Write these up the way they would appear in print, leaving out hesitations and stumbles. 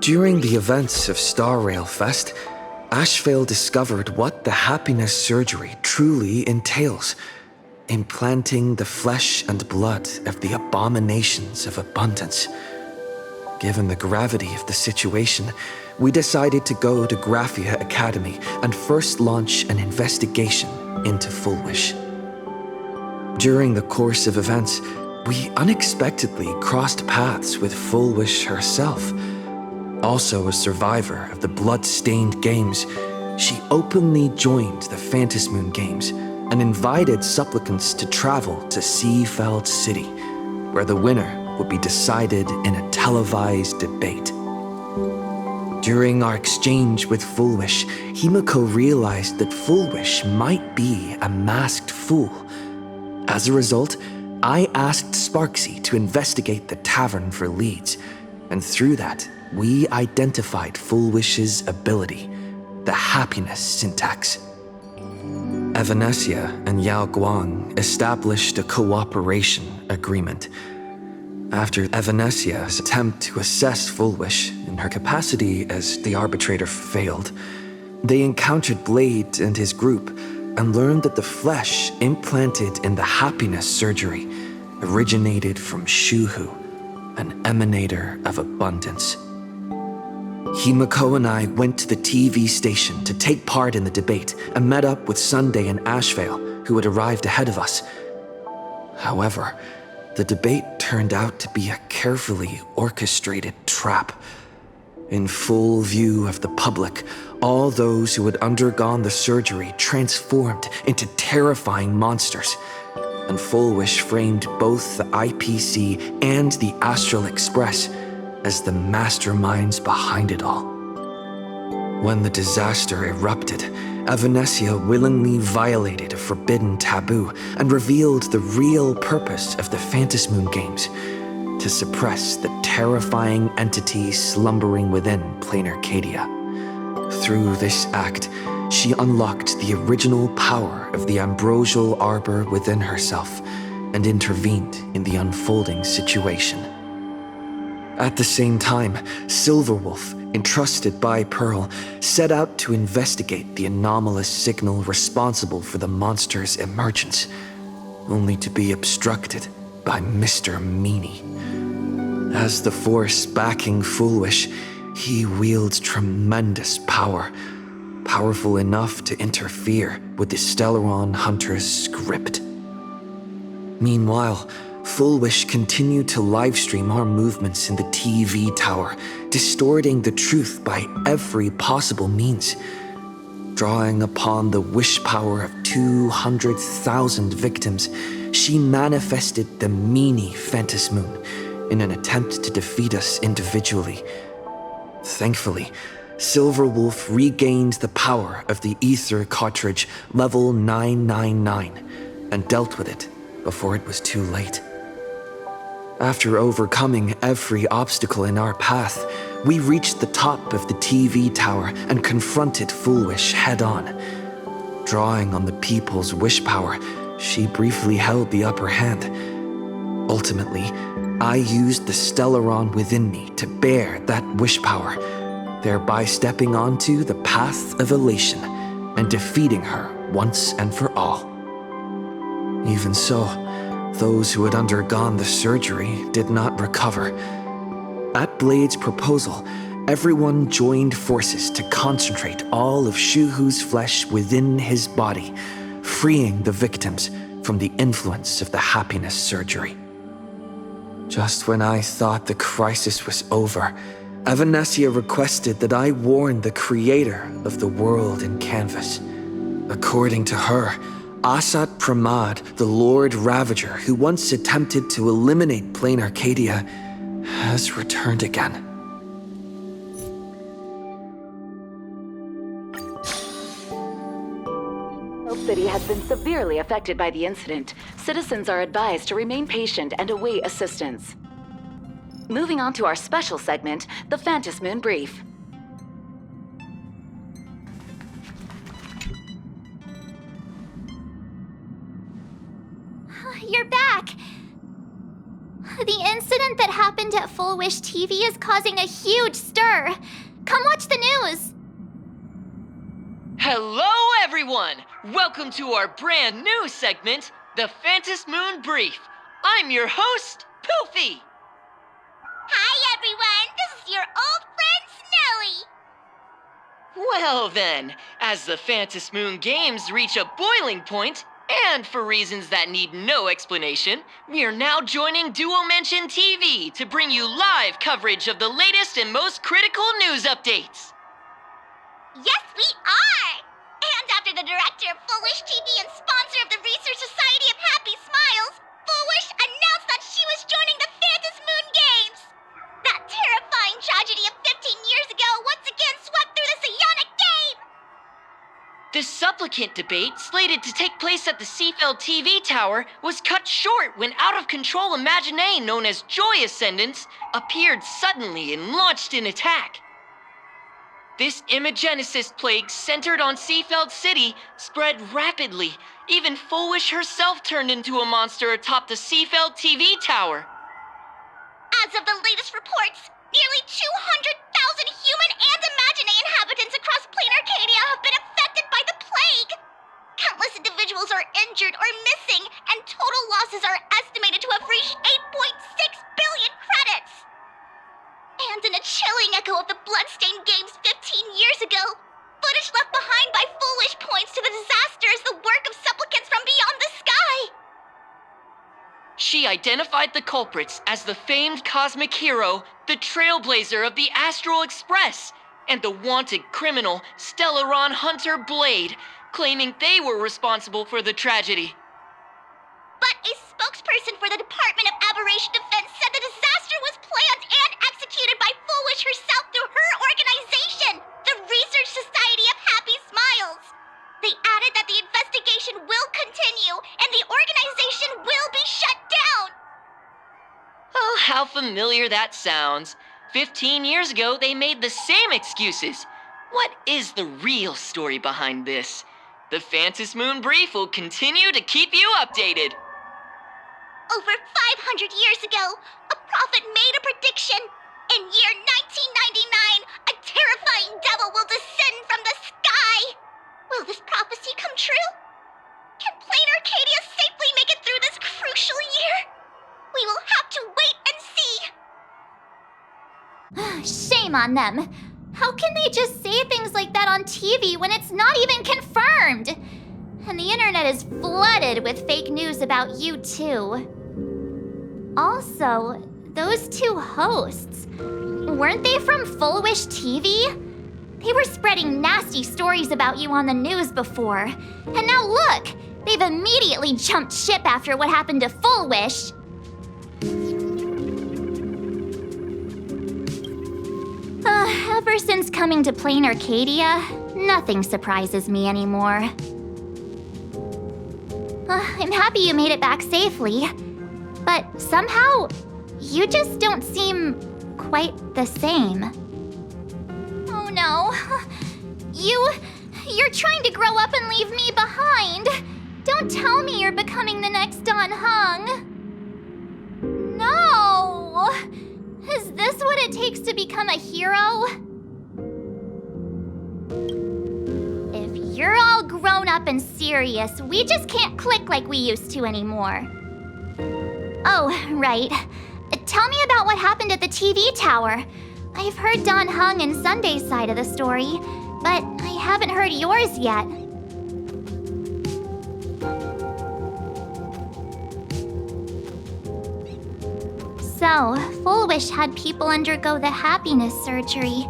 During the events of Star Rail Fest, Ashvale discovered what the happiness surgery truly entails: implanting the flesh and blood of the abominations of abundance. Given the gravity of the situation, we decided to go to Graphia Academy and first launch an investigation into Fullwish. During the course of events, we unexpectedly crossed paths with Fullwish herself. Also a survivor of the blood-stained games, she openly joined the Phantasmoon Games and invited supplicants to travel to Seafeld City, where the winner would be decided in a televised debate. During our exchange with Fullwish, Himiko realized that Fullwish might be a masked fool. As a result, I asked Sparksy to investigate the tavern for leads, and through that, we identified Fullwish's ability, the happiness syntax. Evanesia and Yao Guang established a cooperation agreement. After Evanesia's attempt to assess Fullwish in her capacity as the arbitrator failed, they encountered Blade and his group and learned that the flesh implanted in the happiness surgery originated from Shuhu, an emanator of abundance. Himiko and I went to the TV station to take part in the debate and met up with Sunday and Ashvale, who had arrived ahead of us. However, the debate turned out to be a carefully orchestrated trap. In full view of the public, all those who had undergone the surgery transformed into terrifying monsters, and Fullwish framed both the IPC and the Astral Express as the masterminds behind it all. When the disaster erupted, Evanesia willingly violated a forbidden taboo and revealed the real purpose of the Phantasmoon Games: to suppress the terrifying entity slumbering within Plain Arcadia. Through this act, she unlocked the original power of the ambrosial arbor within herself and intervened in the unfolding situation. At the same time, Silverwolf, entrusted by Pearl, set out to investigate the anomalous signal responsible for the monster's emergence, only to be obstructed by Mr. Meanie. As the force backing Fullwish, he wields tremendous power, powerful enough to interfere with the Stellaron Hunter's script. Meanwhile, Fullwish continued to livestream our movements in the TV tower, distorting the truth by every possible means. Drawing upon the wish power of 200,000 victims, she manifested the Meanie Phantasmoon in an attempt to defeat us individually. Thankfully, Silverwolf regained the power of the Ether cartridge level 999 and dealt with it before it was too late. After overcoming every obstacle in our path, we reached the top of the TV tower and confronted Fullwish head-on. Drawing on the people's wish power, she briefly held the upper hand. Ultimately, I used the Stellaron within me to bear that wish power, thereby stepping onto the path of elation and defeating her once and for all. Even so, those who had undergone the surgery did not recover. At Blade's proposal, everyone joined forces to concentrate all of Shuhu's flesh within his body, freeing the victims from the influence of the happiness surgery. Just when I thought the crisis was over, Evanesia requested that I warn the creator of the world in canvas. According to her, Asat Pramad, the Lord Ravager who once attempted to eliminate Plain Arcadia, has returned again. The city has been severely affected by the incident. Citizens are advised to remain patient and await assistance. Moving on to our special segment, the Phantasmoon Brief. You're back! The incident that happened at Full Wish TV is causing a huge stir. Come watch the news. Hello, everyone! Welcome to our brand new segment, the Phantom Moon Brief. I'm your host, Poofy. Hi, everyone. This is your old friend, Snowy. Well then, as the Phantom Moon games reach a boiling point, and for reasons that need no explanation, we are now joining Duo Mention TV to bring you live coverage of the latest and most critical news updates. Yes, we are! And after the director of Full Wish TV and sponsor of the Research Society of Happy Smiles, Full Wish announced that she was joining the Phantom Moon Games! That terrifying tragedy of 15 years ago once again swept through the psionic game! The supplicant debate, slated to take place at the Seafeld TV tower, was cut short when out-of-control Imaginée known as Joy Ascendants appeared suddenly and launched an attack. This Imagenesis plague centered on Seafeld City spread rapidly. Even Full Wish herself turned into a monster atop the Seafeld TV tower. As of the latest reports, nearly 200,000 human and Imaginée inhabitants across Plain Arcadia have been affected by the plague. Countless individuals are injured or missing, and total losses are estimated to have reached 8.6 billion credits. And in a chilling echo of the Bloodstained Games 15 years ago, footage left behind by Full Wish points to the disaster as the work of supplicants from beyond the sky. She identified the culprits as the famed cosmic hero, the trailblazer of the Astral Express, and the wanted criminal, Stellaron Hunter Blade, claiming they were responsible for the tragedy. But a spokesperson for the Department of Aberration Defense said the disaster was planned and executed by Full Wish herself through her organization, the Research Society of Happy Smiles. They added that the investigation will continue and the organization will be shut down. Oh, how familiar that sounds. 15 years ago, they made the same excuses. What is the real story behind this? The Phantom Moon Brief will continue to keep you updated. Over 500 years ago, a prophet made a prediction. In year 1999, a terrifying devil will descend from the sky. Will this prophecy come true? Can Plain Arcadia safely make it through this crucial year? We will have to wait and see. Shame on them. How can they just say things like that on TV when it's not even confirmed? And the internet is flooded with fake news about you too. Also, those two hosts, weren't they from Full Wish TV? They were spreading nasty stories about you on the news before. And now look, they've immediately jumped ship after what happened to Full Wish. Ever since coming to Plain Arcadia, nothing surprises me anymore. I'm happy you made it back safely, but somehow, you just don't seem quite the same. Oh no. You're trying to grow up and leave me behind. Don't tell me you're becoming the next Don Hung. No! Is this what it takes to become a hero? If you're all grown up and serious, we just can't click like we used to anymore. Oh, right. Tell me about what happened at the TV tower. I've heard Don Hung and Sunday's side of the story, but I haven't heard yours yet. So, Full Wish had people undergo the happiness surgery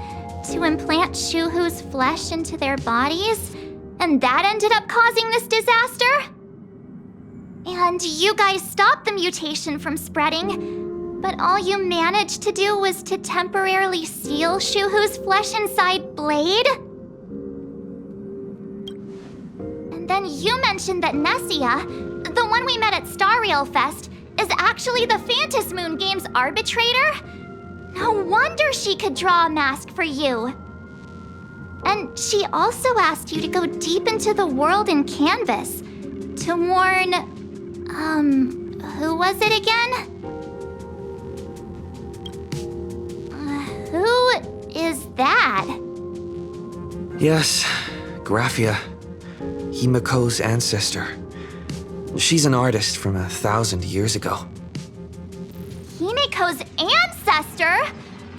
to implant Shuhu's flesh into their bodies, and that ended up causing this disaster? And you guys stopped the mutation from spreading, but all you managed to do was to temporarily seal Shuhu's flesh inside Blade? And then you mentioned that Nessia, the one we met at Star Rail Fest, is actually the Phantom Moon Games arbitrator? No wonder she could draw a mask for you. And she also asked you to go deep into the world in Canvas to warn... who was it again? Yes, Graphia, Himiko's ancestor. She's an artist from 1,000 years ago. Himiko's ancestor?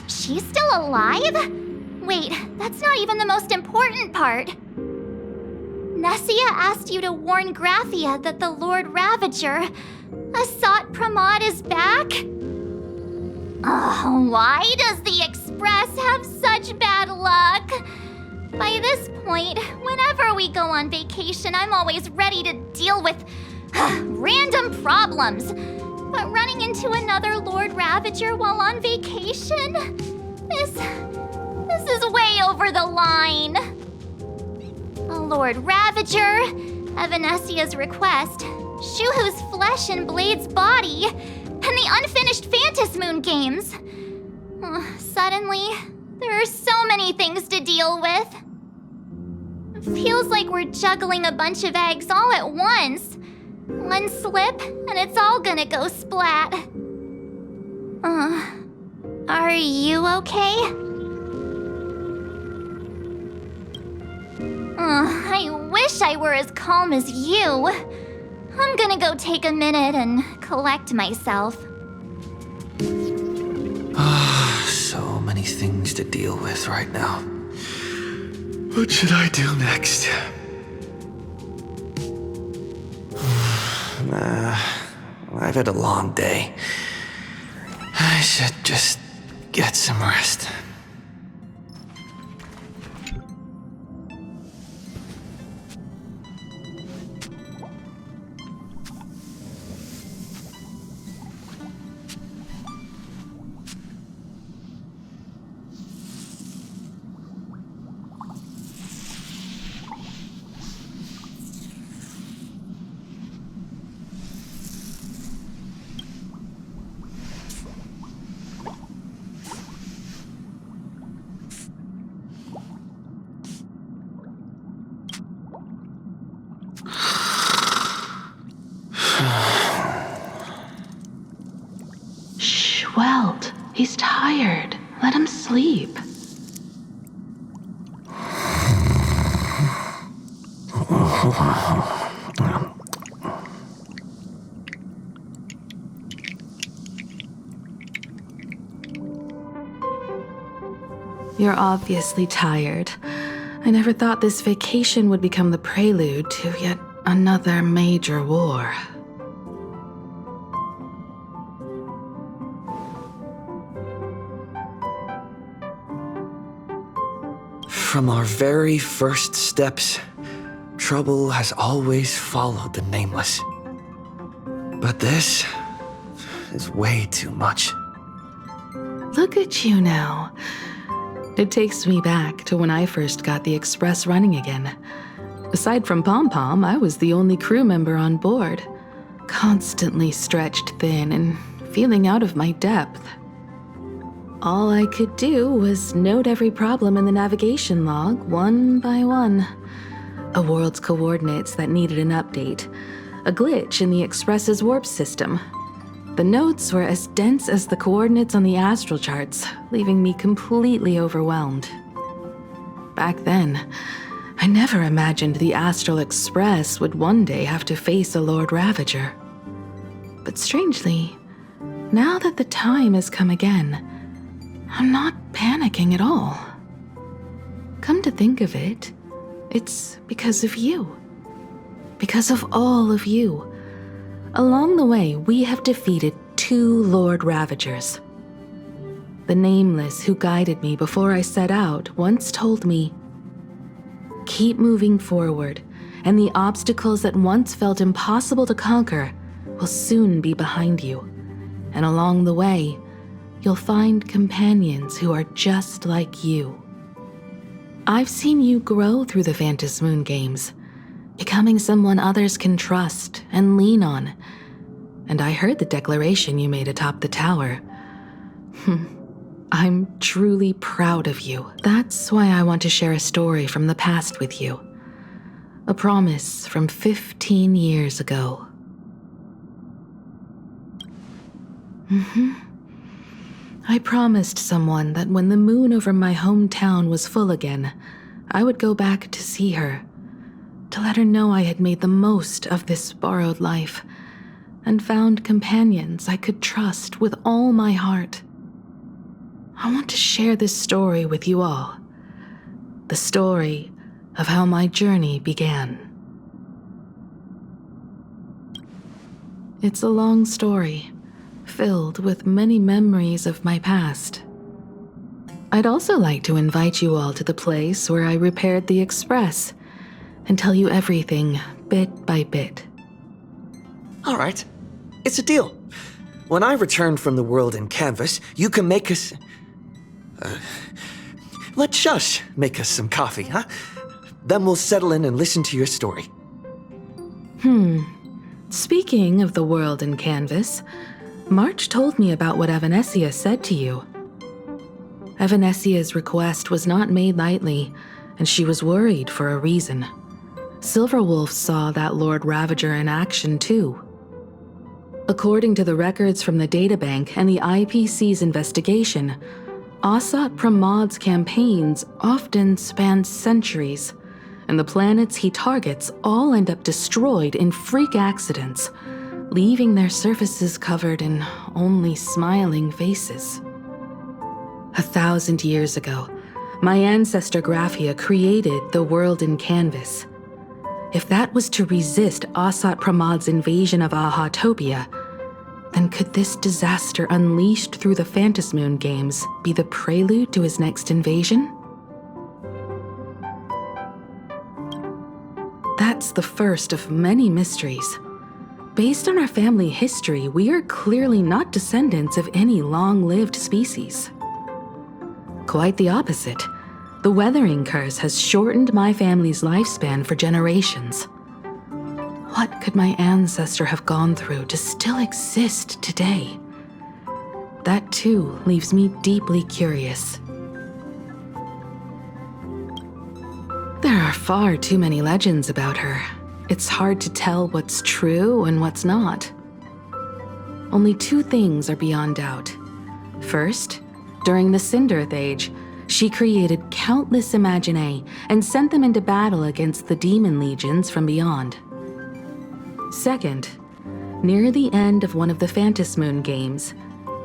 She's still alive? Wait, that's not even the most important part. Nessia asked you to warn Graphia that the Lord Ravager, Asat Pramod, is back? Oh, why does the Express have such bad luck? By this point, whenever we go on vacation, I'm always ready to deal with random problems. But running into another Lord Ravager while on vacation? This is way over the line. A Lord Ravager, Evanessia's request, Shuhu's flesh and Blade's body, and the unfinished Phantasmoon games. Suddenly, there are so many things to deal with. It feels like we're juggling a bunch of eggs all at once. One slip, and it's all gonna go splat. Are you okay? I wish I were as calm as you. I'm gonna go take a minute and collect myself. So many things to deal with right now. What should I do next? I've had a long day. I should just get some rest. Welt, he's tired. Let him sleep. You're obviously tired. I never thought this vacation would become the prelude to yet another major war. From our very first steps, trouble has always followed the Nameless. But this is way too much. Look at you now. It takes me back to when I first got the Express running again. Aside from Pom Pom, I was the only crew member on board, constantly stretched thin and feeling out of my depth. All I could do was note every problem in the navigation log, one by one. A world's coordinates that needed an update. A glitch in the Express's warp system. The notes were as dense as the coordinates on the astral charts, leaving me completely overwhelmed. Back then, I never imagined the Astral Express would one day have to face a Lord Ravager. But strangely, now that the time has come again, I'm not panicking at all. Come to think of it, it's because of you. Because of all of you. Along the way, we have defeated 2 Lord Ravagers. The Nameless who guided me before I set out once told me, "Keep moving forward, and the obstacles that once felt impossible to conquer will soon be behind you. And along the way, you'll find companions who are just like you." I've seen you grow through the Phantasmoon games, becoming someone others can trust and lean on. And I heard the declaration you made atop the tower. I'm truly proud of you. That's why I want to share a story from the past with you. A promise from 15 years ago. I promised someone that when the moon over my hometown was full again, I would go back to see her, to let her know I had made the most of this borrowed life and found companions I could trust with all my heart. I want to share this story with you all. The story of how my journey began. It's a long story, filled with many memories of my past. I'd also like to invite you all to the place where I repaired the Express and tell you everything bit by bit. All right, it's a deal. When I return from the world in canvas, you can make us... let Shush make us some coffee, huh? Then we'll settle in and listen to your story. Speaking of the world in canvas, March told me about what Evanescia said to you. Evanessia's request was not made lightly, and she was worried for a reason. Silverwolf saw that Lord Ravager in action too. According to the records from the databank and the IPC's investigation, Asat Pramad's campaigns often span centuries, and the planets he targets all end up destroyed in freak accidents, leaving their surfaces covered in only smiling faces. 1,000 years ago, my ancestor Graphia created the world in canvas. If that was to resist Asat Pramad's invasion of Ahatopia, then could this disaster unleashed through the Phantasmoon games be the prelude to his next invasion? That's the first of many mysteries. Based on our family history, we are clearly not descendants of any long-lived species. Quite the opposite. The weathering curse has shortened my family's lifespan for generations. What could my ancestor have gone through to still exist today? That too leaves me deeply curious. There are far too many legends about her. It's hard to tell what's true and what's not. Only two things are beyond doubt. First, during the Cinderth Age, she created countless Imaginae and sent them into battle against the demon legions from beyond. Second, near the end of one of the Phantasmoon games,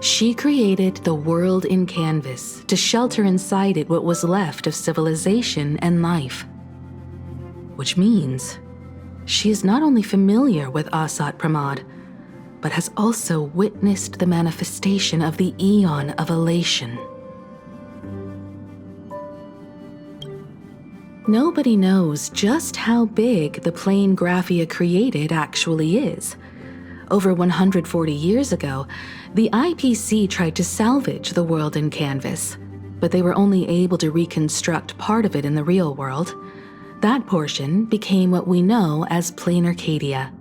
she created the world in canvas to shelter inside it what was left of civilization and life. Which means she is not only familiar with Asat Pramad, but has also witnessed the manifestation of the Eon of Elation. Nobody knows just how big the plane Graphia created actually is. Over 140 years ago, the IPC tried to salvage the world in canvas, but they were only able to reconstruct part of it in the real world. That portion became what we know as Plain Arcadia.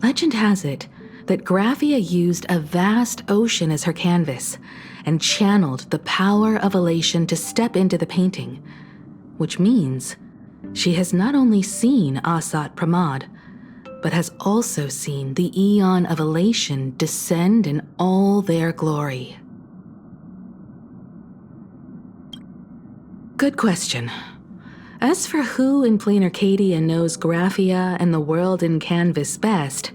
Legend has it that Graphia used a vast ocean as her canvas and channeled the power of elation to step into the painting, which means she has not only seen Asat Pramad, but has also seen the Eon of Elation descend in all their glory. Good question. As for who in Plain Arcadia knows Graphia and the world in canvas best,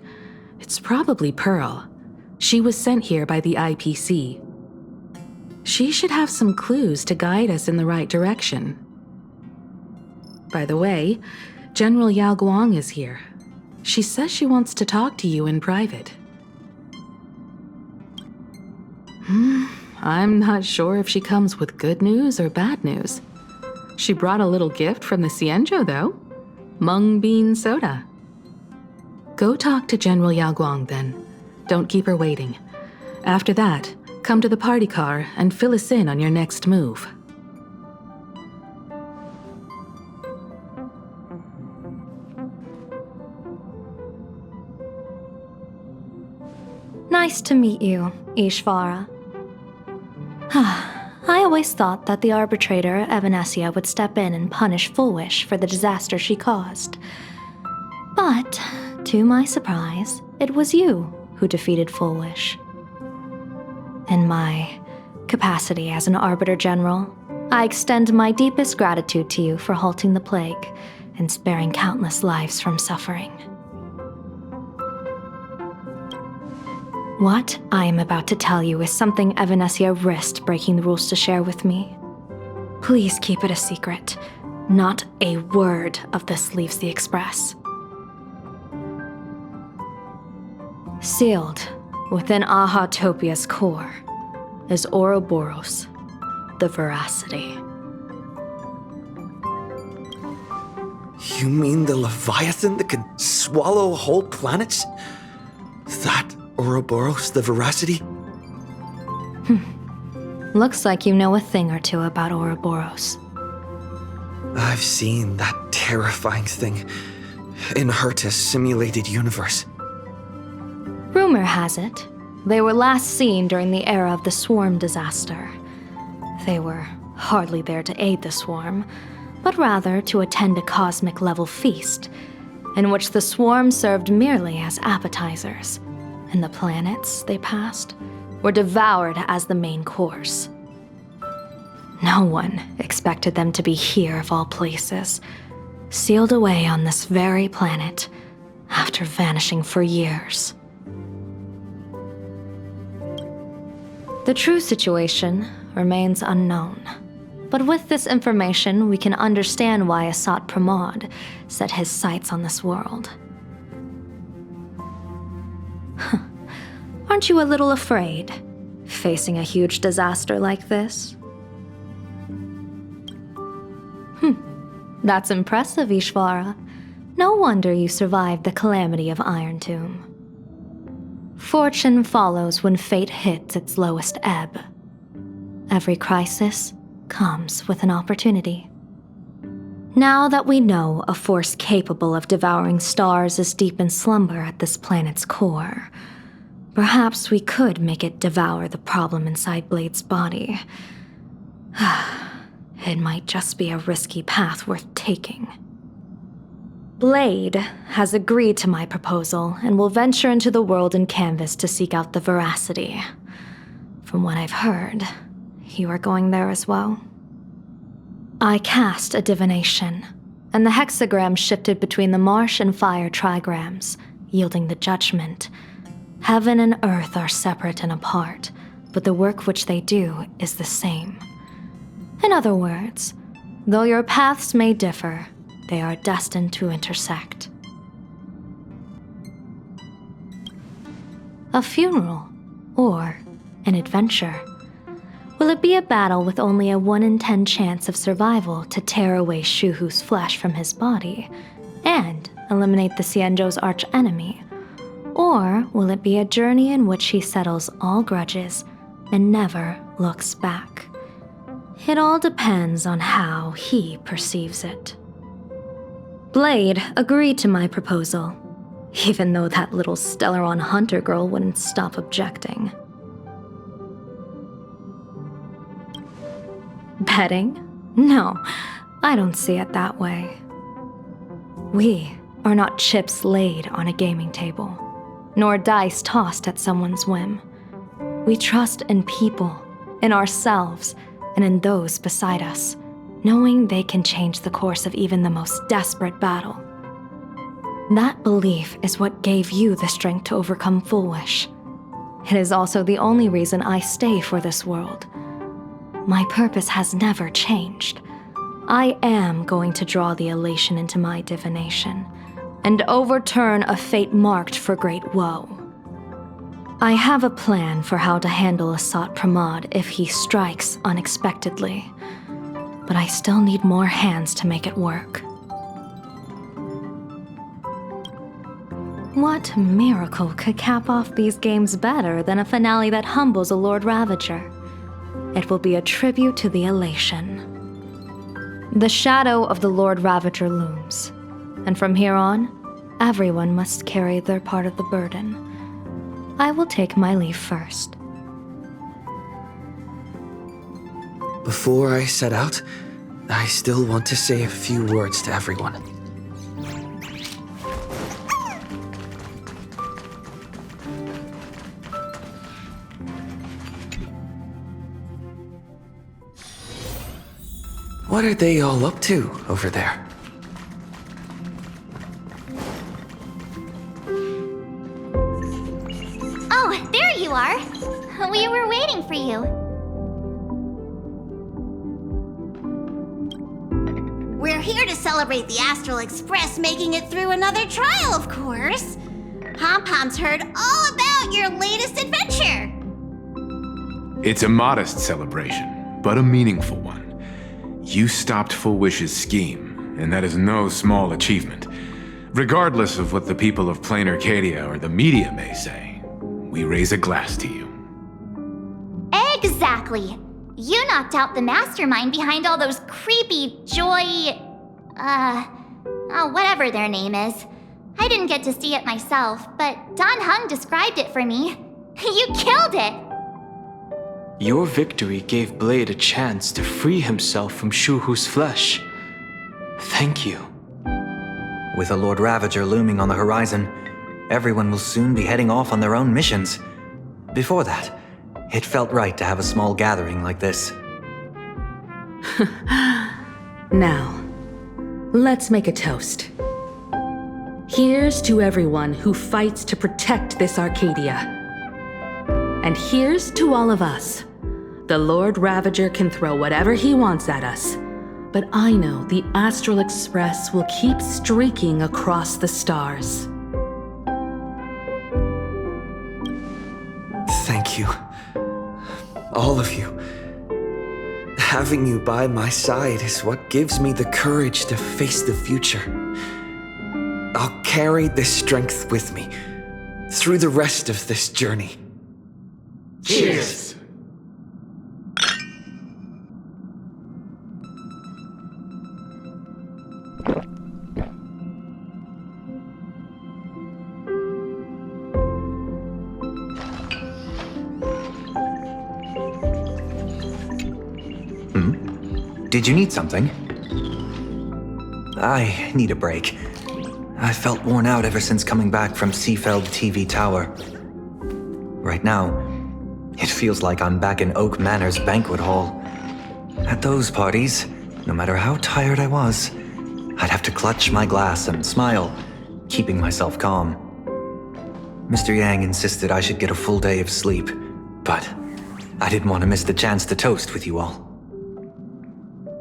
it's probably Pearl. She was sent here by the IPC. She should have some clues to guide us in the right direction. By the way, General Yao Guang is here. She says she wants to talk to you in private. I'm not sure if she comes with good news or bad news. She brought a little gift from the Cienjo, though. Mung bean soda. Go talk to General Yao Guang, then. Don't keep her waiting. After that, come to the party car and fill us in on your next move. Nice to meet you, Ishvara. I always thought that the arbitrator, Evanescia, would step in and punish Foolish for the disaster she caused. But, to my surprise, it was you who defeated Foolish. In my capacity as an Arbiter General, I extend my deepest gratitude to you for halting the plague and sparing countless lives from suffering. What I am about to tell you is something Evanessia risked breaking the rules to share with me. Please keep it a secret. Not a word of this leaves the Express. Sealed within Ahatopia's core is Ouroboros, the Veracity. You mean the Leviathan that could swallow whole planets? That Ouroboros, the Veracity? Looks like you know a thing or two about Ouroboros. I've seen that terrifying thing in Herta's simulated universe. Rumor has it, they were last seen during the era of the Swarm disaster. They were hardly there to aid the Swarm, but rather to attend a cosmic-level feast, in which the Swarm served merely as appetizers, and the planets they passed were devoured as the main course. No one expected them to be here of all places, sealed away on this very planet after vanishing for years. The true situation remains unknown, but with this information we can understand why Asat Pramod set his sights on this world. Aren't you a little afraid, facing a huge disaster like this? That's impressive, Ishvara. No wonder you survived the calamity of Iron Tomb. Fortune follows when fate hits its lowest ebb. Every crisis comes with an opportunity. Now that we know a force capable of devouring stars is deep in slumber at this planet's core, perhaps we could make it devour the problem inside Blade's body. It might just be a risky path worth taking. Blade has agreed to my proposal and will venture into the world in canvas to seek out the Veracity. From what I've heard, you are going there as well. I cast a divination, and the hexagram shifted between the marsh and fire trigrams, yielding the judgment. Heaven and earth are separate and apart, but the work which they do is the same. In other words, though your paths may differ, they are destined to intersect. A funeral, or an adventure. Will it be a battle with only a 1 in 10 chance of survival to tear away Shuhu's flesh from his body and eliminate the Xianzhou's archenemy? Or will it be a journey in which he settles all grudges and never looks back? It all depends on how he perceives it. Blade agreed to my proposal, even though that little Stellaron hunter girl wouldn't stop objecting. Betting? No, I don't see it that way. We are not chips laid on a gaming table, nor dice tossed at someone's whim. We trust in people, in ourselves, and in those beside us, knowing they can change the course of even the most desperate battle. That belief is what gave you the strength to overcome Fullwish. It is also the only reason I stay for this world. My purpose has never changed. I am going to draw the elation into my divination, and overturn a fate marked for great woe. I have a plan for how to handle Asat Pramod if he strikes unexpectedly, but I still need more hands to make it work. What miracle could cap off these games better than a finale that humbles a Lord Ravager? It will be a tribute to the elation. The shadow of the Lord Ravager looms, and from here on, everyone must carry their part of the burden. I will take my leave first. Before I set out, I still want to say a few words to everyone. What are they all up to over there? Oh, there you are. We were waiting for you. We're here to celebrate the Astral Express making it through another trial, of course. Pom-Pom's heard all about your latest adventure. It's a modest celebration, but a meaningful one. You stopped Full Wish's scheme, and that is no small achievement. Regardless of what the people of Plain Arcadia or the media may say, we raise a glass to you. Exactly. You knocked out the mastermind behind all those creepy whatever their name is. I didn't get to see it myself, but Don Hung described it for me. You killed it! Your victory gave Blade a chance to free himself from Shuhu's flesh. Thank you. With a Lord Ravager looming on the horizon, everyone will soon be heading off on their own missions. Before that, it felt right to have a small gathering like this. Now, let's make a toast. Here's to everyone who fights to protect this Arcadia. And here's to all of us. The Lord Ravager can throw whatever he wants at us, but I know the Astral Express will keep streaking across the stars. Thank you. All of you. Having you by my side is what gives me the courage to face the future. I'll carry this strength with me through the rest of this journey. Cheers! Did you need something? I need a break. I felt worn out ever since coming back from Seafeld TV Tower. Right now, it feels like I'm back in Oak Manor's banquet hall. At those parties, no matter how tired I was, I'd have to clutch my glass and smile, keeping myself calm. Mr. Yang insisted I should get a full day of sleep, but I didn't want to miss the chance to toast with you all.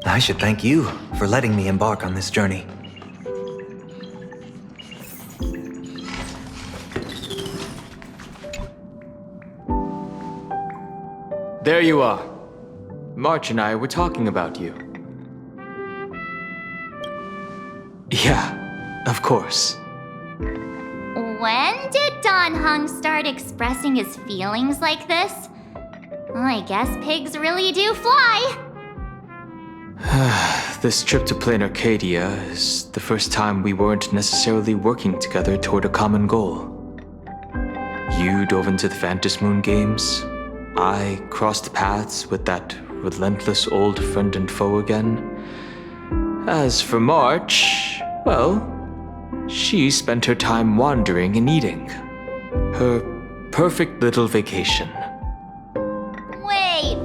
I should thank you for letting me embark on this journey. There you are. March and I were talking about you. Yeah, of course. When did Don Hung start expressing his feelings like this? Well, I guess pigs really do fly. This trip to Plain Arcadia is the first time we weren't necessarily working together toward a common goal. You dove into the Phantom Moon games. I crossed paths with that relentless old friend and foe again. As for March, well, she spent her time wandering and eating. Her perfect little vacation.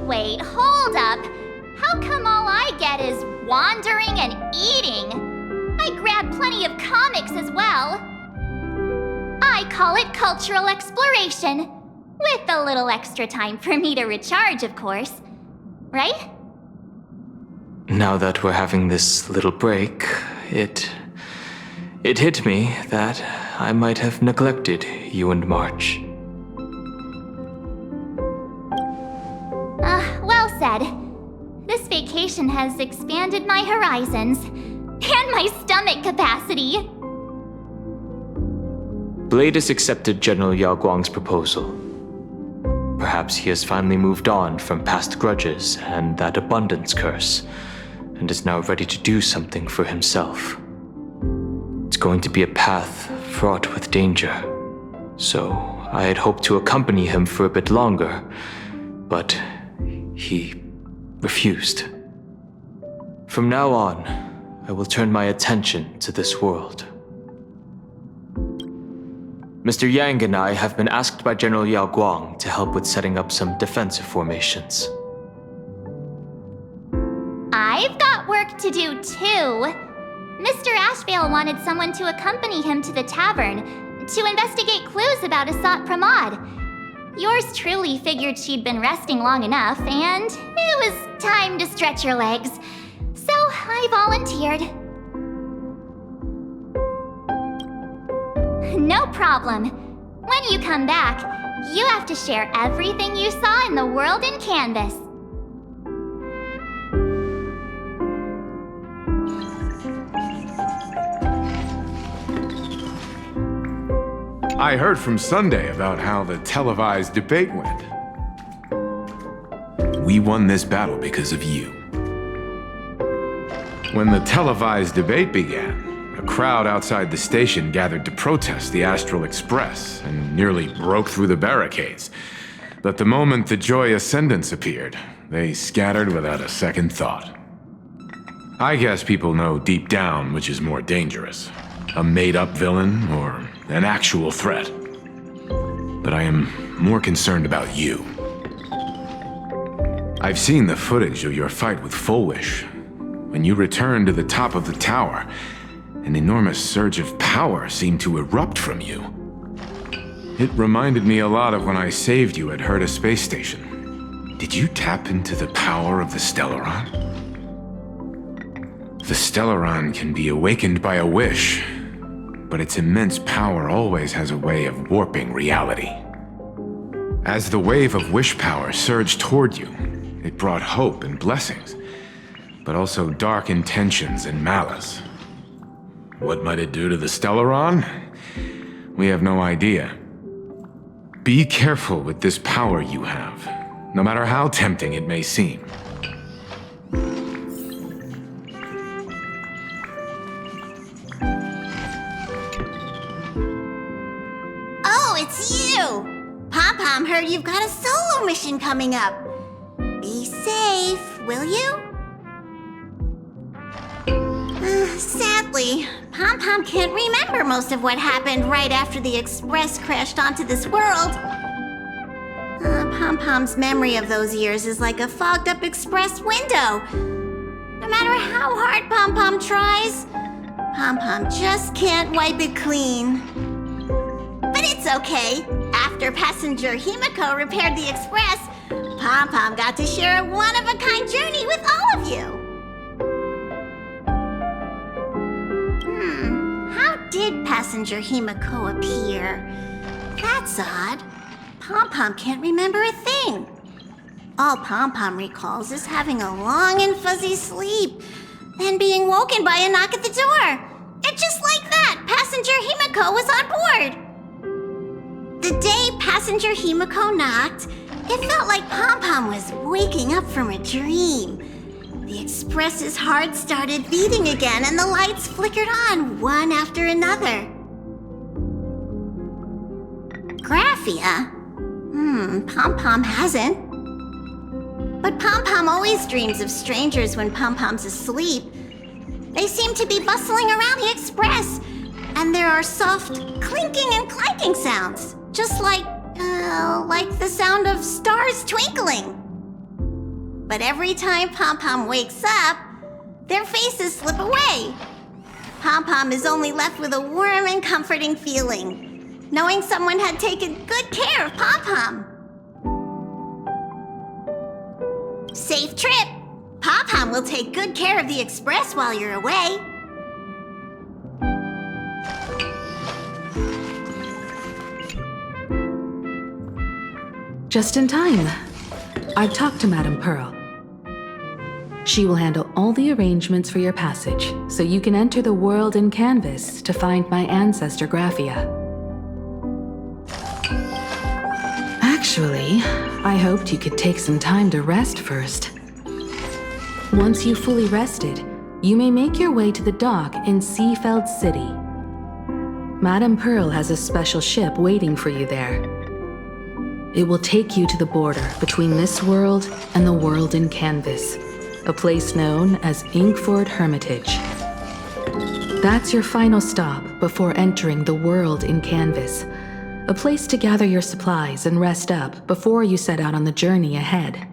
Wait, hold up. How come all I get is wandering and eating? I grabbed plenty of comics as well. I call it cultural exploration. With a little extra time for me to recharge, of course. Right? Now that we're having this little break, it hit me that I might have neglected you and March. Well said. This vacation has expanded my horizons and my stomach capacity. Blade has accepted General Yao Guang's proposal. Perhaps he has finally moved on from past grudges and that abundance curse, and is now ready to do something for himself. It's going to be a path fraught with danger, so I had hoped to accompany him for a bit longer, but he refused. From now on, I will turn my attention to this world. Mr. Yang and I have been asked by General Yao Guang to help with setting up some defensive formations. I've got work to do too. Mr. Ashvale wanted someone to accompany him to the tavern to investigate clues about Asat Pramod. Yours truly figured she'd been resting long enough, and it was time to stretch her legs. So I volunteered. No problem. When you come back, you have to share everything you saw in the world in Canvas. I heard from Sunday about how the televised debate went. We won this battle because of you. When the televised debate began, a crowd outside the station gathered to protest the Astral Express and nearly broke through the barricades. But the moment the Joy Ascendants appeared, they scattered without a second thought. I guess people know deep down which is more dangerous, a made-up villain or an actual threat. But I am more concerned about you. I've seen the footage of your fight with Fullwish. When you returned to the top of the tower, an enormous surge of power seemed to erupt from you. It reminded me a lot of when I saved you at Herta Space Station. Did you tap into the power of the Stellaron? The Stellaron can be awakened by a wish, but its immense power always has a way of warping reality. As the wave of wish power surged toward you, it brought hope and blessings, but also dark intentions and malice. What might it do to the Stellaron? We have no idea. Be careful with this power you have, no matter how tempting it may seem. Oh, it's you! Pom-Pom heard you've got a solo mission coming up. Be safe, will you? Sadly, Pom-Pom can't remember most of what happened right after the Express crashed onto this world. Pom-Pom's memory of those years is like a fogged-up Express window. No matter how hard Pom-Pom tries, Pom-Pom just can't wipe it clean. But it's okay. After passenger Himiko repaired the Express, Pom-Pom got to share a one-of-a-kind journey with all of you. How did passenger Himiko appear? That's odd. Pom-Pom can't remember a thing. All Pom-Pom recalls is having a long and fuzzy sleep, then being woken by a knock at the door. And just like that, passenger Himiko was on board. The day passenger Himiko knocked, it felt like Pom-Pom was waking up from a dream. The Express's heart started beating again and the lights flickered on one after another. Graphia? Pom-Pom hasn't. But Pom-Pom always dreams of strangers when Pom-Pom's asleep. They seem to be bustling around the Express, and there are soft clinking and clanking sounds, just like the sound of stars twinkling. But every time Pom-Pom wakes up, their faces slip away. Pom-Pom is only left with a warm and comforting feeling, knowing someone had taken good care of Pom-Pom. Safe trip! Pom-Pom will take good care of the Express while you're away. Just in time. I've talked to Madame Pearl. She will handle all the arrangements for your passage, so you can enter the world in Canvas to find my ancestor Graphia. Actually, I hoped you could take some time to rest first. Once you've fully rested, you may make your way to the dock in Seafeld City. Madame Pearl has a special ship waiting for you there. It will take you to the border between this world and the world in Canvas, a place known as Inkford Hermitage. That's your final stop before entering the world in Canvas, a place to gather your supplies and rest up before you set out on the journey ahead.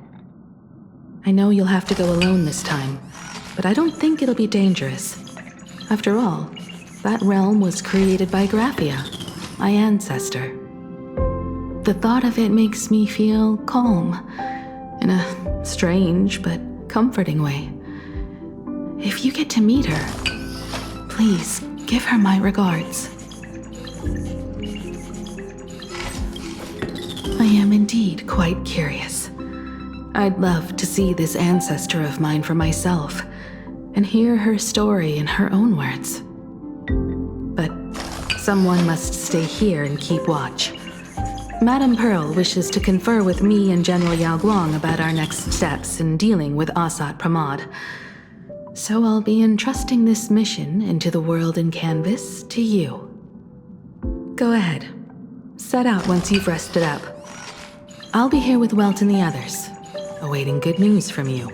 I know you'll have to go alone this time, but I don't think it'll be dangerous. After all, that realm was created by Graphia, my ancestor. The thought of it makes me feel calm, in a strange but comforting way. If you get to meet her, please give her my regards. I am indeed quite curious. I'd love to see this ancestor of mine for myself and hear her story in her own words. But someone must stay here and keep watch. Madame Pearl wishes to confer with me and General Yao Guang about our next steps in dealing with Asat Pramod. So I'll be entrusting this mission into the world in canvas to you. Go ahead. Set out once you've rested up. I'll be here with Welt and the others, awaiting good news from you.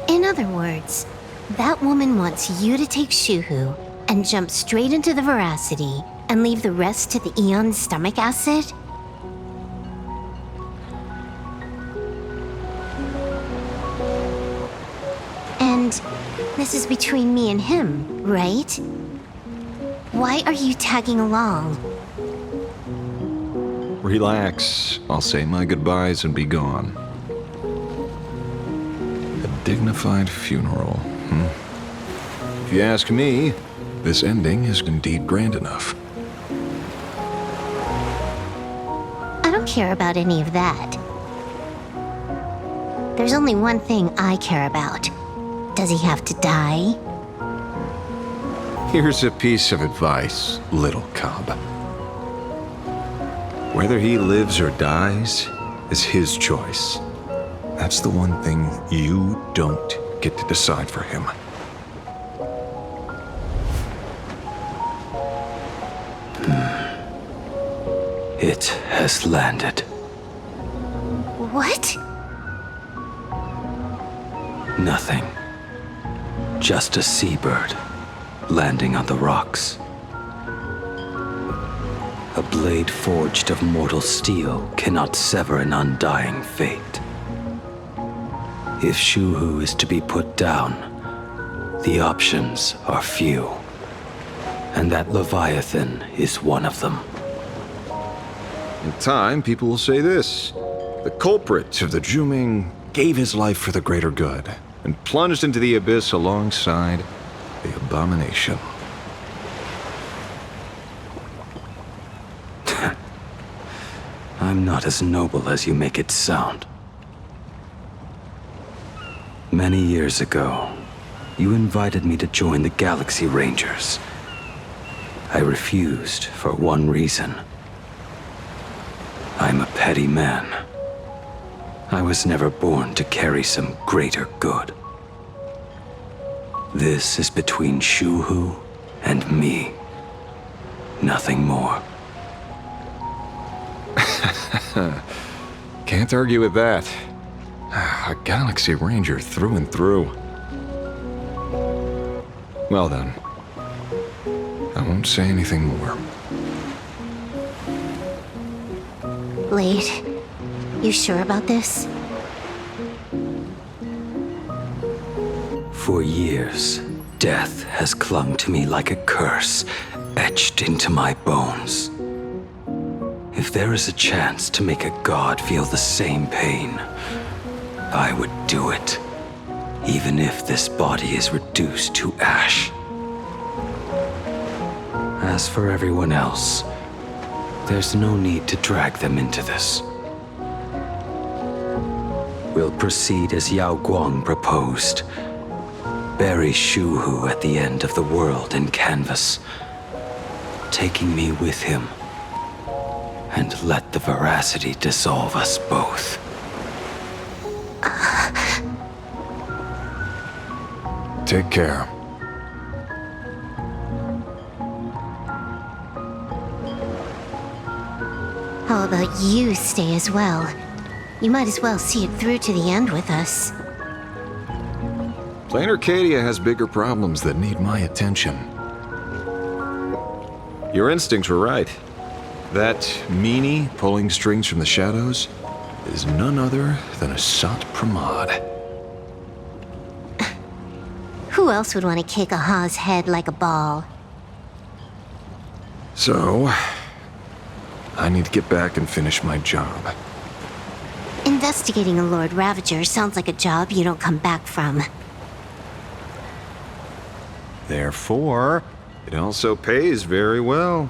In other words, that woman wants you to take Shuhu and jump straight into the Veracity and leave the rest to the Eon's stomach acid? And this is between me and him, right? Why are you tagging along? Relax. I'll say my goodbyes and be gone. A dignified funeral, If you ask me, this ending is indeed grand enough. I don't care about any of that. There's only one thing I care about. Does he have to die? Here's a piece of advice, little cub. Whether he lives or dies is his choice. That's the one thing you don't get to decide for him. It has landed. What? Nothing. Just a seabird landing on the rocks. A blade forged of mortal steel cannot sever an undying fate. If Shuhu is to be put down, the options are few. And that Leviathan is one of them. In time, people will say this. The culprit of the Juming gave his life for the greater good and plunged into the abyss alongside the abomination. I'm not as noble as you make it sound. Many years ago, you invited me to join the Galaxy Rangers. I refused for one reason. I'm a petty man. I was never born to carry some greater good. This is between Shuhu and me. Nothing more. Can't argue with that. A Galaxy Ranger through and through. Well then, I won't say anything more. Blade, you sure about this? For years, death has clung to me like a curse, etched into my bones. If there is a chance to make a god feel the same pain, I would do it, even if this body is reduced to ash. As for everyone else, there's no need to drag them into this. We'll proceed as Yao Guang proposed. Bury Shuhu at the end of the world in canvas, taking me with him, and let the Veracity dissolve us both. Take care. How about you stay as well? You might as well see it through to the end with us. Plain Arcadia has bigger problems that need my attention. Your instincts were right. That meanie pulling strings from the shadows is none other than a Sat Pramod. Who else would want to kick a Ha's head like a ball? So, I need to get back and finish my job. Investigating a Lord Ravager sounds like a job you don't come back from. Therefore, it also pays very well.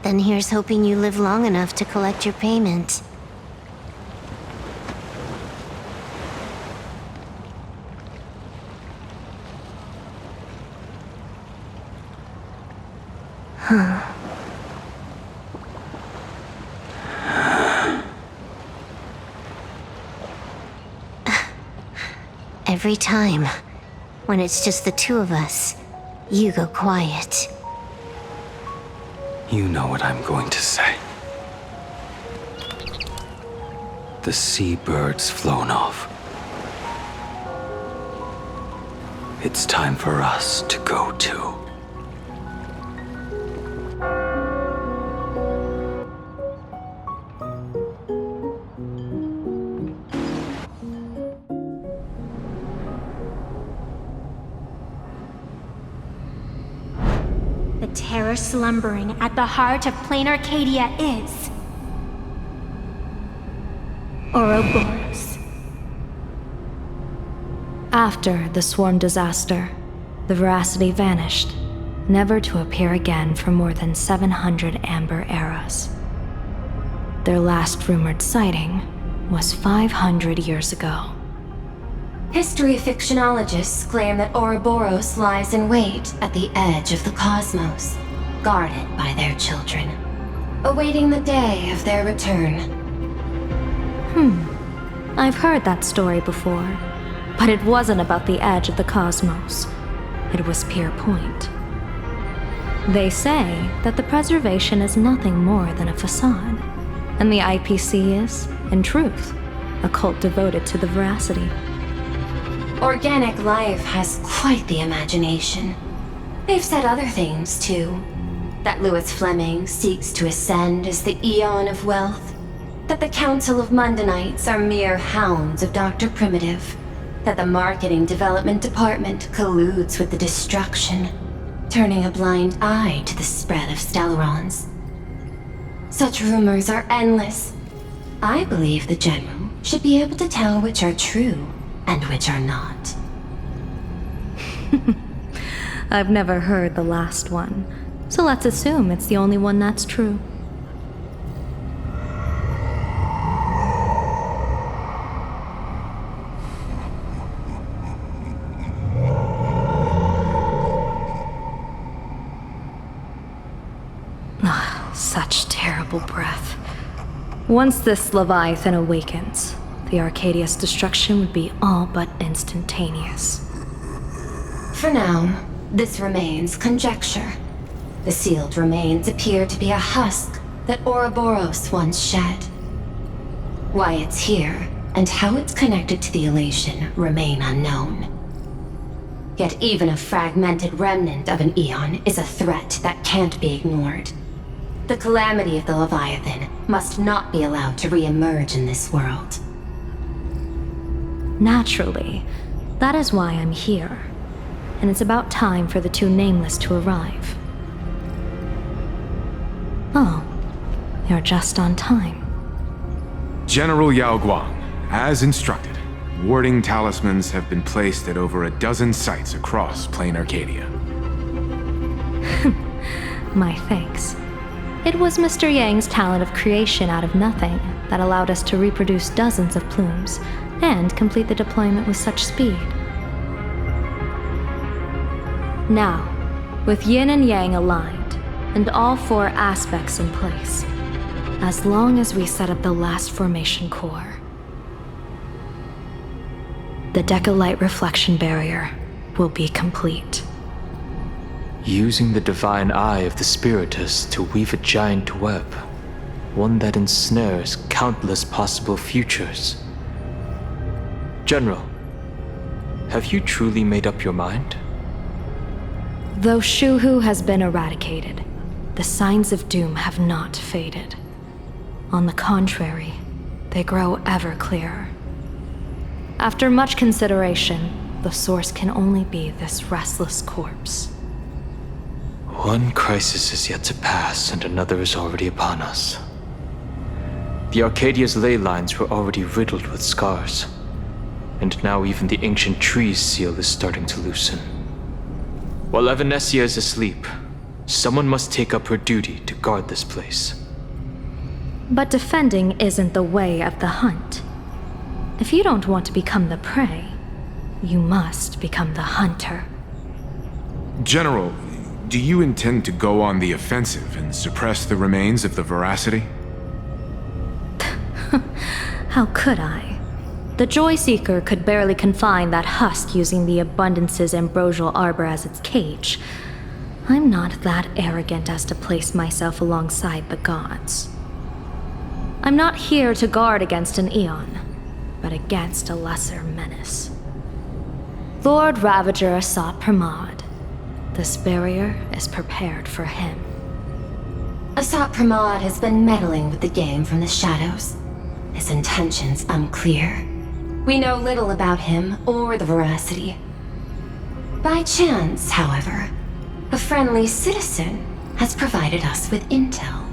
Then here's hoping you live long enough to collect your payment. Every time, when it's just the two of us, you go quiet. You know what I'm going to say. The seabird's flown off. It's time for us to go too. The terror slumbering at the heart of Plain Arcadia is... Ouroboros. After the swarm disaster, the Veracity vanished, never to appear again for more than 700 Amber eras. Their last rumored sighting was 500 years ago. History fictionologists claim that Ouroboros lies in wait at the edge of the cosmos, guarded by their children, awaiting the day of their return. I've heard that story before, but it wasn't about the edge of the cosmos. It was Pier Point. They say that the preservation is nothing more than a facade, and the IPC is, in truth, a cult devoted to the Veracity. Organic life has quite the imagination. They've said other things, too. That Louis Fleming seeks to ascend as the Eon of Wealth. That the Council of Mundanites are mere hounds of Dr. Primitive. That the Marketing Development Department colludes with the destruction, turning a blind eye to the spread of Stellarons. Such rumors are endless. I believe the General should be able to tell which are true and which are not. I've never heard the last one, so let's assume it's the only one that's true. Such terrible breath. Once this Leviathan awakens, the Arcadia's destruction would be all but instantaneous. For now, this remains conjecture. The sealed remains appear to be a husk that Ouroboros once shed. Why it's here, and how it's connected to the elation, remain unknown. Yet even a fragmented remnant of an Eon is a threat that can't be ignored. The calamity of the Leviathan must not be allowed to re-emerge in this world. Naturally, that is why I'm here. And it's about time for the two Nameless to arrive. Oh, you're just on time. General Yao Guang, as instructed, warding talismans have been placed at over a dozen sites across Plain Arcadia. My thanks. It was Mr. Yang's talent of creation out of nothing that allowed us to reproduce dozens of plumes and complete the deployment with such speed. Now, with Yin and Yang aligned, and all four aspects in place, as long as we set up the last formation core, the Decalight reflection barrier will be complete. Using the divine eye of the Spiritus to weave a giant web, one that ensnares countless possible futures. General, Have you truly made up your mind? Though Shuhu has been eradicated, the signs of doom have not faded. On the contrary, they grow ever clearer. After much consideration, the source can only be this restless corpse. One crisis is yet to pass, and another is already upon us. The Arcadia's ley lines were already riddled with scars, and now even the ancient tree's seal is starting to loosen. While Evanesia is asleep, someone must take up her duty to guard this place. But defending isn't the way of the hunt. If you don't want to become the prey, you must become the hunter. General, do you intend to go on the offensive and suppress the remains of the Veracity? How could I? The Joy Seeker could barely confine that husk using the Abundance's ambrosial arbor as its cage. I'm not that arrogant as to place myself alongside the gods. I'm not here to guard against an Eon, but against a lesser menace. Lord Ravager Asat Pramod. This barrier is prepared for him. Asat Pramod has been meddling with the game from the shadows. His intentions unclear. We know little about him or the Veracity. By chance, however, a friendly citizen has provided us with intel.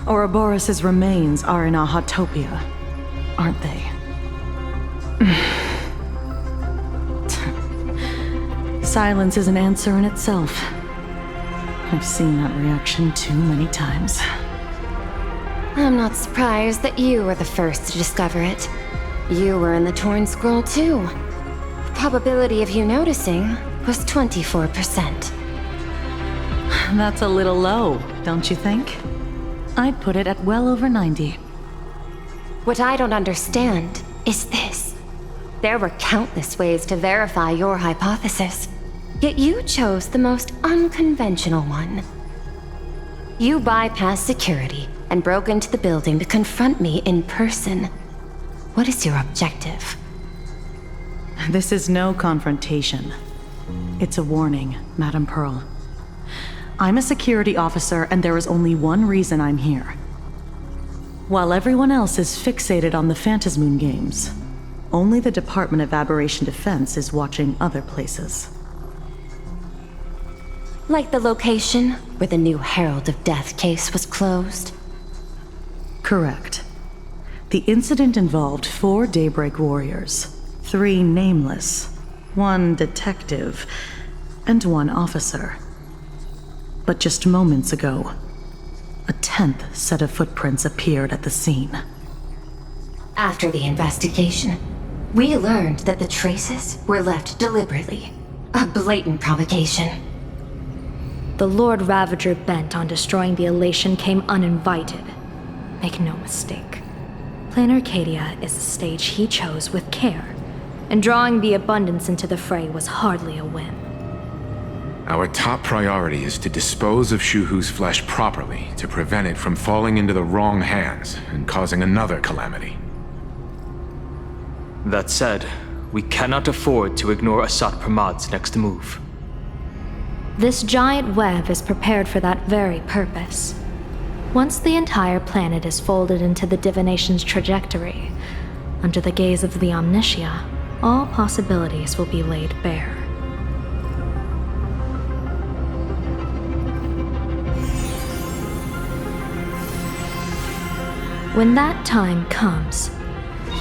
Ouroboros' remains are in Ahotopia, aren't they? Silence is an answer in itself. I've seen that reaction too many times. I'm not surprised that you were the first to discover it. You were in the Torn Scroll too. The probability of you noticing was 24%. That's a little low, don't you think? I'd put it at well over 90. What I don't understand is this. There were countless ways to verify your hypothesis, yet you chose the most unconventional one. You bypassed security and broke into the building to confront me in person. What is your objective? This is no confrontation. It's a warning, Madam Pearl. I'm a security officer, and there is only one reason I'm here. While everyone else is fixated on the Phantasmoon games, only the Department of Aberration Defense is watching other places. Like the location where the new Herald of Death case was closed? Correct. The incident involved 4 Daybreak warriors, 3 nameless, 1 detective, and 1 officer. But just moments ago, a 10th set of footprints appeared at the scene. After the investigation, we learned that the traces were left deliberately. A blatant provocation. The Lord Ravager bent on destroying the Elation came uninvited. Make no mistake. Plain Arcadia is a stage he chose with care, and drawing the Abundance into the fray was hardly a whim. Our top priority is to dispose of Shuhu's flesh properly to prevent it from falling into the wrong hands and causing another calamity. That said, we cannot afford to ignore Asat Pramod's next move. This giant web is prepared for that very purpose. Once the entire planet is folded into the divination's trajectory, under the gaze of the Omnitia, all possibilities will be laid bare. When that time comes,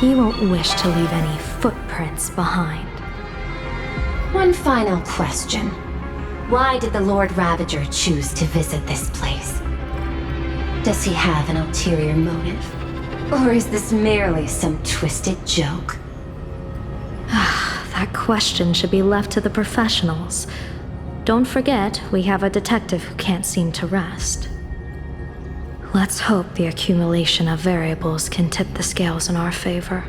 he won't wish to leave any footprints behind. One final question. Why did the Lord Ravager choose to visit this place? Does he have an ulterior motive? Or is this merely some twisted joke? That question should be left to the professionals. Don't forget, we have a detective who can't seem to rest. Let's hope the accumulation of variables can tip the scales in our favor.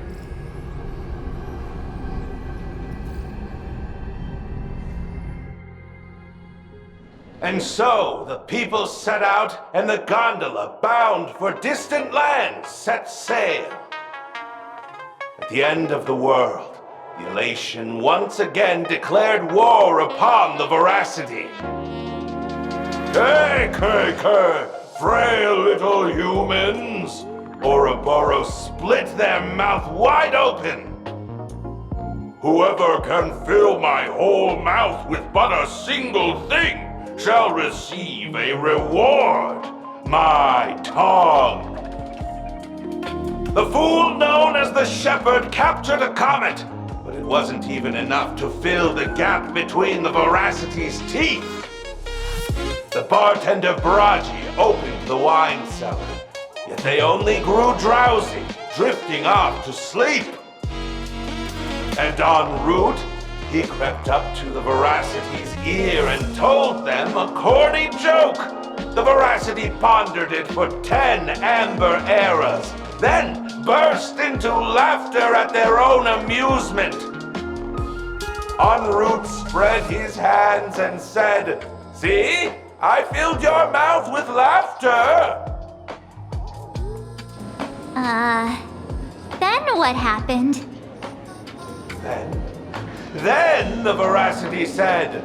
And so the people set out, and the gondola, bound for distant lands, set sail. At the end of the world, the elation once again declared war upon the Veracity. Frail little humans! Ouroboros split their mouth wide open. Whoever can fill my whole mouth with but a single thing shall receive a reward, my tongue. The fool known as the Shepherd captured a comet, but it wasn't even enough to fill the gap between the Veracity's teeth. The bartender Braji opened the wine cellar, yet they only grew drowsy, drifting off to sleep. And en route, he crept up to the Veracity's ear and told them a corny joke. The Veracity pondered it for 10 amber eras, then burst into laughter at their own amusement. En route spread his hands and said, "See? I filled your mouth with laughter." Then what happened? Then the Veracity said,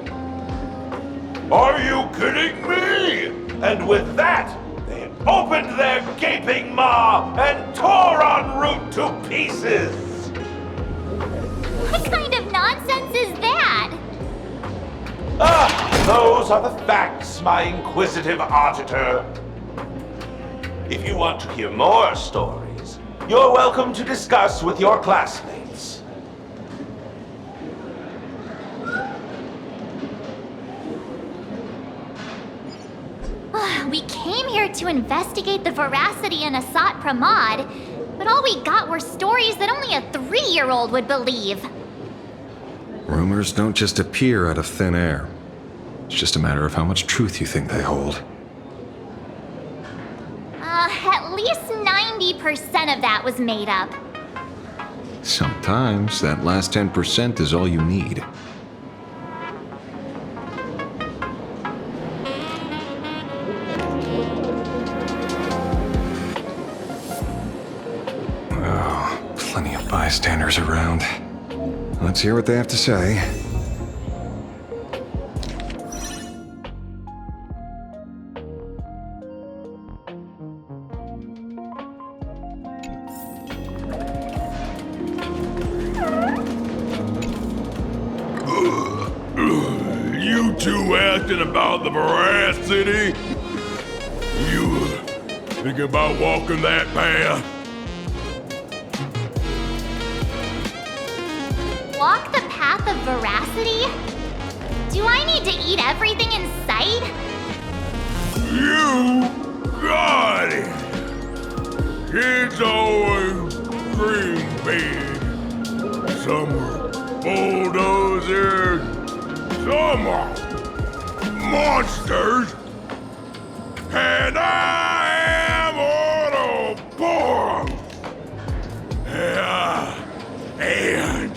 "Are you kidding me?" And with that, they opened their gaping maw and tore en route to pieces. What kind of nonsense is that? Those are the facts, my inquisitive auditor. If you want to hear more stories, you're welcome to discuss with your classmates. We came here to investigate the Veracity and Asat Pramod, but all we got were stories that only a 3-year-old would believe. Rumors don't just appear out of thin air. It's just a matter of how much truth you think they hold. At least 90% of that was made up. Sometimes that last 10% is all you need. Oh, plenty of bystanders around. Let's hear what they have to say. You two asking about the Veracity? You thinking about walking that path? Walk the path of Veracity? Do I need to eat everything in sight? You got it! Kids always dream big. Some are bulldozers, some are monsters, and I am Ouroboros! And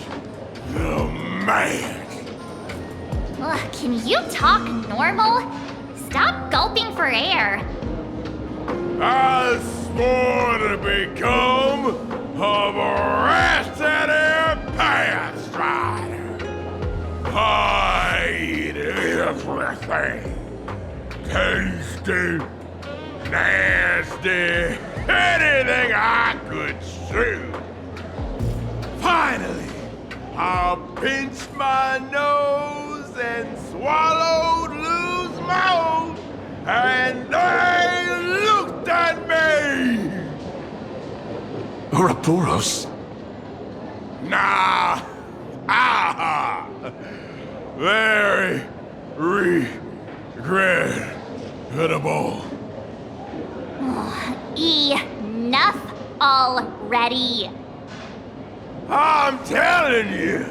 the man. Ugh, can you talk normal? Stop gulping for air. I swore to become a Veracity Path Strider. I eat everything. Tasty, nasty, anything I could chew. Finally, I pinched my nose and swallowed loose mouth, and they looked at me! Ouroboros? Nah, very regrettable. Enough already. I'm telling you,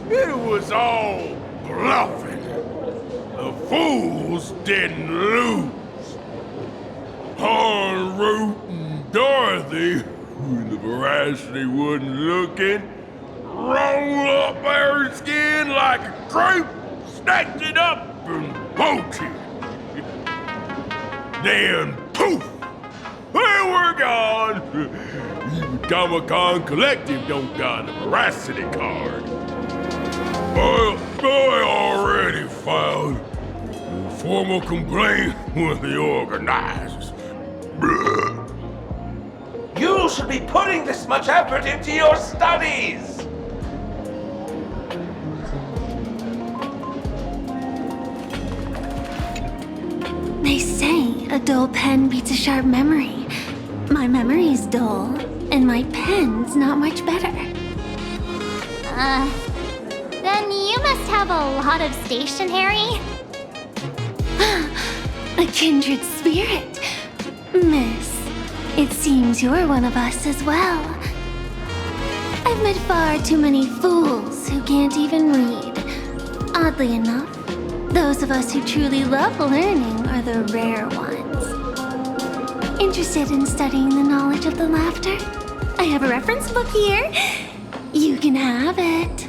it was all bluffing. The fools didn't lose. En route and Dorothy, when the Veracity wasn't looking, roll up their skin like a crepe, snatched it up and bolted. Then poof, they were gone. Even Comic-Con Collective don't got a Veracity card. Well, I already filed a formal complaint with the organizers. You should be putting this much effort into your studies! They say a dull pen beats a sharp memory. My memory's dull, and my pen's not much better. Then you must have a lot of stationery. A kindred spirit. Miss, it seems you're one of us as well. I've met far too many fools who can't even read. Oddly enough, those of us who truly love learning are the rare ones. Interested in studying the knowledge of the laughter? I have a reference book here. You can have it.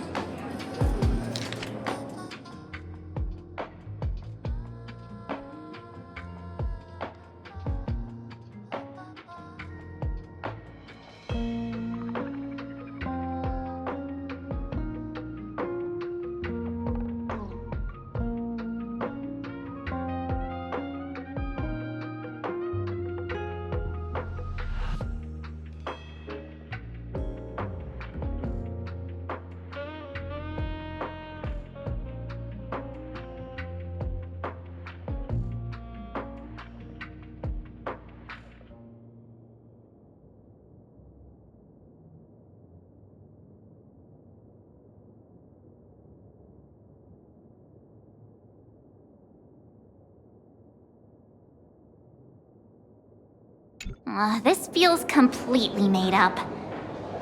This feels completely made up.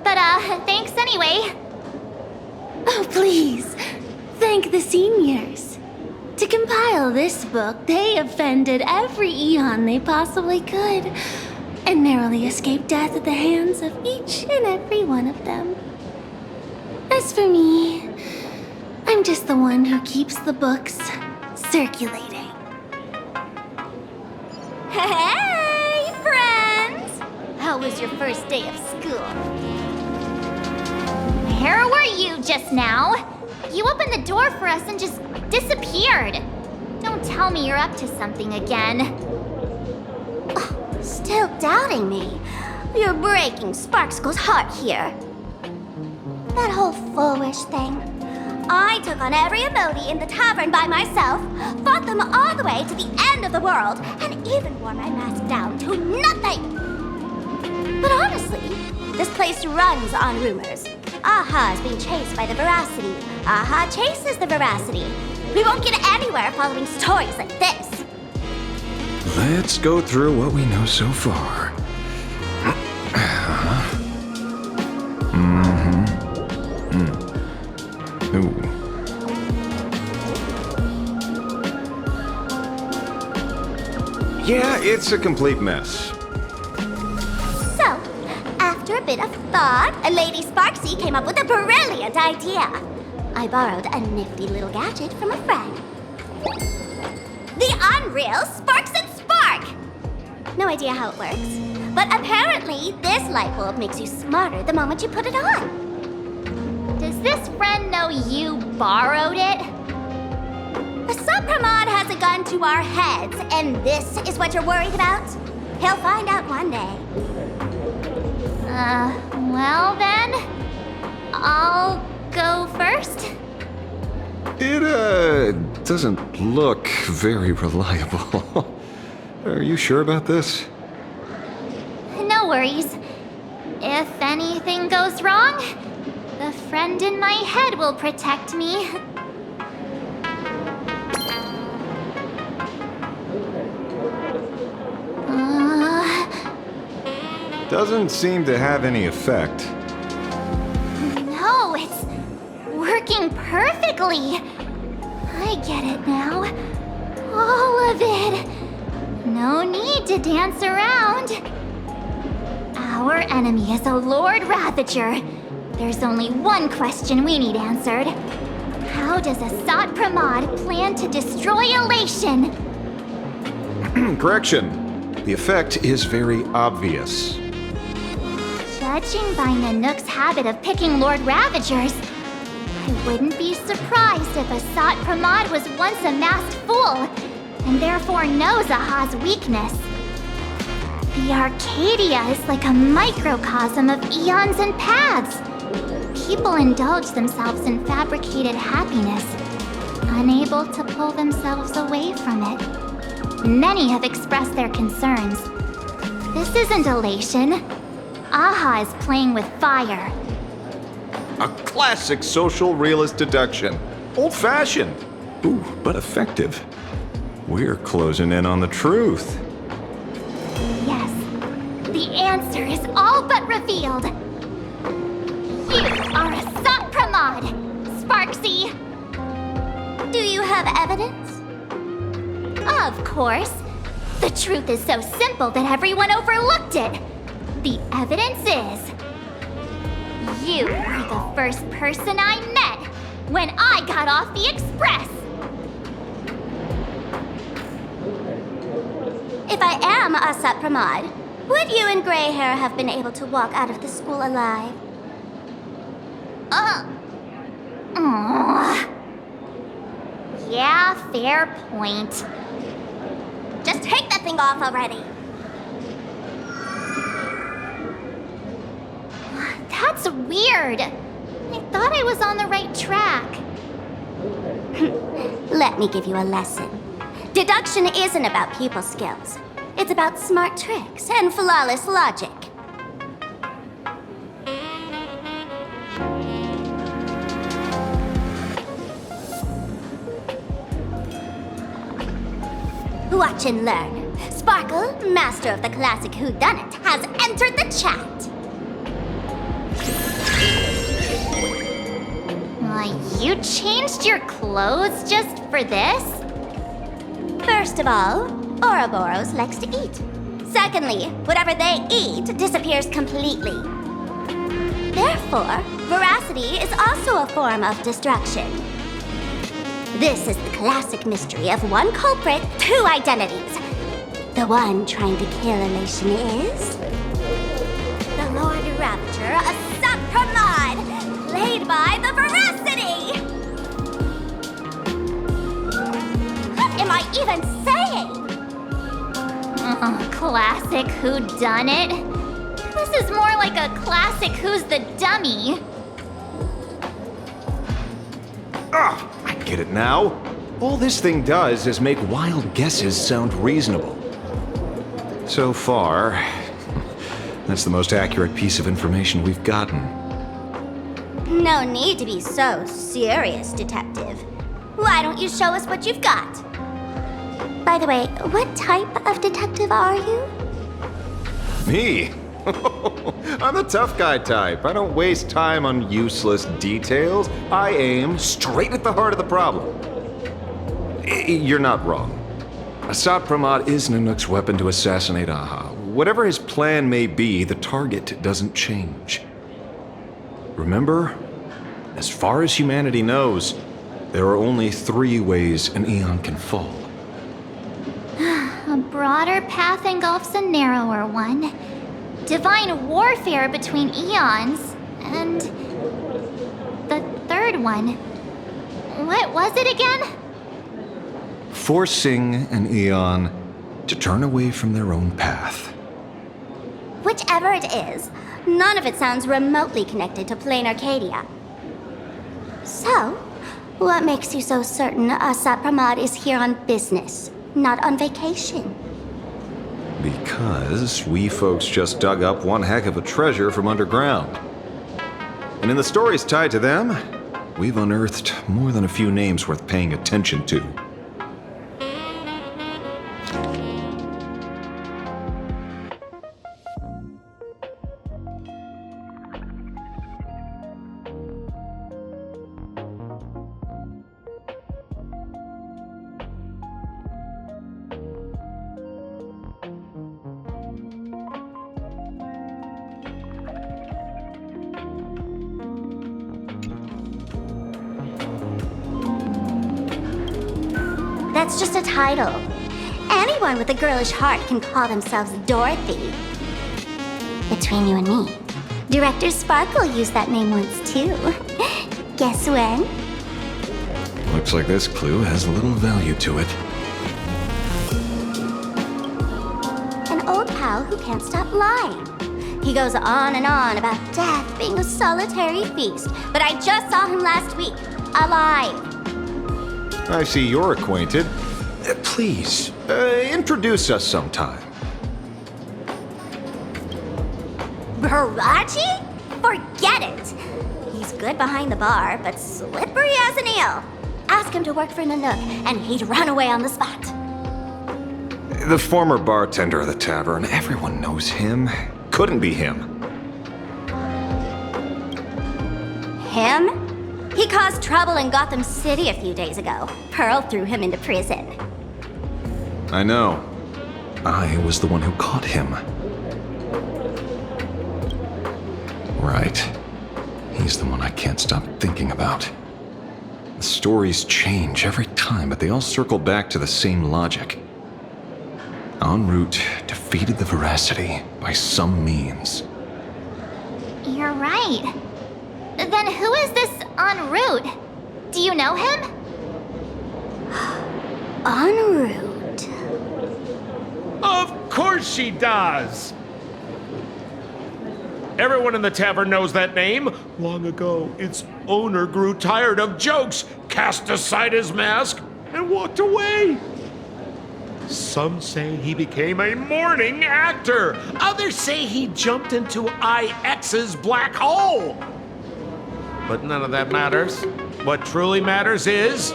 But, thanks anyway. Oh, please. Thank the seniors. To compile this book, they offended every eon they possibly could, and narrowly escaped death at the hands of each and every one of them. As for me, I'm just the one who keeps the books circulating. Hey, friends! How was your first day of school? Where were you just now? You opened the door for us and just disappeared. Don't tell me you're up to something again. Oh, still doubting me? You're breaking Sparkskull's heart here. That whole foolish thing. I took on every emoji in the tavern by myself, fought them all the way to the end of the world, and even wore my mask down to nothing! But honestly, this place runs on rumors. Aha is being chased by the veracity. Aha chases the veracity. We won't get anywhere following stories like this. Let's go through what we know so far. Ooh. Yeah, it's a complete mess. So, after a bit of thought, Lady Sparksy came up with a brilliant idea. I borrowed a nifty little gadget from a friend. The Unreal Sparks and Spark! No idea how it works, but apparently this light bulb makes you smarter the moment you put it on. Does this friend know you borrowed it? The Subpramod has a gun to our heads, and this is what you're worried about? He'll find out one day. Well then, I'll go first. It, doesn't look very reliable. Are you sure about this? No worries. If anything goes wrong, the friend in my head will protect me. Doesn't seem to have any effect. No, it's working perfectly. I get it now. All of it. No need to dance around. Our enemy is a Lord Ravager. There's only one question we need answered. How does Asat Pramod plan to destroy Elation? Correction. The effect is very obvious. Judging by Nanook's habit of picking Lord Ravagers, I wouldn't be surprised if Asat Pramod was once a masked fool, and therefore knows Aha's weakness. The Arcadia is like a microcosm of eons and paths. People indulge themselves in fabricated happiness, unable to pull themselves away from it. Many have expressed their concerns. This isn't elation. Aha is playing with fire. A classic social realist deduction. Old-fashioned. Ooh, but effective. We're closing in on the truth. Yes, the answer is all but revealed. You are Asat Pramod, Sparksy. Do you have evidence? Of course. The truth is so simple that everyone overlooked it. The evidence is... you were the first person I met when I got off the express. If I am Asat Pramod, would you and Grey Hair have been able to walk out of the school alive? Yeah, fair point. Just take that thing off already. That's weird. I thought I was on the right track. Let me give you a lesson. Deduction isn't about people skills. It's about smart tricks and flawless logic. Watch and learn. Sparkle, master of the classic whodunit, has entered the chat. You changed your clothes just for this? First of all, Ouroboros likes to eat. Secondly, whatever they eat disappears completely. Therefore, veracity is also a form of distraction. This is the classic mystery of one culprit, two identities. The one trying to kill elation is... the Lord Rapture, Asat Pramod, played by the Veracity! What am I even saying? Classic whodunit? This is more like a classic Who's the Dummy. I get it now. All this thing does is make wild guesses sound reasonable. So far, that's the most accurate piece of information we've gotten. No need to be so serious, Detective. Why don't you show us what you've got? By the way, what type of detective are you? Me? I'm the tough guy type. I don't waste time on useless details. I aim straight at the heart of the problem. You're not wrong. Asat Pramod is Nanook's weapon to assassinate Aha. Whatever his plan may be, the target doesn't change. Remember, as far as humanity knows, there are only 3 ways an Eon can fall. A broader path engulfs a narrower one. Divine warfare between eons, and the third one. What was it again? Forcing an Eon to turn away from their own path. Whichever it is, none of it sounds remotely connected to Plain Arcadia. So, what makes you so certain Asat Pramod is here on business, not on vacation? Because we folks just dug up one heck of a treasure from underground. And in the stories tied to them, we've unearthed more than a few names worth paying attention to. That's just a title. Anyone with a girlish heart can call themselves Dorothy. Between you and me, Director Sparkle used that name once too. Guess when? Looks like this clue has little value to it. An old pal who can't stop lying. He goes on and on about death being a solitary feast, but I just saw him last week, alive. I see you're acquainted. Please, introduce us sometime. Barachi? Forget it! He's good behind the bar, but slippery as an eel. Ask him to work for Nanook, and he'd run away on the spot. The former bartender of the tavern, everyone knows him. Couldn't be him. Him? He caused trouble in Gotham City a few days ago. Pearl threw him into prison. I know. I was the one who caught him. Right. He's the one I can't stop thinking about. The stories change every time, but they all circle back to the same logic. En route defeated the Veracity by some means. You're right. Then who is this en route? Do you know him? En route. Of course she does! Everyone in the tavern knows that name. Long ago, its owner grew tired of jokes, cast aside his mask, and walked away. Some say he became a morning actor. Others say he jumped into IX's black hole. But none of that matters. What truly matters is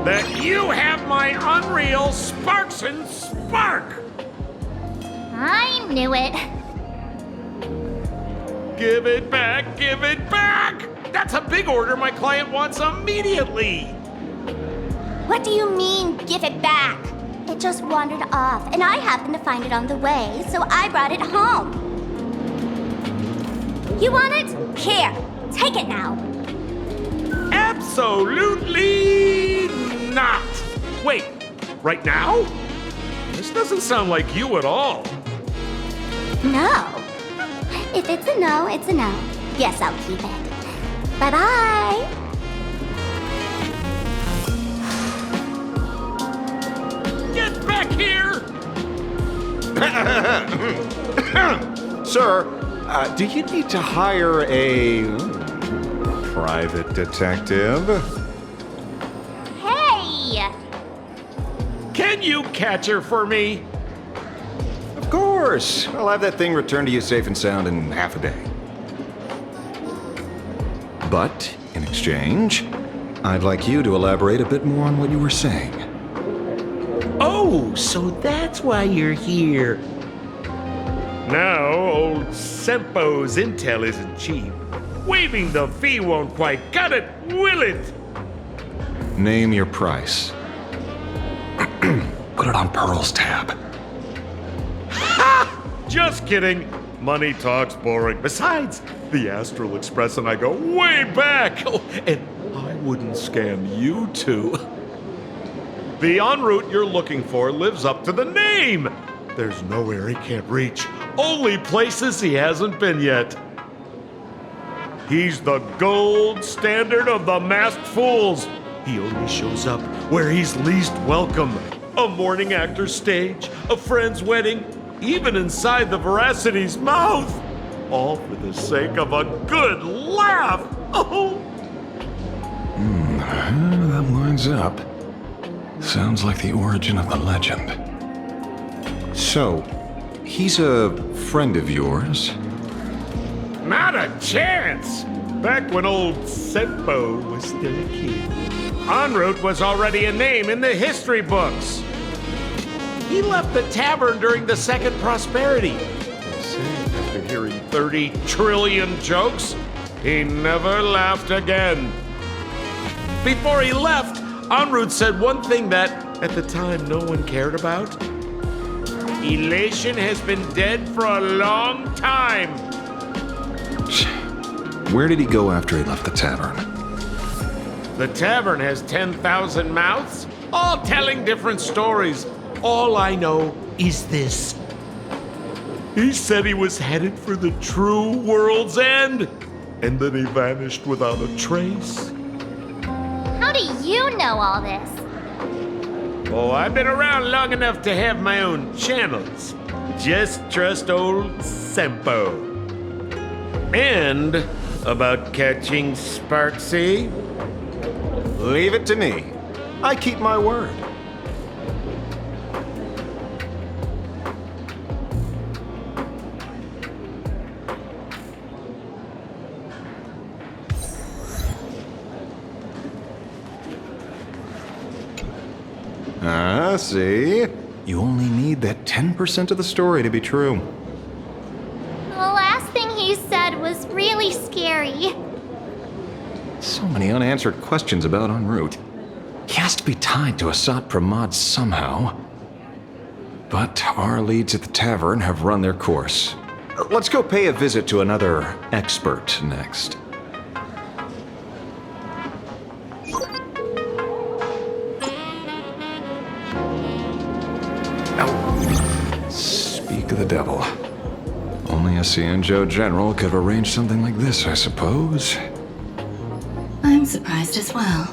that you have my unreal Sparks and Spark. I knew it. Give it back, give it back! That's a big order my client wants immediately. What do you mean, give it back? It just wandered off, and I happened to find it on the way, so I brought it home. You want it? Here, take it now. Absolutely not! Wait, right now? This doesn't sound like you at all. No. If it's a no, it's a no. Yes, I'll keep it. Bye-bye. Get back here! Sir, do you need to hire a private detective? Hey! Can you catch her for me? Of course. I'll have that thing returned to you safe and sound in half a day. But, in exchange, I'd like you to elaborate a bit more on what you were saying. Oh, so that's why you're here. Now, old Sempo's intel isn't cheap. Waiving the fee won't quite cut it, will it? Name your price. Put it on Pearl's tab. Ha! Just kidding. Money talks boring. Besides, the Astral Express and I go way back. Oh, and I wouldn't scam you two. The en route you're looking for lives up to the name. There's nowhere he can't reach. Only places he hasn't been yet. He's the gold standard of the masked fools. He only shows up where he's least welcome. A morning actor's stage, a friend's wedding, even inside the Veracity's mouth. All for the sake of a good laugh. Oh. That lines up. Sounds like the origin of the legend. So, he's a friend of yours? Not a chance! Back when old Sempo was still a kid, en route was already a name in the history books. He left the tavern during the Second Prosperity. They say after hearing 30 trillion jokes, he never laughed again. Before he left, en route said one thing that, at the time, no one cared about. Elation has been dead for a long time. Where did he go after he left the tavern? The tavern has 10,000 mouths, all telling different stories. All I know is this. He said he was headed for the true world's end. and then he vanished without a trace. How do you know all this? Oh, I've been around long enough to have my own channels. Just trust old Sempo. And about catching Sparksy? Leave it to me. I keep my word. See? You only need that 10% of the story to be true. The last thing he said was really scary. So many unanswered questions about en route. He has to be tied to Asat Pramod somehow. But our leads at the tavern have run their course. Let's go pay a visit to another expert next. Speak of the devil. Only a Cianjo general could have arranged something like this, I suppose. I'm surprised as well.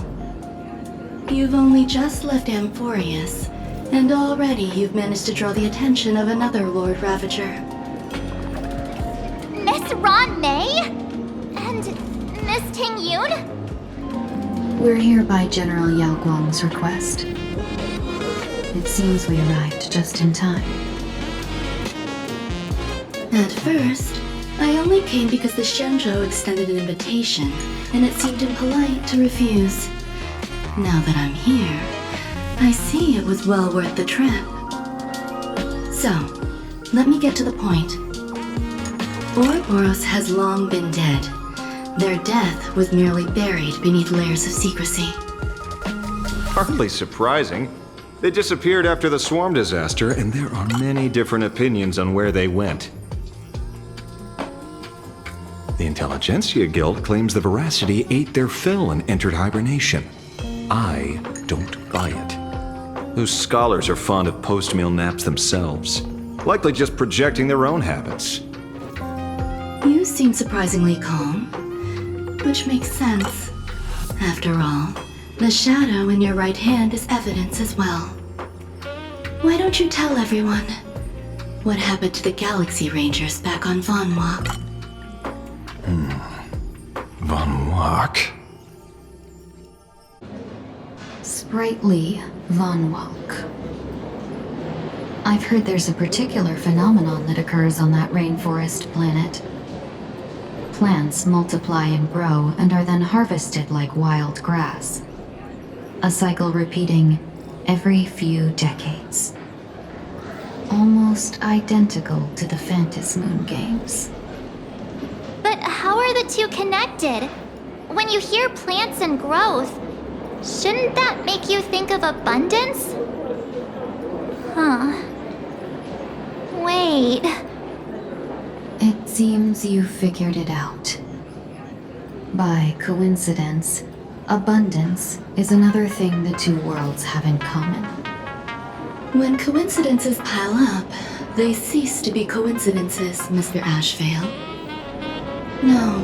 You've only just left Amphorius, and already you've managed to draw the attention of another Lord Ravager. Miss Ron May? And Miss Ting Yoon? We're here by General Yao Guang's request. It seems we arrived just in time. At first, I only came because the Shenzhou extended an invitation, and it seemed impolite to refuse. Now that I'm here, I see it was well worth the trip. So, let me get to the point. Ouroboros has long been dead. Their death was merely buried beneath layers of secrecy. Hardly surprising. They disappeared after the swarm disaster, and there are many different opinions on where they went. The Intelligentsia Guild claims the Veracity ate their fill and entered hibernation. I don't buy it. Those scholars are fond of post-meal naps themselves, likely just projecting their own habits. You seem surprisingly calm, which makes sense. After all, the shadow in your right hand is evidence as well. Why don't you tell everyone what happened to the Galaxy Rangers back on Von Walk? Von Walk? Sprightly Von Walk. I've heard there's a particular phenomenon that occurs on that rainforest planet. Plants multiply and grow and are then harvested like wild grass. A cycle repeating every few decades. Almost identical to the Phantom Moon games. But how are the two connected? When you hear plants and growth, shouldn't that make you think of abundance? Huh. Wait. It seems you figured it out. By coincidence, abundance is another thing the two worlds have in common. When coincidences pile up, they cease to be coincidences, Mr. Ashvale. No.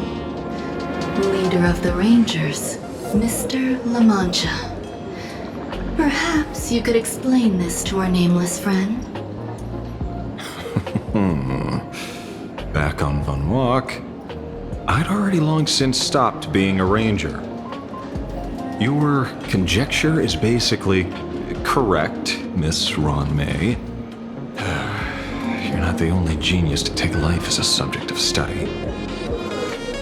Leader of the Rangers, Mr. La Mancha. Perhaps you could explain this to our nameless friend. Back on Von Walk, I'd already long since stopped being a ranger. Your conjecture is basically correct, Miss Ron May. You're not the only genius to take life as a subject of study.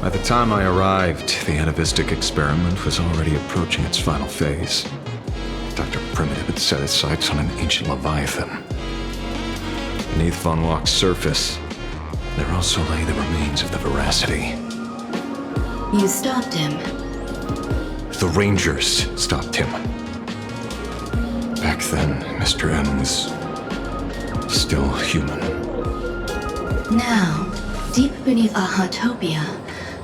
By the time I arrived, the atavistic experiment was already approaching its final phase. Dr. Primitive had set his sights on an ancient leviathan. Beneath Von Walk's surface, there also lay the remains of the Veracity. You stopped him. The Rangers stopped him. Back then, Mr. M was still human. Now, deep beneath Ahatopia,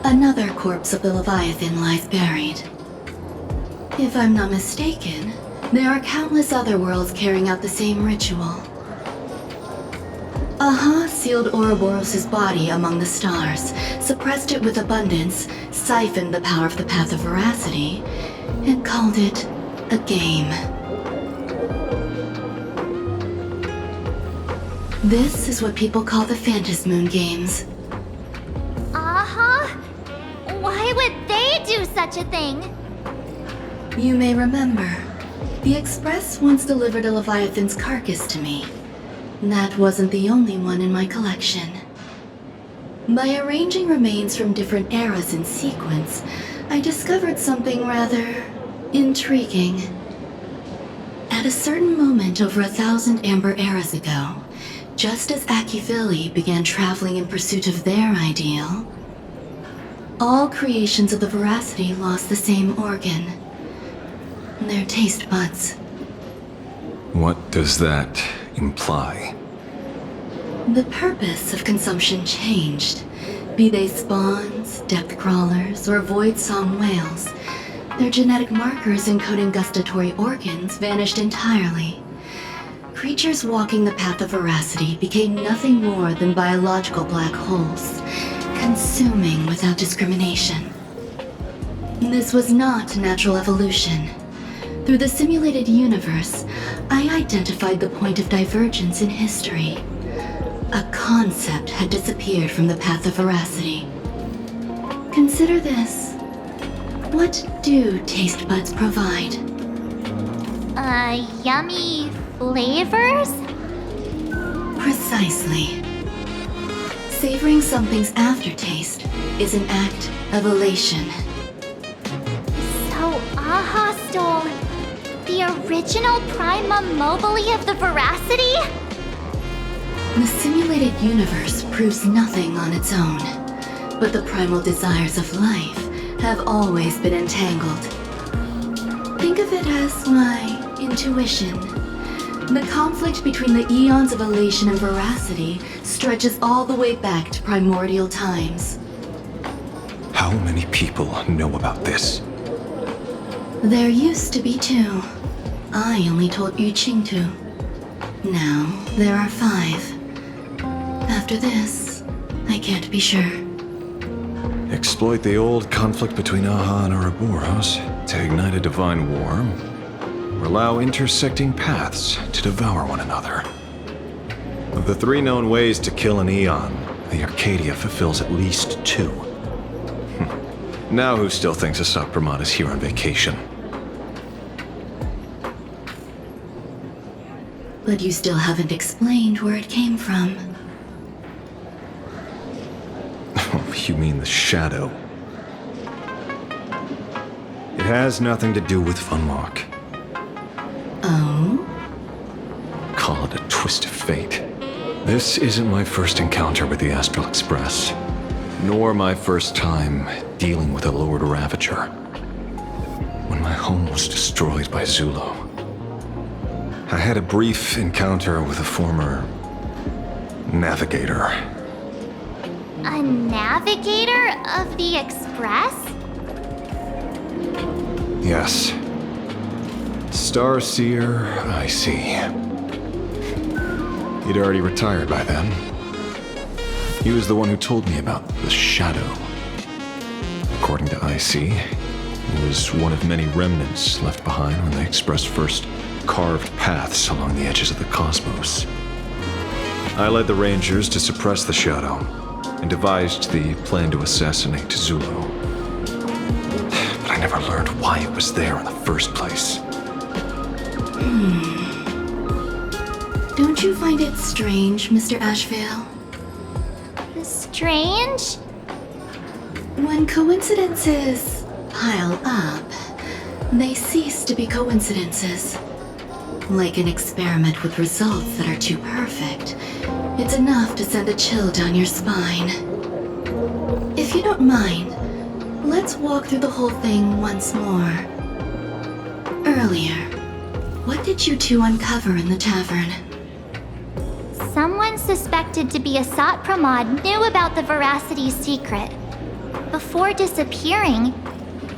another corpse of the Leviathan lies buried. If I'm not mistaken, there are countless other worlds carrying out the same ritual. Aha sealed Ouroboros' body among the stars, suppressed it with abundance, siphoned the power of the Path of Veracity, and called it a game. This is what people call the Phantasmoon Games. Why would they do such a thing? You may remember, the Express once delivered a Leviathan's carcass to me. That wasn't the only one in my collection. By arranging remains from different eras in sequence, I discovered something rather intriguing. At a certain moment over 1,000 Amber eras ago, just as Akivili began traveling in pursuit of their ideal, all creations of the Veracity lost the same organ, their taste buds. What does that imply? The purpose of consumption changed. Be they spawns, depth crawlers, or void song whales, their genetic markers encoding gustatory organs vanished entirely. Creatures walking the path of Veracity became nothing more than biological black holes, consuming without discrimination. This was not natural evolution. Through the simulated universe, I identified the point of divergence in history. A concept had disappeared from the path of Veracity. Consider this. What do taste buds provide? Yummy flavors? Precisely. Savoring something's aftertaste is an act of elation. So Aha stole the original Prima Mobile of the Veracity? The simulated universe proves nothing on its own, but the primal desires of life have always been entangled. Think of it as my intuition. The conflict between the eons of elation and veracity stretches all the way back to primordial times. How many people know about this? There used to be 2. I only told Yu Qing 2. Now, there are 5. After this, I can't be sure. Exploit the old conflict between Aha and Ouroboros to ignite a divine war, or allow intersecting paths to devour one another. Of the 3 known ways to kill an Eon, the Arcadia fulfills at least 2. Now who still thinks Asap Brahman is here on vacation? But you still haven't explained where it came from. You mean the shadow? It has nothing to do with Funlock. Oh? Call it a twist of fate. This isn't my first encounter with the Astral Express, nor my first time dealing with a Lord Ravager. When my home was destroyed by Zulo, I had a brief encounter with a former navigator. A navigator of the Express? Yes. Starseer, I see. He'd already retired by then. He was the one who told me about the shadow. According to IC, it was one of many remnants left behind when the Express first carved paths along the edges of the cosmos. I led the Rangers to suppress the shadow and devised the plan to assassinate Zulo. But I never learned why it was there in the first place. Don't you find it strange, Mr. Ashvale? Strange? When coincidences pile up, they cease to be coincidences. Like an experiment with results that are too perfect, it's enough to send a chill down your spine. If you don't mind, let's walk through the whole thing once more. Earlier, what did you 2 uncover in the tavern? Someone suspected to be a Sat Pramod knew about the Veracity's secret. Before disappearing,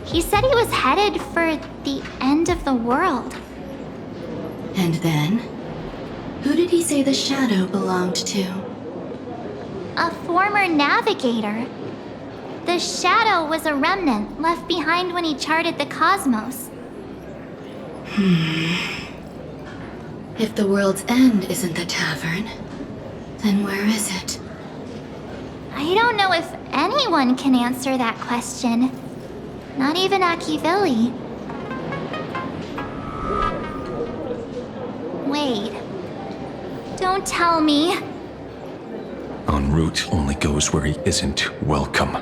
he said he was headed for the end of the world. And then? Who did he say the shadow belonged to? a former navigator. The shadow was a remnant left behind when he charted the cosmos. If the world's end isn't the tavern, then where is it? I don't know if anyone can answer that question. Not even Akivili. Wait. Don't tell me. En route only goes where he isn't welcome.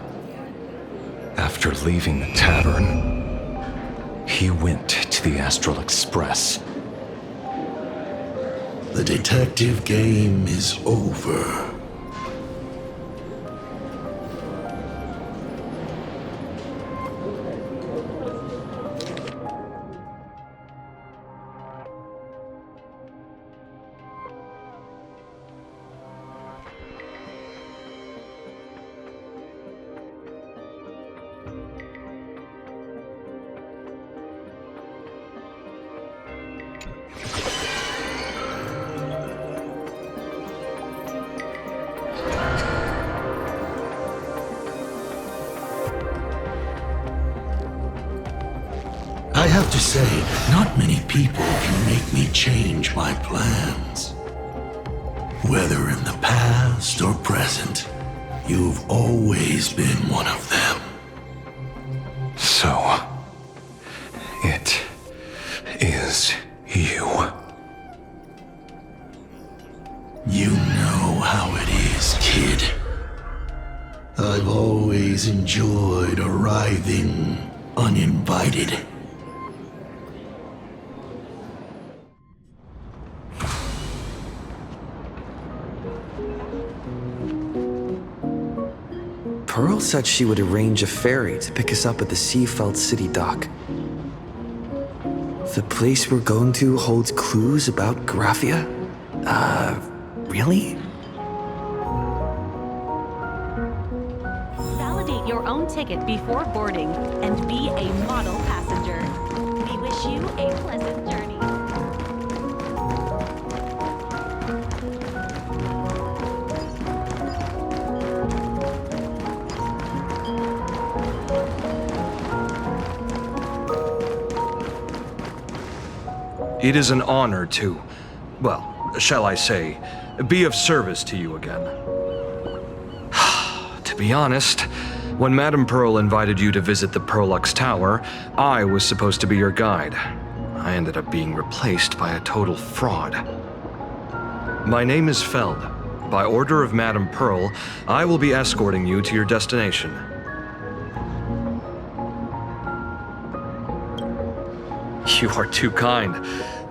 After leaving the tavern, he went to the Astral Express. The detective game is over. I have to say, not many people can make me change my plans. Whether in the past or present, you've always been one of them. So, it is you. You know how it is, kid. I've always enjoyed arriving uninvited. Pearl said she would arrange a ferry to pick us up at the Seafeld City dock. The place we're going to holds clues about Graphia? Really? Validate your own ticket before boarding and be a model passenger. We wish you a pleasant journey. It is an honor to, well, shall I say, be of service to you again. To be honest, when Madame Pearl invited you to visit the Perlux Tower, I was supposed to be your guide. I ended up being replaced by a total fraud. My name is Feld. By order of Madame Pearl, I will be escorting you to your destination. You are too kind.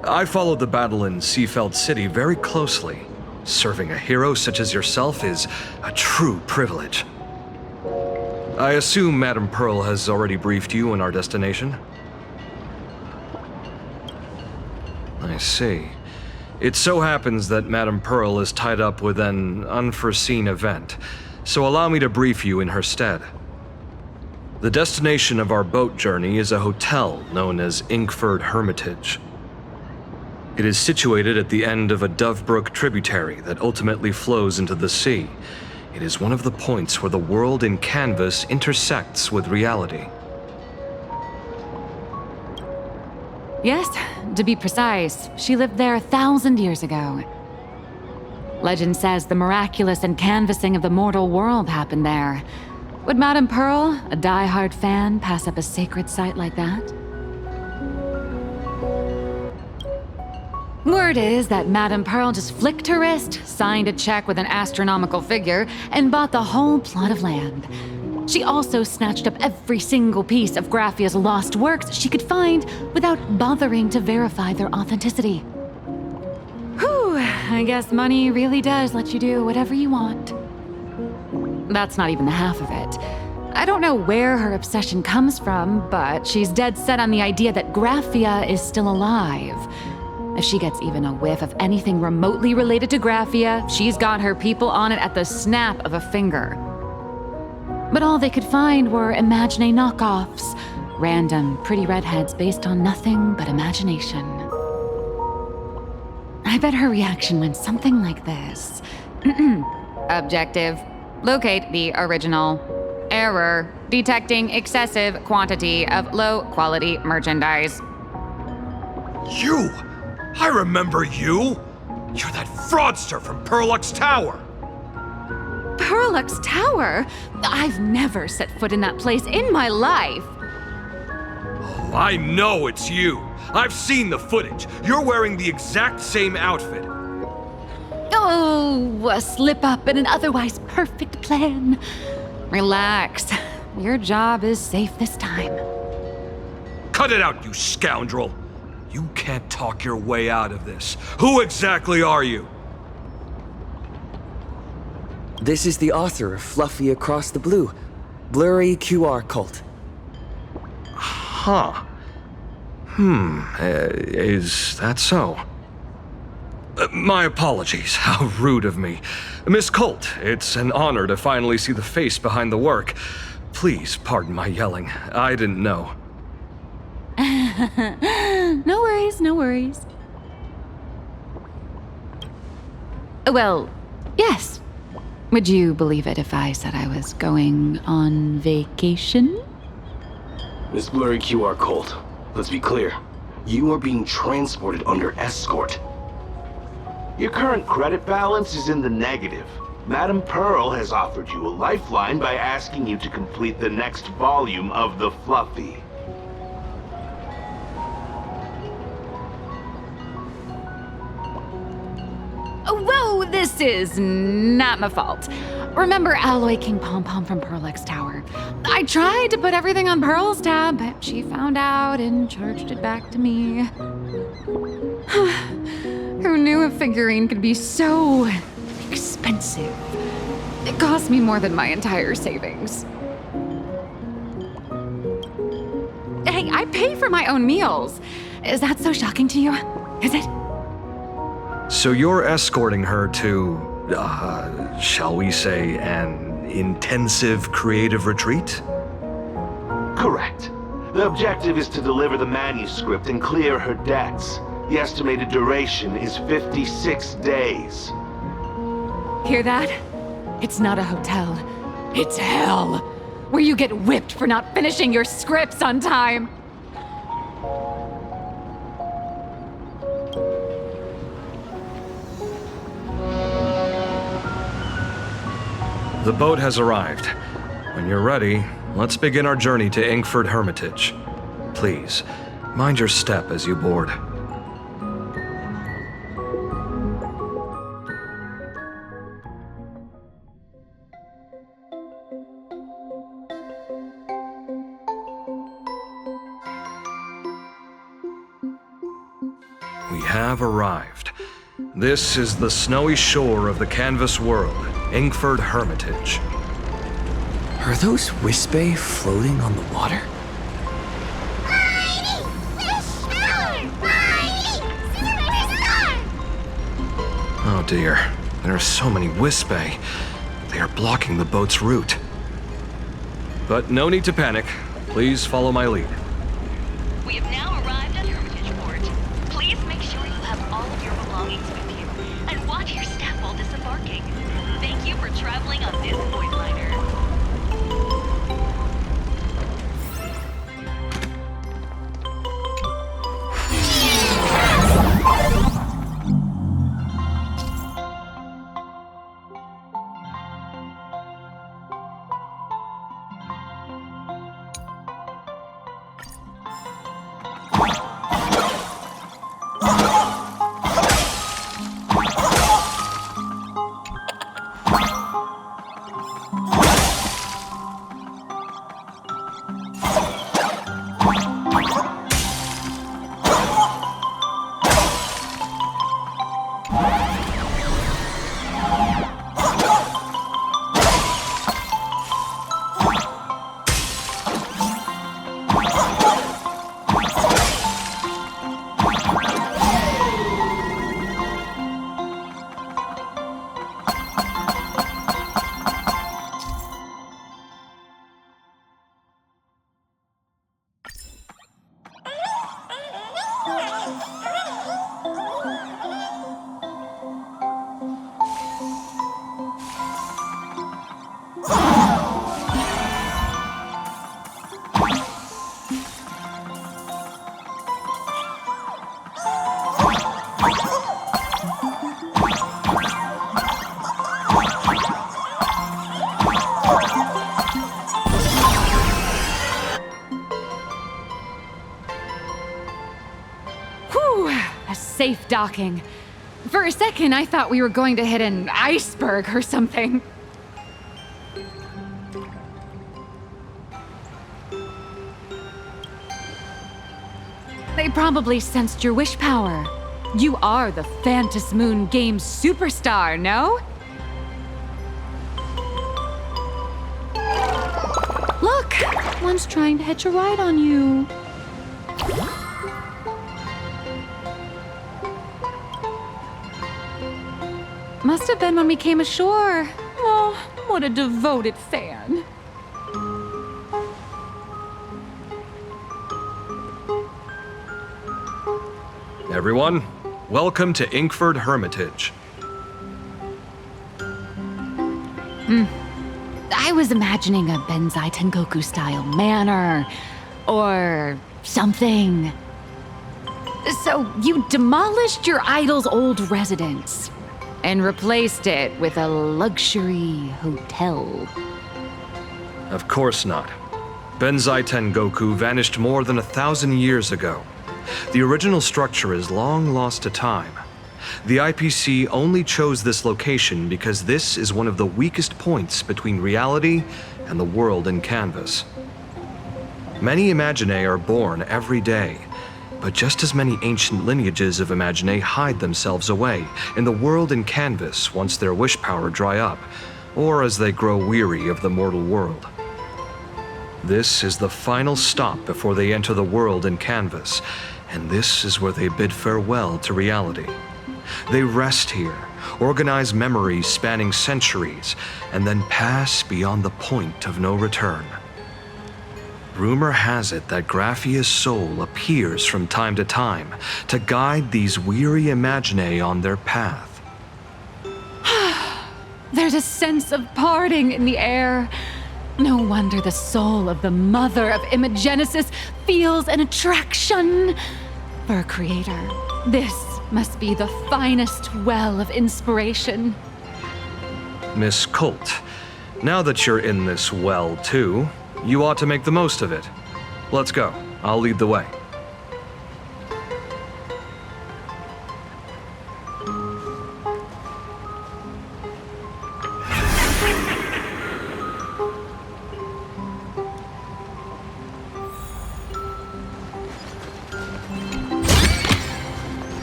I followed the battle in Seafeld City very closely. Serving a hero such as yourself is a true privilege. I assume Madame Pearl has already briefed you on our destination? I see. It so happens that Madame Pearl is tied up with an unforeseen event, so allow me to brief you in her stead. The destination of our boat journey is a hotel known as Inkford Hermitage. It is situated at the end of a Dovebrook tributary that ultimately flows into the sea. It is one of the points where the world in canvas intersects with reality. Yes, to be precise, she lived there 1,000 years ago. Legend says the miraculous encanvassing of the mortal world happened there. Would Madame Pearl, a die-hard fan, pass up a sacred site like that? Word is that Madame Pearl just flicked her wrist, signed a check with an astronomical figure, and bought the whole plot of land. She also snatched up every single piece of Graphia's lost works she could find without bothering to verify their authenticity. Whew, I guess money really does let you do whatever you want. That's not even the half of it. I don't know where her obsession comes from, but she's dead set on the idea that Graphia is still alive. If she gets even a whiff of anything remotely related to Graphia, she's got her people on it at the snap of a finger. But all they could find were Imagine knockoffs, random, pretty redheads based on nothing but imagination. I bet her reaction went something like this. Objective. Locate the original. Error. Detecting excessive quantity of low-quality merchandise. You! I remember you! You're that fraudster from Perlux Tower! Perlux Tower? I've never set foot in that place in my life. Oh, I know it's you! I've seen the footage. You're wearing the exact same outfit. Oh, a slip up in an otherwise perfect plan. Relax. Your job is safe this time. Cut it out, you scoundrel! You can't talk your way out of this. Who exactly are you? This is the author of Fluffy Across the Blue, Blurry QR Cult. Huh. Is that so? My apologies. How rude of me. Miss Colt, it's an honor to finally see the face behind the work. Please pardon my yelling. I didn't know. No worries, no worries. Well, yes. Would you believe it if I said I was going on vacation? Miss Blurry QR Colt, let's be clear. You are being transported under escort. Your current credit balance is in the negative. Madame Pearl has offered you a lifeline by asking you to complete the next volume of the Fluffy. Whoa, this is not my fault. Remember Alloy King Pom Pom from Perlux Tower? I tried to put everything on Pearl's tab, but she found out and charged it back to me. Who knew a figurine could be so expensive? It cost me more than my entire savings. Hey, I pay for my own meals. Is that so shocking to you? Is it? So you're escorting her to, shall we say, an intensive creative retreat? Correct. The objective is to deliver the manuscript and clear her debts. The estimated duration is 56 days. Hear that? It's not a hotel. It's hell, where you get whipped for not finishing your scripts on time. The boat has arrived. When you're ready, let's begin our journey to Inkford Hermitage. Please, mind your step as you board. We have arrived. This is the snowy shore of the canvas world, Inkford Hermitage. Are those Wispe floating on the water? Oh dear, there are so many Wispe. They are blocking the boat's route. But no need to panic. Please follow my lead. We have now arrived at Hermitage Port. Please make sure you have all of your belongings with you, and watch your step while disembarking. Thank you for traveling on this void liner. safe docking. For a second, I thought we were going to hit an iceberg or something. They probably sensed your wish power. You are the Phantas Moon Games superstar, no? Look! One's trying to hitch a ride on you. Must have been when we came ashore. Oh, what a devoted fan. Everyone, welcome to Inkford Hermitage. I was imagining a Benzai Tengoku style manor or something. So you demolished your idol's old residence and replaced it with a luxury hotel. Of course not. Benzai Tengoku vanished more than 1,000 years ago. The original structure is long lost to time. The IPC only chose this location because this is one of the weakest points between reality and the world in canvas. Many Imaginae are born every day, but just as many ancient lineages of Imaginae hide themselves away in the world in canvas once their wish power dry up, or as they grow weary of the mortal world. This is the final stop before they enter the world in canvas, and this is where they bid farewell to reality. They rest here, organize memories spanning centuries, and then pass beyond the point of no return. Rumor has it that Graphia's soul appears from time to time to guide these weary Imaginae on their path. There's a sense of parting in the air. No wonder the soul of the mother of Imagenesis feels an attraction for a creator. This must be the finest well of inspiration. Miss Colt, now that you're in this well too, you ought to make the most of it. Let's go. I'll lead the way.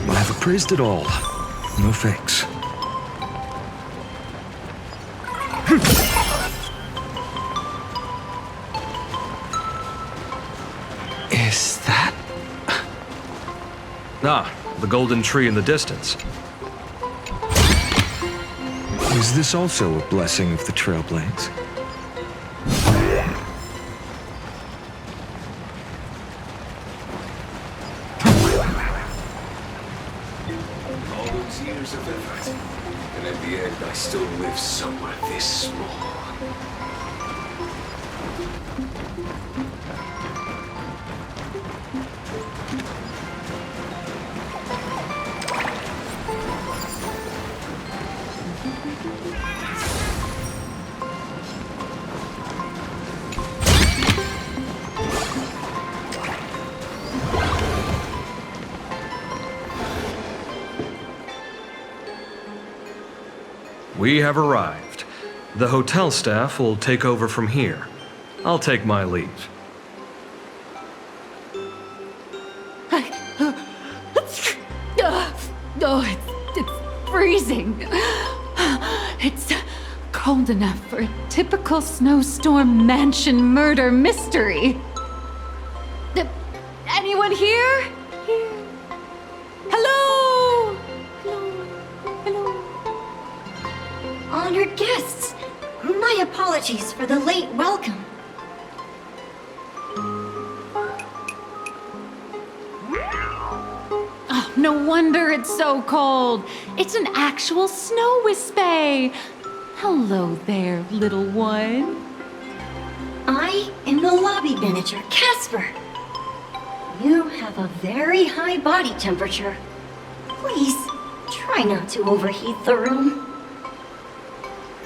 I've appraised it all. No fakes. Is that... Ah, the golden tree in the distance. Is this also a blessing of the Trailblaze? All those years of effort, and at the end I still live somewhere this small. We have arrived. The hotel staff will take over from here. I'll take my leave. It's freezing. It's cold enough for a typical snowstorm mansion murder mystery. Anyone here? Here. Hello? Honored guests, my apologies for the late welcome. Oh, no wonder it's so cold. It's an actual snow wispy. Hello there, little one. I am the lobby manager, Casper. You have a very high body temperature. Please, try not to overheat the room.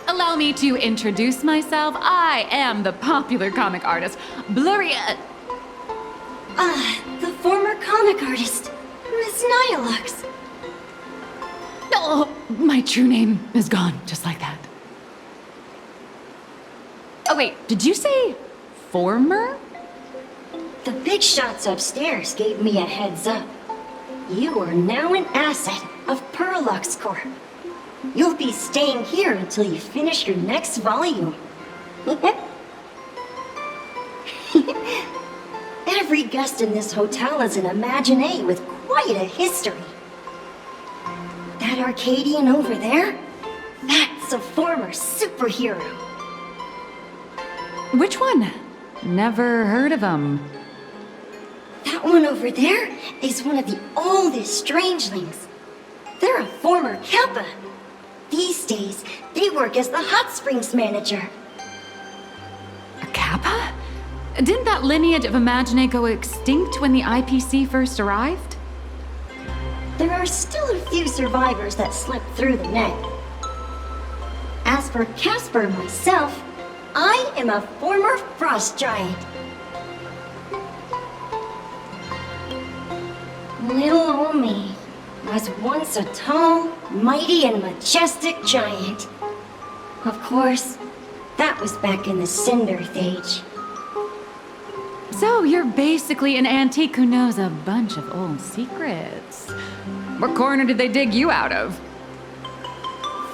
Allow me to introduce myself. I am the popular comic artist, Bluria. The former comic artist, Miss Nihilux. Oh, my true name is gone, just like that. Oh wait, did you say former? The big shots upstairs gave me a heads up. You are now an asset of Perlux Corp. You'll be staying here until you finish your next volume. Every guest in this hotel is an Imaginé with quite a history. That Arcadian over there? That's a former superhero. Which one? Never heard of him. That one over there is one of the oldest strangelings. They're a former Kappa. These days, they work as the hot springs manager. A Kappa? Didn't that lineage of Imaginé go extinct when the IPC first arrived? There are still a few survivors that slipped through the net. As for Casper myself, I am a former frost giant. Little old me was once a tall, mighty, and majestic giant. Of course, that was back in the Cinder Age. So you're basically an antique who knows a bunch of old secrets. What corner did they dig you out of?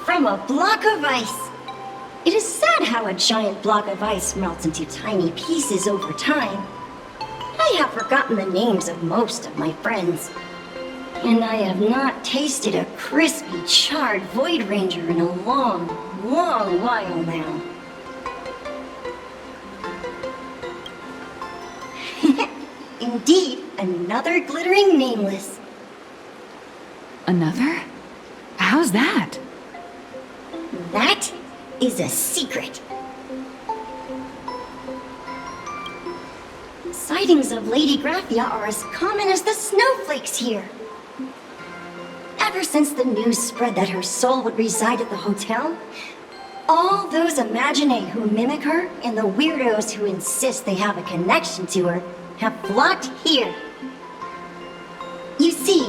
From a block of ice. It is sad how a giant block of ice melts into tiny pieces over time. I have forgotten the names of most of my friends. And I have not tasted a crispy, charred Void Ranger in a long, long while now. Indeed, another glittering nameless. Another? How's that? That is a secret. Sightings of Lady Graphia are as common as the snowflakes here. Ever since the news spread that her soul would reside at the hotel, all those Imaginé who mimic her and the weirdos who insist they have a connection to her have flocked here. You see,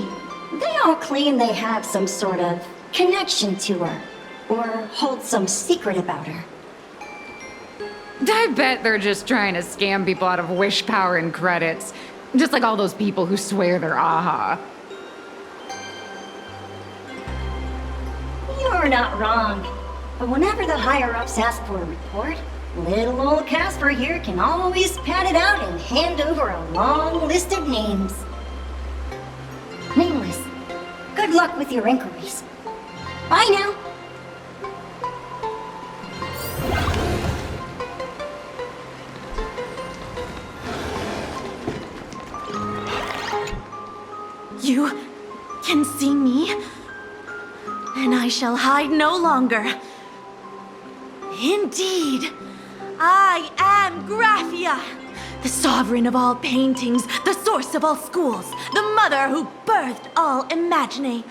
they all claim they have some sort of connection to her, or hold some secret about her. I bet they're just trying to scam people out of wish power and credits. Just like all those people who swear they're AHA. You're not wrong. But whenever the higher-ups ask for a report, little old Casper here can always pad it out and hand over a long list of names. Nameless, good luck with your inquiries. Bye now. You can see me, and I shall hide no longer. Indeed, I am Graphia, the sovereign of all paintings, the source of all schools, the mother who birthed all Imaginé.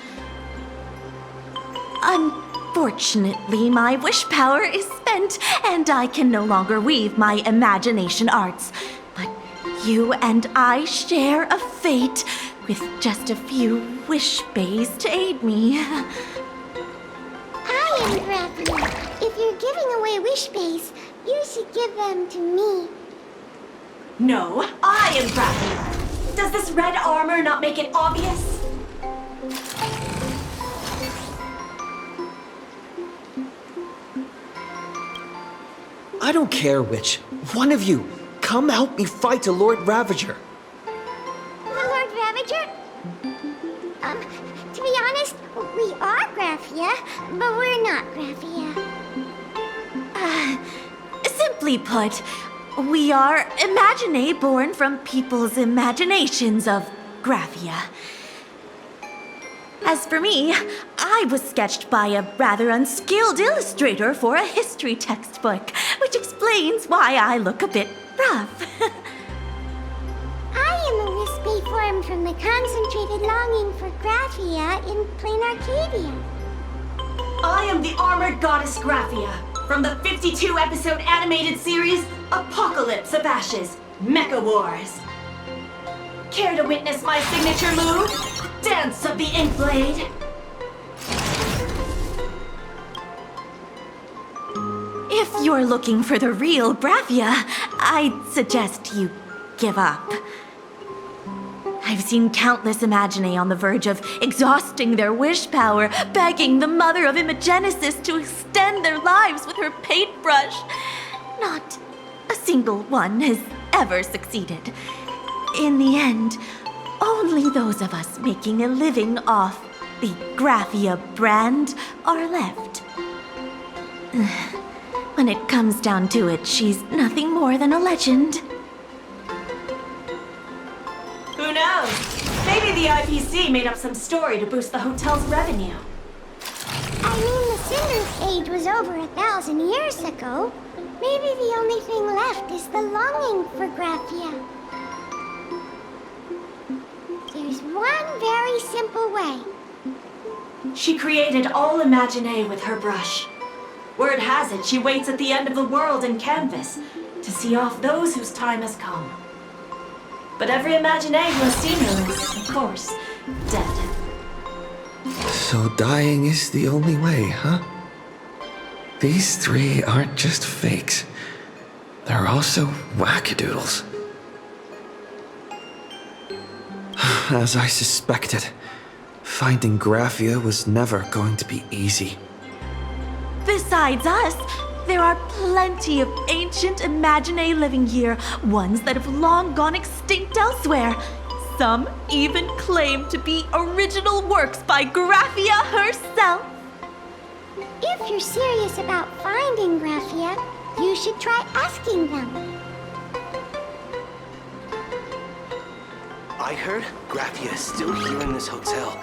Unfortunately, my wish power is spent, and I can no longer weave my imagination arts. But you and I share a fate, with just a few wish bays to aid me. I am Graphia. If you're giving away wish bays, you should give them to me. No, I am Graphia. Does this red armor not make it obvious? I don't care which. One of you, come help me fight the Lord Ravager. The Lord Ravager? To be honest, we are Graphia, but we're not Graphia. Simply put, we are Imaginé born from people's imaginations of Graphia. As for me, I was sketched by a rather unskilled illustrator for a history textbook, which explains why I look a bit rough. I am a wispy form from the concentrated longing for Graphia in plain Arcadia. I am the armored goddess Graphia from the 52-episode animated series Apocalypse of Ashes, Mecha Wars. Care to witness my signature move? Dance of the Inkblade? If you're looking for the real Graphia, I'd suggest you give up. I've seen countless Imaginae on the verge of exhausting their wish power, begging the mother of Imagenesis to extend their lives with her paintbrush. Not a single one has ever succeeded. In the end, only those of us making a living off the Graphia brand are left. When it comes down to it, she's nothing more than a legend. Who knows? Maybe the IPC made up some story to boost the hotel's revenue. I mean, the Cinder's age was over 1,000 years ago. Maybe the only thing left is the longing for Graphia. There's one very simple way. She created all Imaginae with her brush. Word has it, she waits at the end of the world in canvas to see off those whose time has come. But every Imaginae who has seen her is, of course, dead. So dying is the only way, huh? These three aren't just fakes. They're also wackadoodles. As I suspected, finding Graphia was never going to be easy. Besides us, there are plenty of ancient Imaginae living here, ones that have long gone extinct elsewhere. Some even claim to be original works by Graphia herself. If you're serious about finding Graphia, you should try asking them. I heard Graphia is still here in this hotel.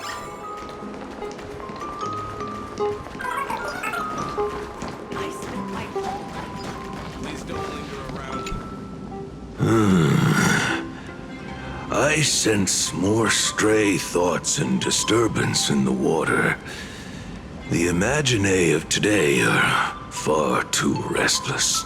I sense more stray thoughts and disturbance in the water. The Imaginae of today are far too restless.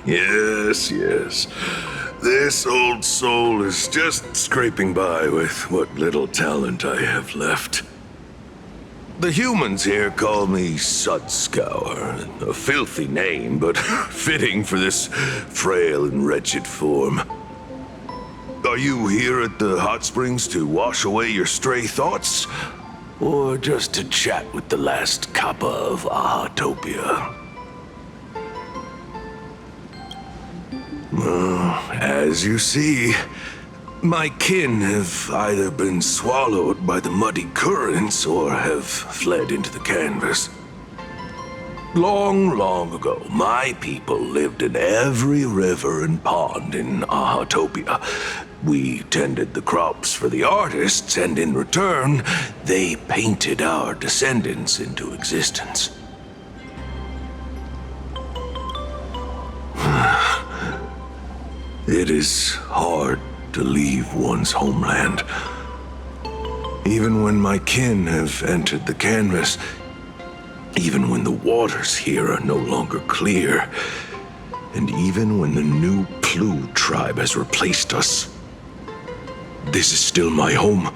Yes. This old soul is just scraping by with what little talent I have left. The humans here call me Sudscour, a filthy name, but fitting for this frail and wretched form. Are you here at the hot springs to wash away your stray thoughts? Or just to chat with the last kappa of Ahatopia? As you see, my kin have either been swallowed by the muddy currents or have fled into the canvas. Long, long ago, my people lived in every river and pond in Ahatopia. We tended the crops for the artists, and in return, they painted our descendants into existence. It is hard to leave one's homeland. Even when my kin have entered the canvas, even when the waters here are no longer clear, and even when the new Plu tribe has replaced us, this is still my home.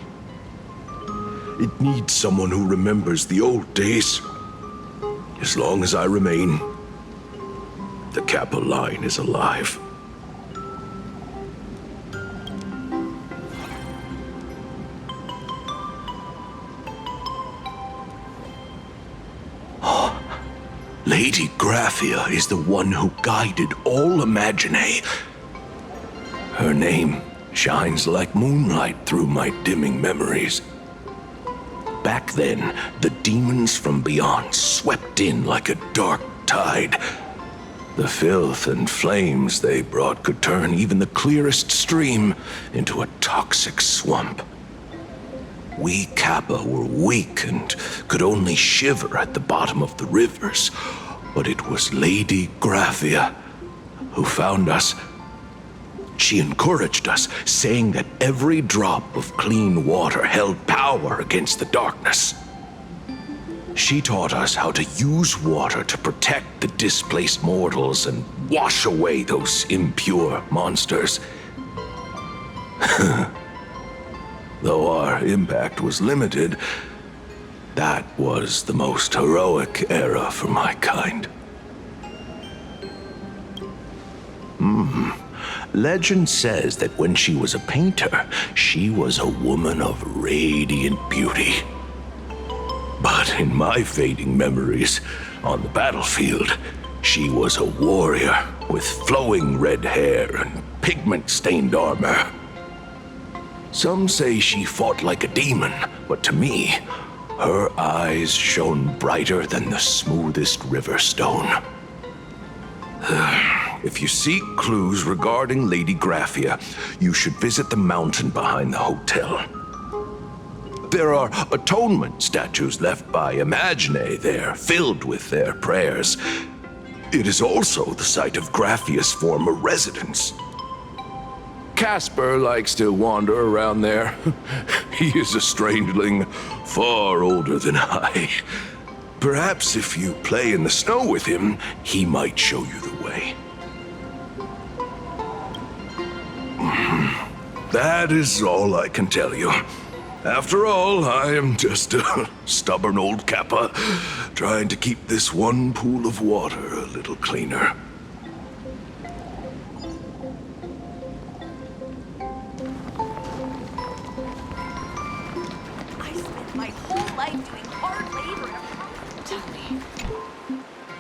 It needs someone who remembers the old days. As long as I remain, the Kappa line is alive. Lady Graphia is the one who guided all Imaginae. Her name shines like moonlight through my dimming memories. Back then, the demons from beyond swept in like a dark tide. The filth and flames they brought could turn even the clearest stream into a toxic swamp. We Kappa were weak and could only shiver at the bottom of the rivers, but it was Lady Graphia who found us. She encouraged us, saying that every drop of clean water held power against the darkness. She taught us how to use water to protect the displaced mortals and wash away those impure monsters. Though our impact was limited, that was the most heroic era for my kind. Legend says that when she was a painter, she was a woman of radiant beauty. But in my fading memories, on the battlefield, she was a warrior with flowing red hair and pigment-stained armor. Some say she fought like a demon, but to me, her eyes shone brighter than the smoothest river stone. If you seek clues regarding Lady Graphia, you should visit the mountain behind the hotel. There are atonement statues left by Imagine there, filled with their prayers. It is also the site of Graphia's former residence. Casper likes to wander around there. He is a strangeling far older than I. Perhaps if you play in the snow with him, he might show you the way. That is all I can tell you. After all, I am just a stubborn old Kappa, trying to keep this one pool of water a little cleaner. I spent my whole life doing hard labor in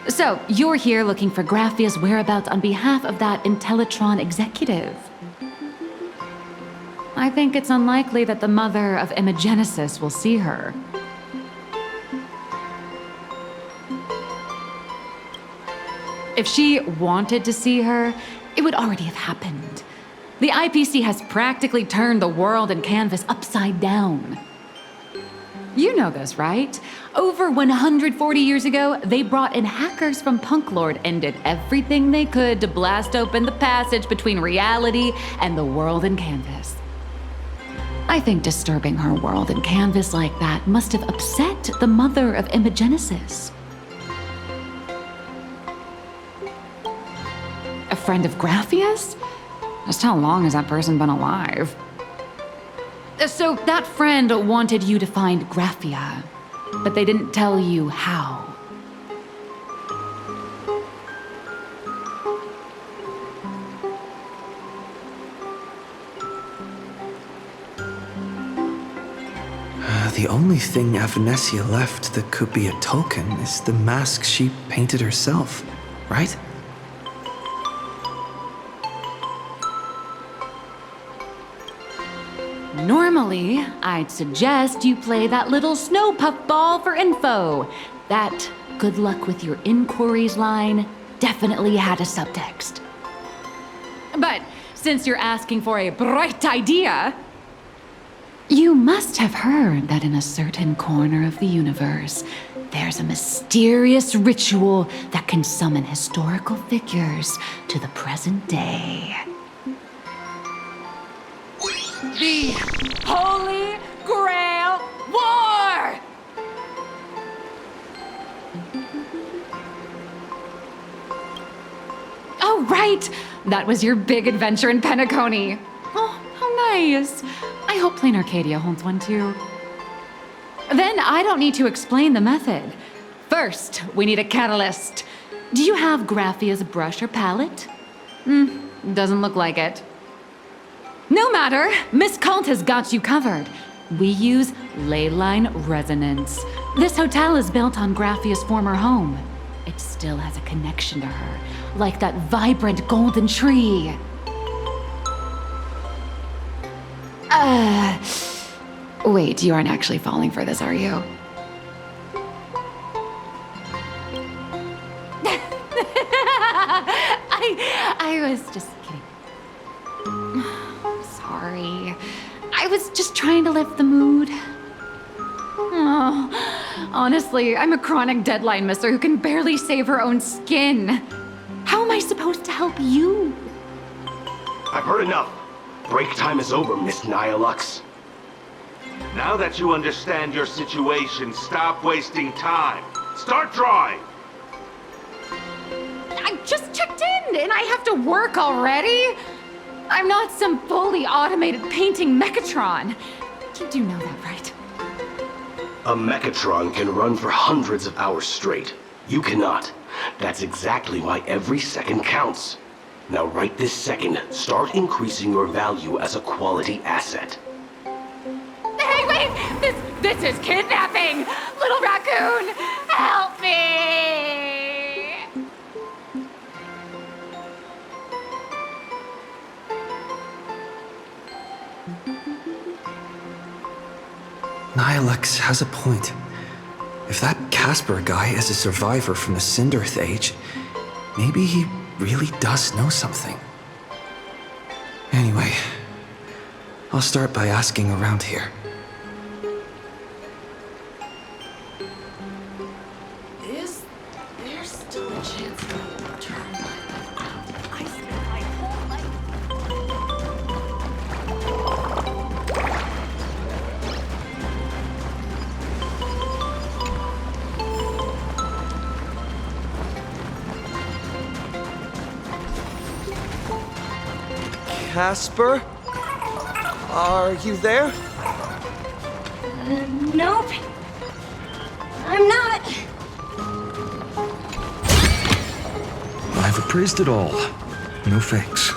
a So, you're here looking for Graphia's whereabouts on behalf of that Intellitron executive. I think it's unlikely that the mother of Imagenesis will see her. If she wanted to see her, it would already have happened. The IPC has practically turned the world and canvas upside down. You know this, right? Over 140 years ago, they brought in hackers from Punklord and did everything they could to blast open the passage between reality and the world and canvas. I think disturbing her world and canvas like that must have upset the mother of Imagenesis. A friend of Graphia's? Just how long has that person been alive? So that friend wanted you to find Graphia, but they didn't tell you how. The only thing Avanesia left that could be a token is the mask she painted herself, right? Normally, I'd suggest you play that little snow puff ball for info. That good luck with your inquiries line definitely had a subtext. But since you're asking for a bright idea, you must have heard that in a certain corner of the universe, there's a mysterious ritual that can summon historical figures to the present day. The Holy Grail War! Oh, right! That was your big adventure in Penacony. Oh, how nice. I hope Plain Arcadia holds one too. Then I don't need to explain the method. First, we need a catalyst. Do you have Graphia's brush or palette? Doesn't look like it. No matter, Miss Cult has got you covered. We use ley line resonance. This hotel is built on Graphia's former home. It still has a connection to her, like that vibrant golden tree. Wait, you aren't actually falling for this, are you? I was just kidding. Sorry. I was just trying to lift the mood. Oh, honestly, I'm a chronic deadline misser who can barely save her own skin. How am I supposed to help you? I've heard enough. Break time is over, Miss Nihilux. Now that you understand your situation, stop wasting time. Start drawing! I just checked in and I have to work already? I'm not some fully automated painting Mechatron. You do know that, right? A Mechatron can run for hundreds of hours straight. You cannot. That's exactly why every second counts. Now right this second, start increasing your value as a quality asset. Hey, wait! This is kidnapping! Little raccoon, help me! Nihilux has a point. If that Casper guy is a survivor from the Cinderth Age, maybe he really does know something. Anyway, I'll start by asking around here. Is there still a chance to turn? I spent my whole life. Casper? Are you there? Nope. I'm not. I've appraised it all. No fakes.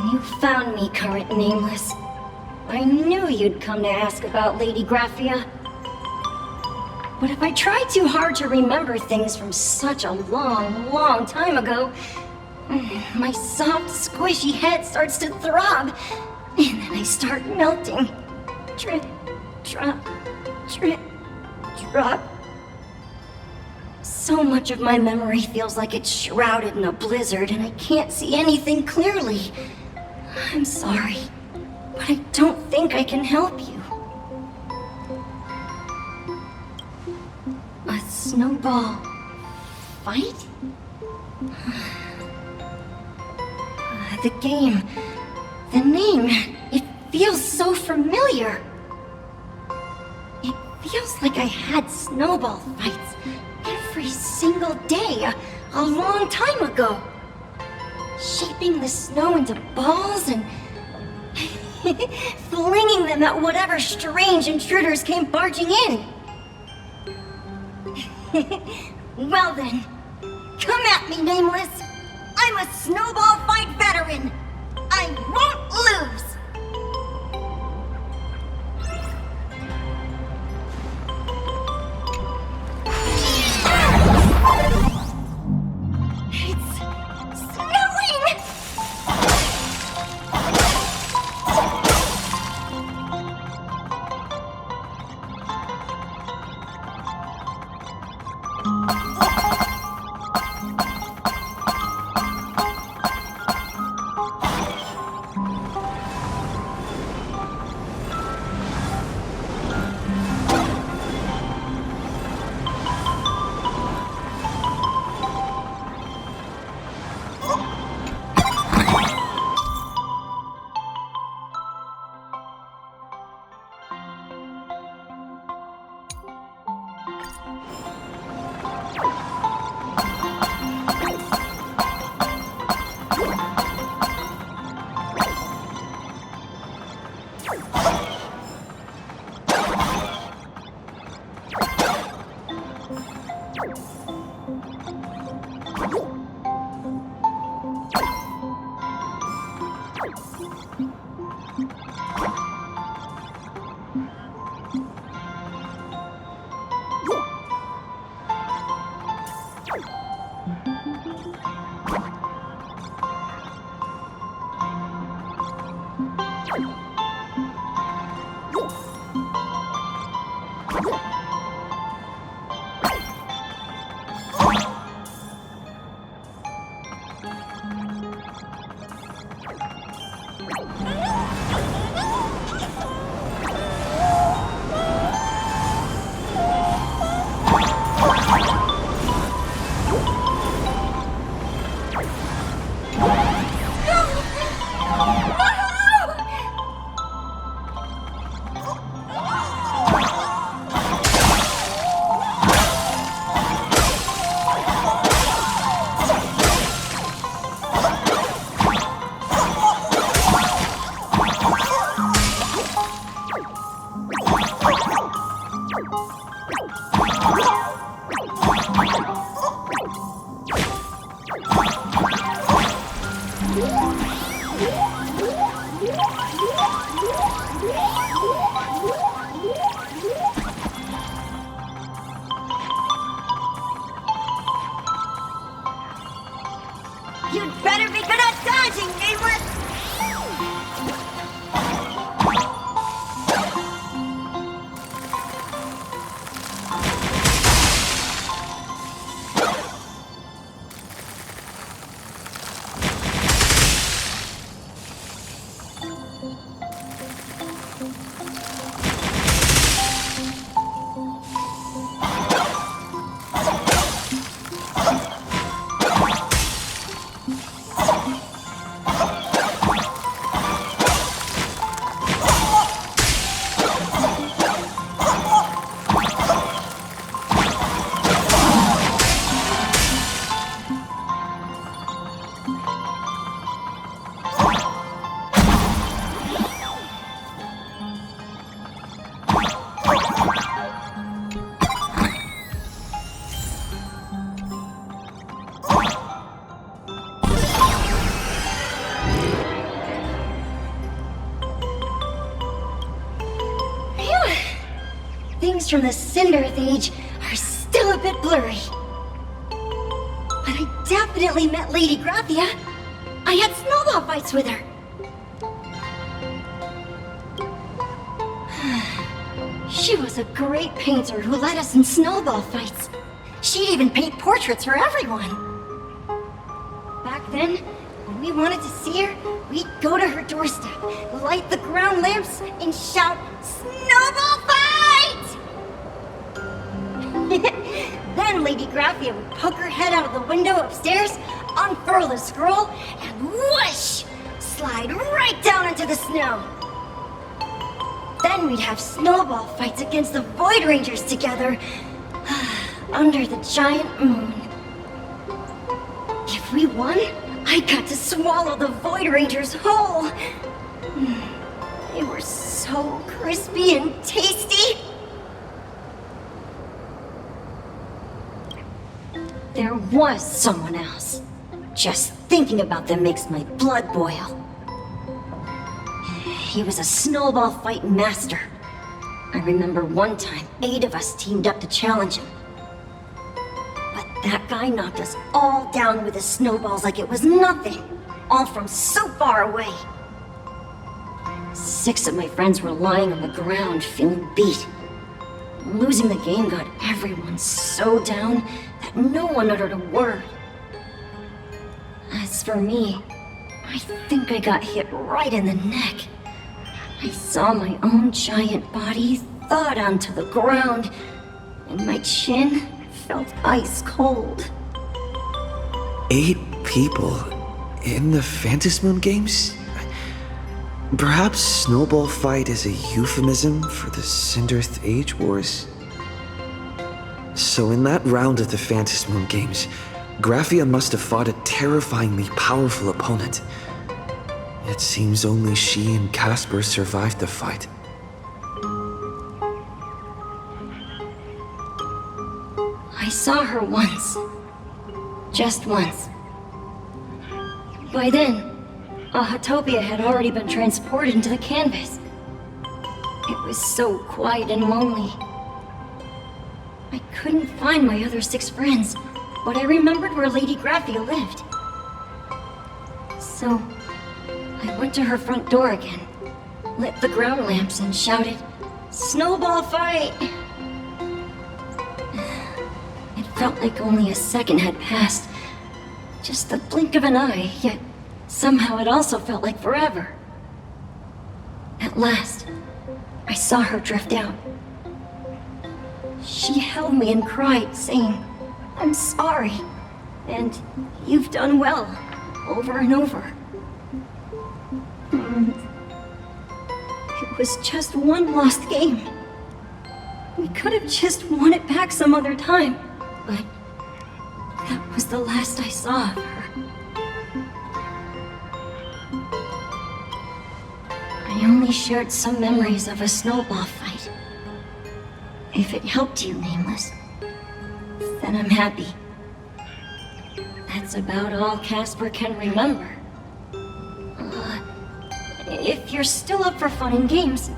You found me, current nameless. I knew you'd come to ask about Lady Graphia. But if I try too hard to remember things from such a long, long time ago, my soft, squishy head starts to throb, and then I start melting. Drip, drop, drip, drop. So much of my memory feels like it's shrouded in a blizzard, and I can't see anything clearly. I'm sorry, but I don't think I can help you. A snowball fight? The game, the name, it feels so familiar. It feels like I had snowball fights every single day a long time ago. Shaping the snow into balls and flinging them at whatever strange intruders came barging in. Well then, come at me, Nameless. I'm a snowball fight veteran. I won't lose. It's snowing! You'd better be good at dodging, Nameless! Things from the Cinderth Age are still a bit blurry. But I definitely met Lady Graphia. I had snowball fights with her. She was a great painter who led us in snowball fights. She'd even paint portraits for everyone. Back then, when we wanted to see her, we'd go to her doorstep, light the ground lamps, and shout, "Snowball fight!" Then Lady Graphia would poke her head out of the window upstairs, unfurl the scroll, and whoosh! Slide right down into the snow. Then we'd have snowball fights against the Void Rangers together, under the giant moon. If we won, I got to swallow the Void Rangers whole. They were so crispy and tasty. There was someone else. Just thinking about them makes my blood boil. He was a snowball fight master. I remember one time 8 of us teamed up to challenge him. But that guy knocked us all down with his snowballs like it was nothing, all from so far away. 6 of my friends were lying on the ground feeling beat. Losing the game got everyone so down that no one uttered a word. As for me, I think I got hit right in the neck. I saw my own giant body thawed onto the ground, and my chin felt ice cold. 8 people in the Phantasmoon games? Perhaps Snowball Fight is a euphemism for the Cinderth Age Wars? So in that round of the Phantasmoon games, Graphia must have fought a terrifyingly powerful opponent. It seems only she and Casper survived the fight. I saw her once. Just once. By then, Ahatopia had already been transported into the canvas. It was so quiet and lonely. I couldn't find my other 6 friends, but I remembered where Lady Graphia lived. So, I went to her front door again, lit the ground lamps, and shouted, "Snowball fight!" It felt like only a second had passed. Just the blink of an eye, yet somehow it also felt like forever. At last, I saw her drift out. She held me and cried, saying, "I'm sorry, and you've done well," over and over. It was just one lost game. We could have just won it back some other time, but that was the last I saw of her. I only shared some memories of a snowball fight. If it helped you, Nameless, then I'm happy. That's about all Casper can remember. If you're still up for fun and games,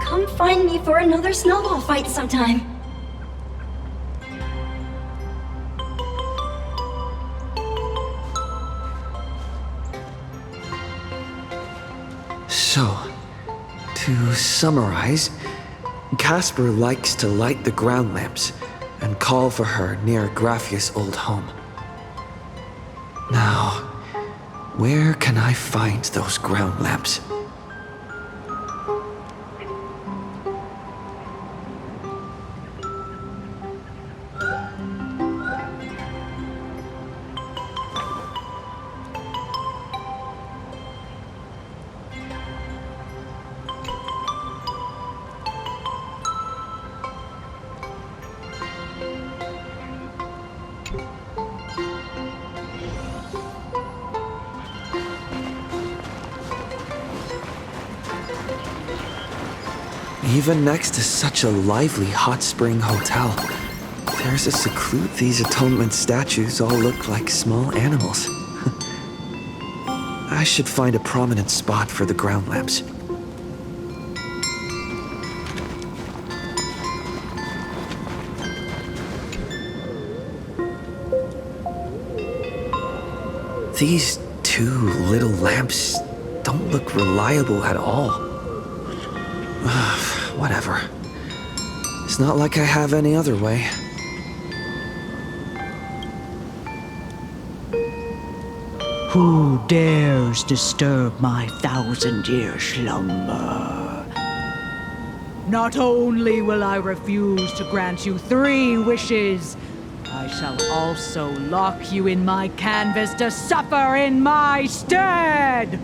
come find me for another snowball fight sometime. So, to summarize, Casper likes to light the ground lamps and call for her near Graphia's old home. Now, where can I find those ground lamps? Even next to such a lively hot spring hotel, there's a seclude. These atonement statues all look like small animals. I should find a prominent spot for the ground lamps. These two little lamps don't look reliable at all. Whatever. It's not like I have any other way. Who dares disturb my 1,000-year slumber? Not only will I refuse to grant you 3 wishes, I shall also lock you in my canvas to suffer in my stead!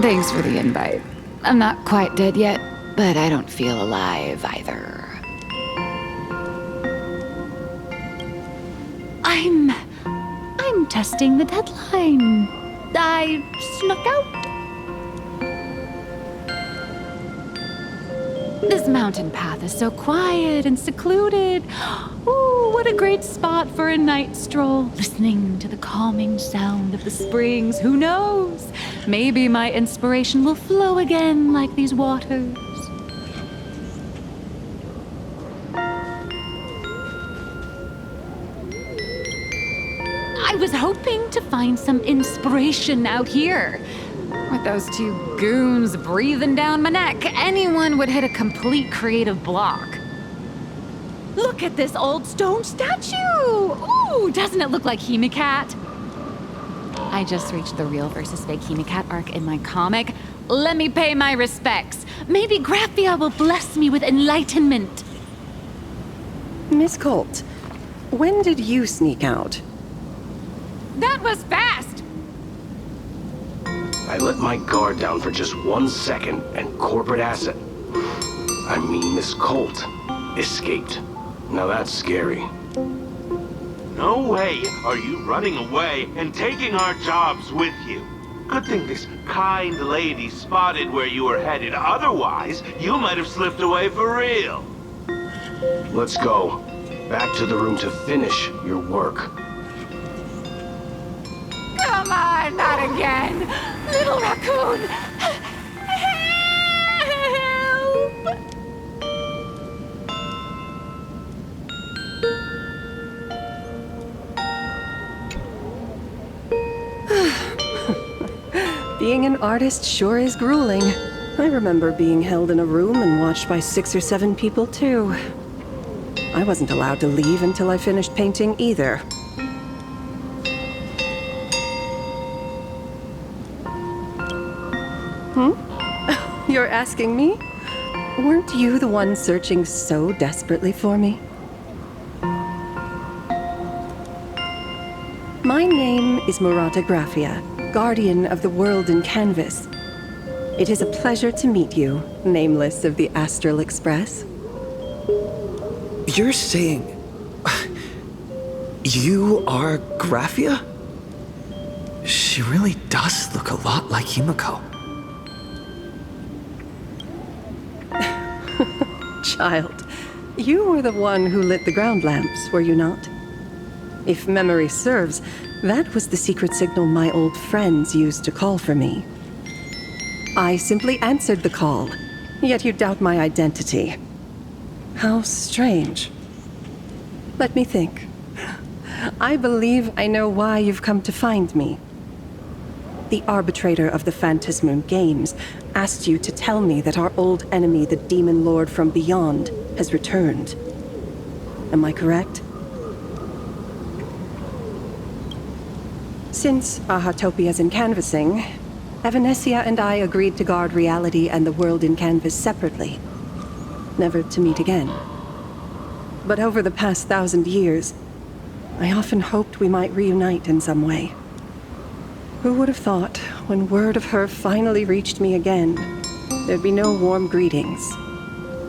Thanks for the invite. I'm not quite dead yet, but I don't feel alive either. I'm testing the deadline. I snuck out. This mountain path is so quiet and secluded. Ooh, what a great spot for a night stroll, listening to the calming sound of the springs. Who knows? Maybe my inspiration will flow again like these waters. I was hoping to find some inspiration out here. With those 2 goons breathing down my neck, anyone would hit a complete creative block. Look at this old stone statue! Ooh, doesn't it look like Hemicat? I just reached the real versus fake Hemicat arc in my comic. Let me pay my respects. Maybe Graphia will bless me with enlightenment. Miss Colt, when did you sneak out? That was fast! I let my guard down for just 1 second, and corporate asset, I mean Miss Colt, escaped. Now that's scary. No way are you running away and taking our jobs with you. Good thing this kind lady spotted where you were headed. Otherwise, you might have slipped away for real. Let's go. Back to the room to finish your work. Come on, not again! Little raccoon! Help! Being an artist sure is grueling. I remember being held in a room and watched by 6 or 7 people, too. I wasn't allowed to leave until I finished painting either. You're asking me? Weren't you the one searching so desperately for me? My name is Murata Graphia, guardian of the world in canvas. It is a pleasure to meet you, nameless of the Astral Express. You're saying... you are Graphia? She really does look a lot like Himiko. Child, you were the one who lit the ground lamps, were you not? If memory serves, that was the secret signal my old friends used to call for me. I simply answered the call, yet you doubt my identity. How strange. Let me think. I believe I know why you've come to find me. The arbitrator of the Phantasmoon Games asked you to tell me that our old enemy, the Demon Lord from Beyond, has returned. Am I correct? Since Ahatopia's in canvassing, Evanescia and I agreed to guard reality and the world in canvas separately, never to meet again. But over the past 1,000 years, I often hoped we might reunite in some way. Who would have thought, when word of her finally reached me again, there'd be no warm greetings,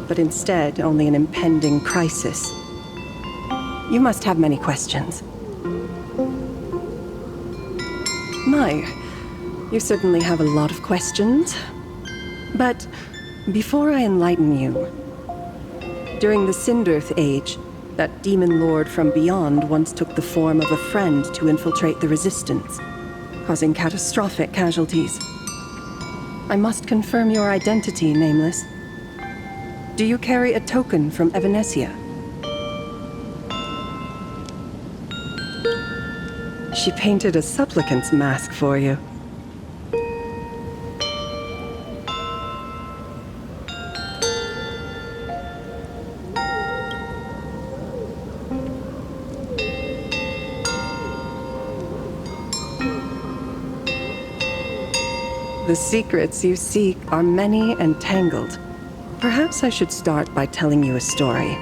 but instead only an impending crisis. You must have many questions. My, you certainly have a lot of questions. But before I enlighten you, during the Sindirth Age, that demon lord from beyond once took the form of a friend to infiltrate the Resistance, causing catastrophic casualties. I must confirm your identity, Nameless. Do you carry a token from Evanescia? She painted a supplicant's mask for you. The secrets you seek are many and tangled. Perhaps I should start by telling you a story.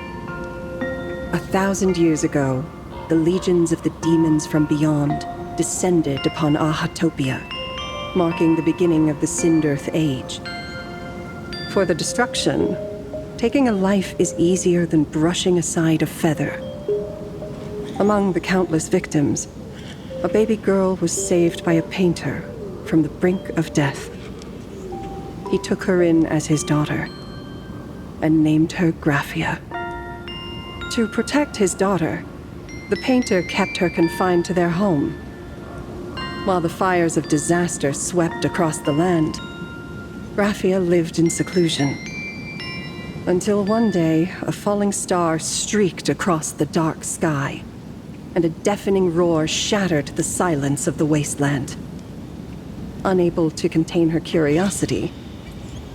1,000 years ago, the legions of the demons from beyond descended upon Ahatopia, marking the beginning of the Sindirth Age. For the destruction, taking a life is easier than brushing aside a feather. Among the countless victims, a baby girl was saved by a painter from the brink of death. He took her in as his daughter and named her Graphia. To protect his daughter, the painter kept her confined to their home. While the fires of disaster swept across the land, Graphia lived in seclusion. Until one day, a falling star streaked across the dark sky, and a deafening roar shattered the silence of the wasteland. Unable to contain her curiosity,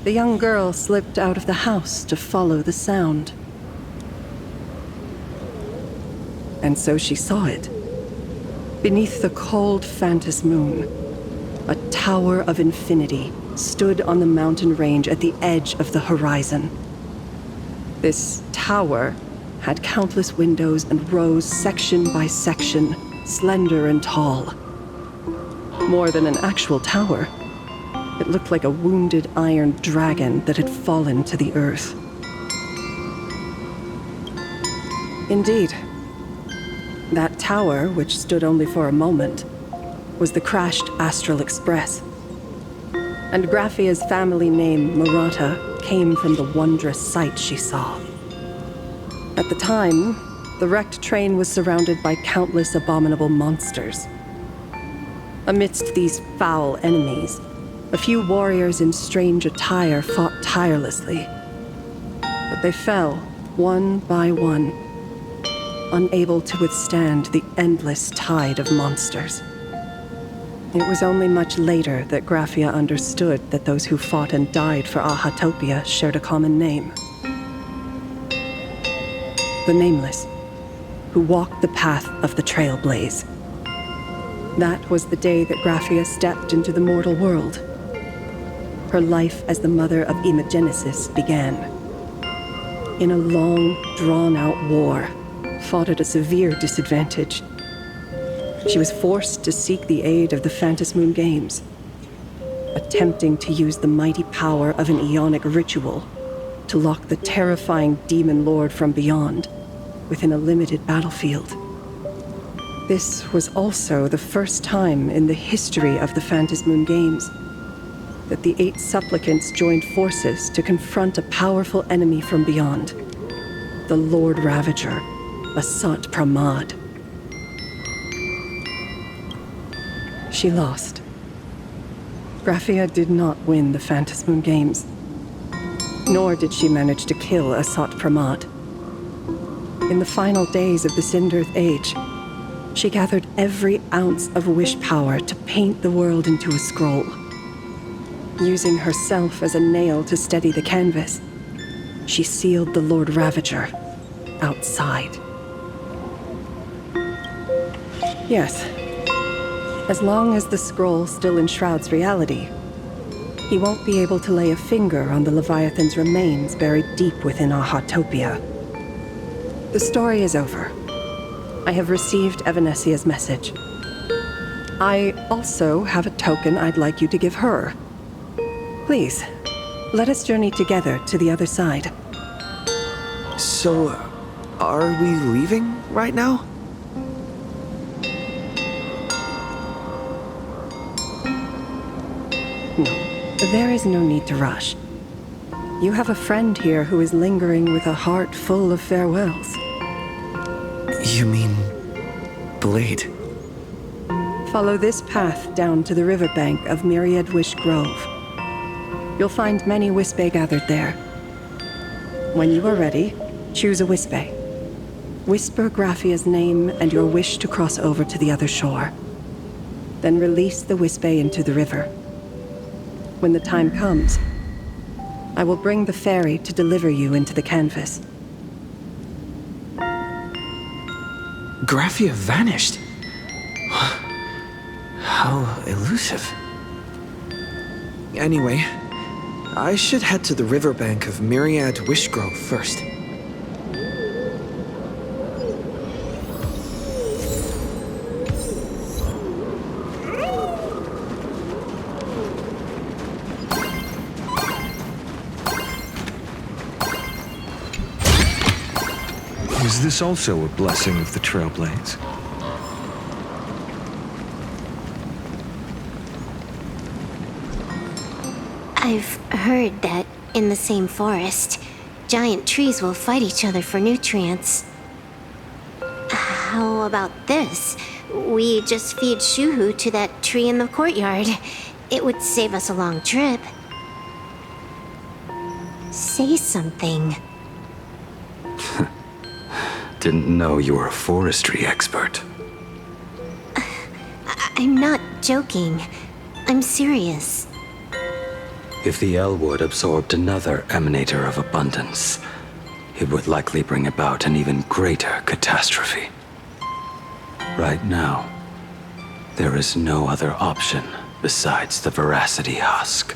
the young girl slipped out of the house to follow the sound. And so she saw it. Beneath the cold Phantasmoon, a tower of infinity stood on the mountain range at the edge of the horizon. This tower had countless windows and rose section by section, slender and tall. More than an actual tower, it looked like a wounded iron dragon that had fallen to the earth. Indeed, that tower, which stood only for a moment, was the crashed Astral Express. And Graphia's family name, Murata, came from the wondrous sight she saw. At the time, the wrecked train was surrounded by countless abominable monsters. Amidst these foul enemies, a few warriors in strange attire fought tirelessly. But they fell, one by one, unable to withstand the endless tide of monsters. It was only much later that Graphia understood that those who fought and died for Ahatopia shared a common name. The Nameless, who walked the path of the Trailblaze. That was the day that Graphia stepped into the mortal world. Her life as the mother of Imogenesis began. In a long, drawn-out war, fought at a severe disadvantage. She was forced to seek the aid of the Phantasmoon Games, attempting to use the mighty power of an Aeonic ritual to lock the terrifying demon lord from beyond within a limited battlefield. This was also the first time in the history of the Phantasmoon Games that the 8 supplicants joined forces to confront a powerful enemy from beyond. The Lord Ravager, Asat Pramad. She lost. Graphia did not win the Phantasmoon Games, nor did she manage to kill Asat Pramad. In the final days of the Sindirth Age, she gathered every ounce of wish power to paint the world into a scroll. Using herself as a nail to steady the canvas, she sealed the Lord Ravager outside. Yes, as long as the scroll still enshrouds reality, he won't be able to lay a finger on the Leviathan's remains buried deep within Ahatopia. The story is over. I have received Evanesia's message. I also have a token I'd like you to give her. Please, let us journey together to the other side. So, are we leaving right now? No, there is no need to rush. You have a friend here who is lingering with a heart full of farewells. You mean... Blade? Follow this path down to the riverbank of Myriad Wish Grove. You'll find many Wispe gathered there. When you are ready, choose a Wispe. Whisper Graphia's name and your wish to cross over to the other shore. Then release the Wispe into the river. When the time comes, I will bring the ferry to deliver you into the canvas. Graphia vanished. How elusive. Anyway, I should head to the riverbank of Myriad Wishgrove first. Is this also a blessing of the Trailblaze? I've heard that in the same forest, giant trees will fight each other for nutrients. How about this? We just feed Shuhu to that tree in the courtyard. It would save us a long trip. Say something. Didn't know you were a forestry expert. I'm not joking. I'm serious. If the Elwood absorbed another emanator of abundance, it would likely bring about an even greater catastrophe. Right now, there is no other option besides the Veracity Husk.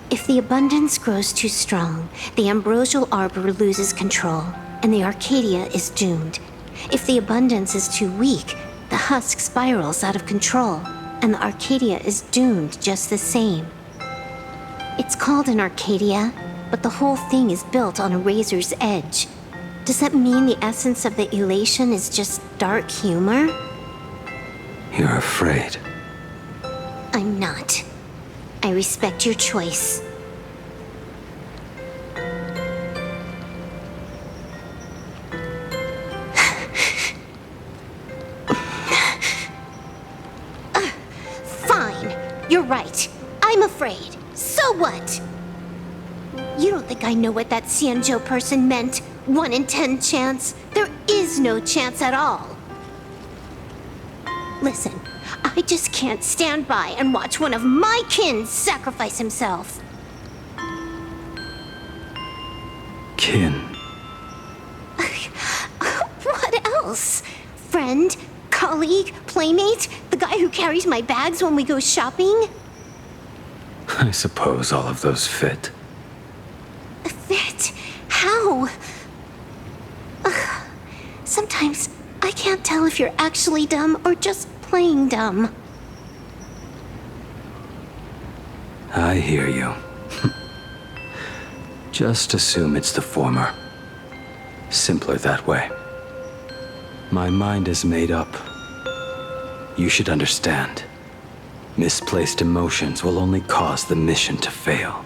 If the abundance grows too strong, the Ambrosial Arbor loses control, and the Arcadia is doomed. If the abundance is too weak, the husk spirals out of control, and the Arcadia is doomed just the same. It's called an Arcadia, but the whole thing is built on a razor's edge. Does that mean the essence of the elation is just dark humor? You're afraid. I'm not. I respect your choice. Fine. You're right. I'm afraid. So what? You don't think I know what that Xianzhou person meant? 1 in 10 chance? There is no chance at all. Listen, I just can't stand by and watch one of my kin sacrifice himself. Kin. What else? Friend? Colleague? Playmate? The guy who carries my bags when we go shopping? I suppose all of those fit. Fit? How? Sometimes I can't tell if you're actually dumb or just playing dumb. I hear you. Just assume it's the former. Simpler that way. My mind is made up. You should understand. Misplaced emotions will only cause the mission to fail.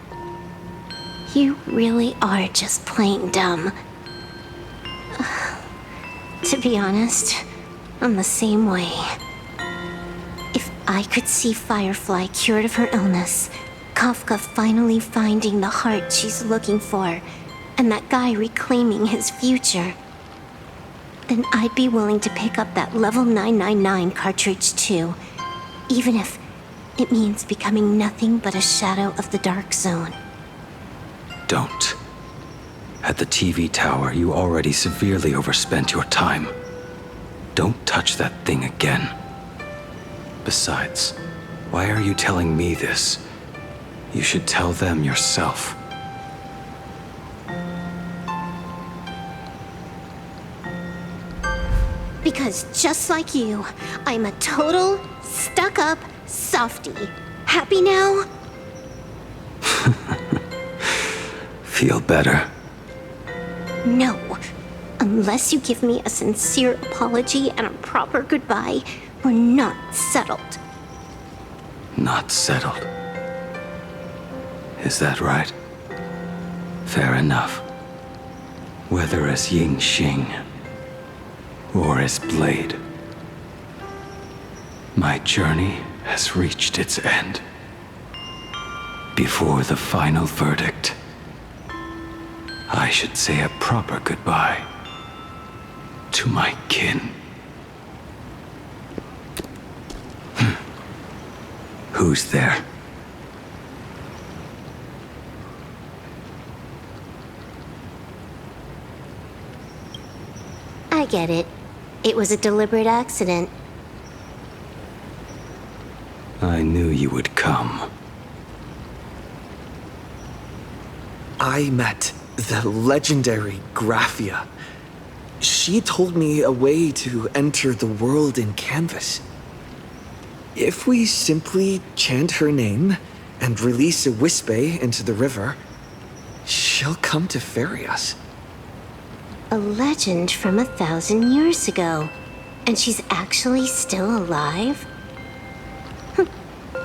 You really are just plain dumb. To be honest, I'm the same way. If I could see Firefly cured of her illness, Kafka finally finding the heart she's looking for, and that guy reclaiming his future, then I'd be willing to pick up that level 999 cartridge too, even if it means becoming nothing but a shadow of the Dark Zone. Don't. At the TV tower, you already severely overspent your time. Don't touch that thing again. Besides, why are you telling me this? You should tell them yourself. Because just like you, I'm a total, stuck-up softie. Happy now? Feel better? No. Unless you give me a sincere apology and a proper goodbye, we're not settled. Not settled. Is that right? Fair enough. Whether as Ying Xing or as Blade, my journey has reached its end. Before the final verdict, I should say a proper goodbye to my kin. Who's there? I get it. It was a deliberate accident. I knew you would come. I met the legendary Graphia. She told me a way to enter the world in Canvas. If we simply chant her name and release a Wispe into the river, she'll come to ferry us. A legend from 1,000 years ago. And she's actually still alive?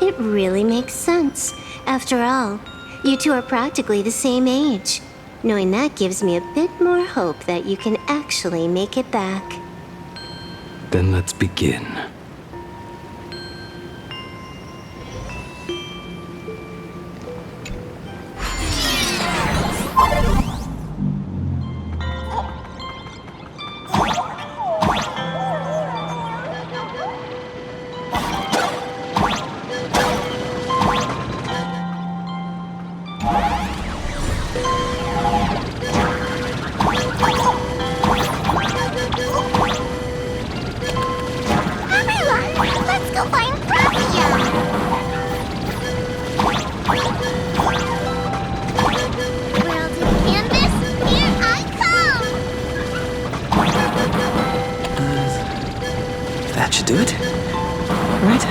It really makes sense. After all, you two are practically the same age. Knowing that gives me a bit more hope that you can actually make it back. Then let's begin. That should do it, right?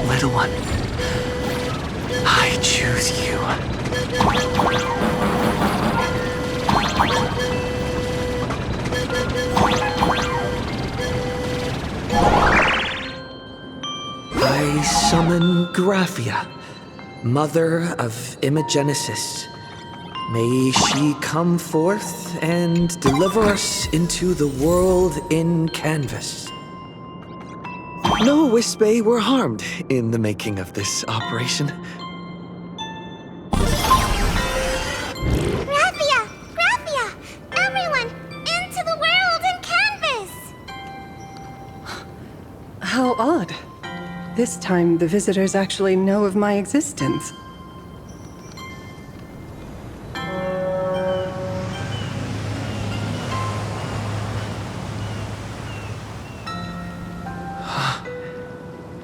Little one, I choose you. I summon Graphia, mother of Imogenesis. May she come forth and deliver us into the world in Canvas. No Wispe were harmed in the making of this operation. How odd. This time, the visitors actually know of my existence.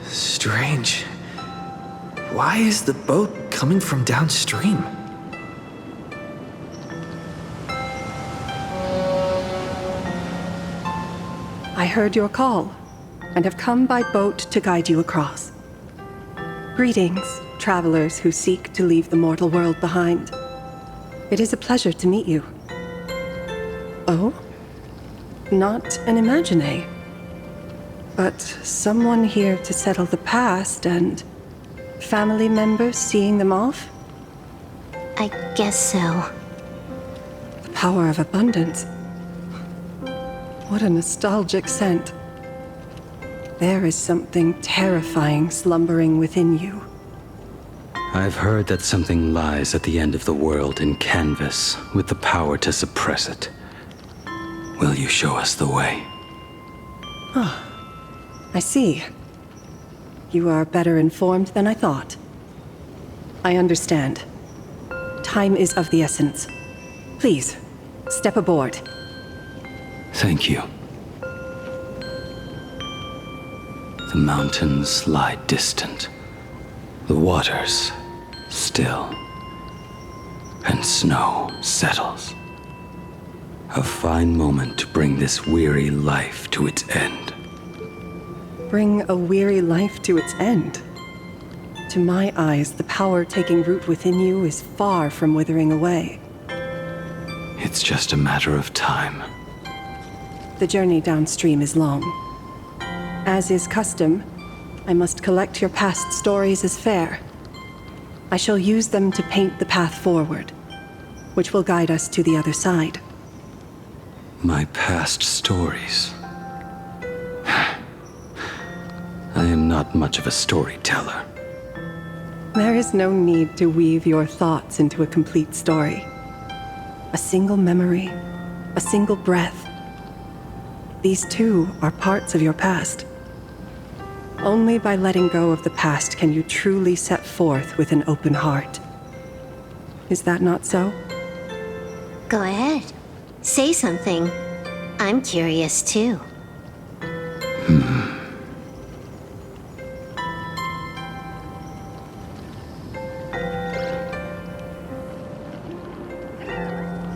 Strange. Why is the boat coming from downstream? I heard your call, and have come by boat to guide you across. Greetings, travelers who seek to leave the mortal world behind. It is a pleasure to meet you. Oh? Not an Imagine, but someone here to settle the past and family members seeing them off? I guess so. The power of abundance. What a nostalgic scent. There is something terrifying slumbering within you. I've heard that something lies at the end of the world in canvas with the power to suppress it. Will you show us the way? Ah, I see. You are better informed than I thought. I understand. Time is of the essence. Please, step aboard. Thank you. The mountains lie distant, the waters still, and snow settles. A fine moment to bring this weary life to its end. Bring a weary life to its end? To my eyes, the power taking root within you is far from withering away. It's just a matter of time. The journey downstream is long. As is custom, I must collect your past stories as fare. I shall use them to paint the path forward, which will guide us to the other side. My past stories. I am not much of a storyteller. There is no need to weave your thoughts into a complete story. A single memory, a single breath. These too are parts of your past. Only by letting go of the past can you truly set forth with an open heart. Is that not so? Go ahead. Say something. I'm curious too.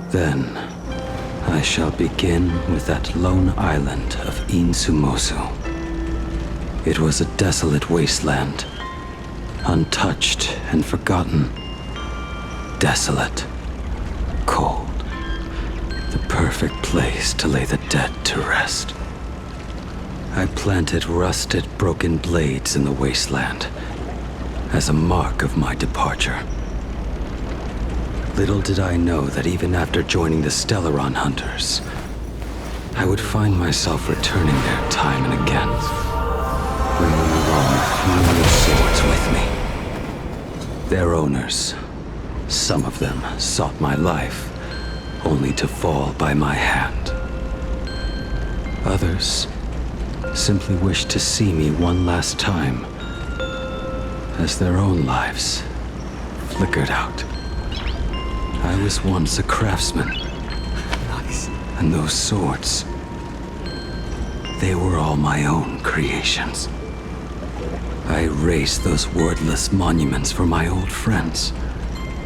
Then, I shall begin with that lone island of Insumosu. It was a desolate wasteland, untouched and forgotten. Desolate, cold, the perfect place to lay the dead to rest. I planted rusted, broken blades in the wasteland as a mark of my departure. Little did I know that even after joining the Stellaron Hunters, I would find myself returning there time and again, bringing along a few new swords with me. Their owners, some of them sought my life, only to fall by my hand. Others simply wished to see me one last time, as their own lives flickered out. I was once a craftsman. Nice. And those swords, they were all my own creations. I raised those wordless monuments for my old friends,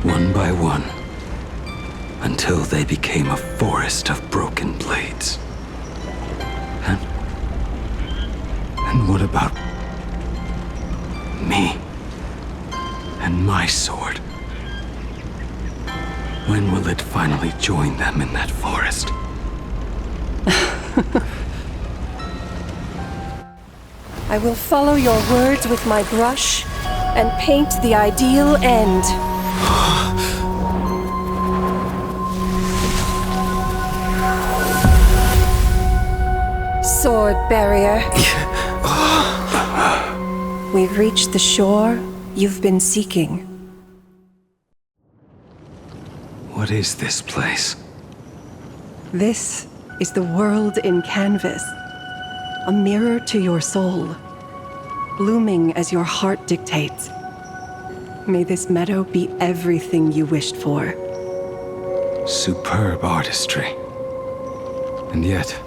one by one, until they became a forest of broken blades. And what about me and my sword? When will it finally join them in that forest? I will follow your words with my brush and paint the ideal end. Sword barrier. We've reached the shore you've been seeking. What is this place? This is the world in canvas. A mirror to your soul, blooming as your heart dictates. May this meadow be everything you wished for. Superb artistry. And yet,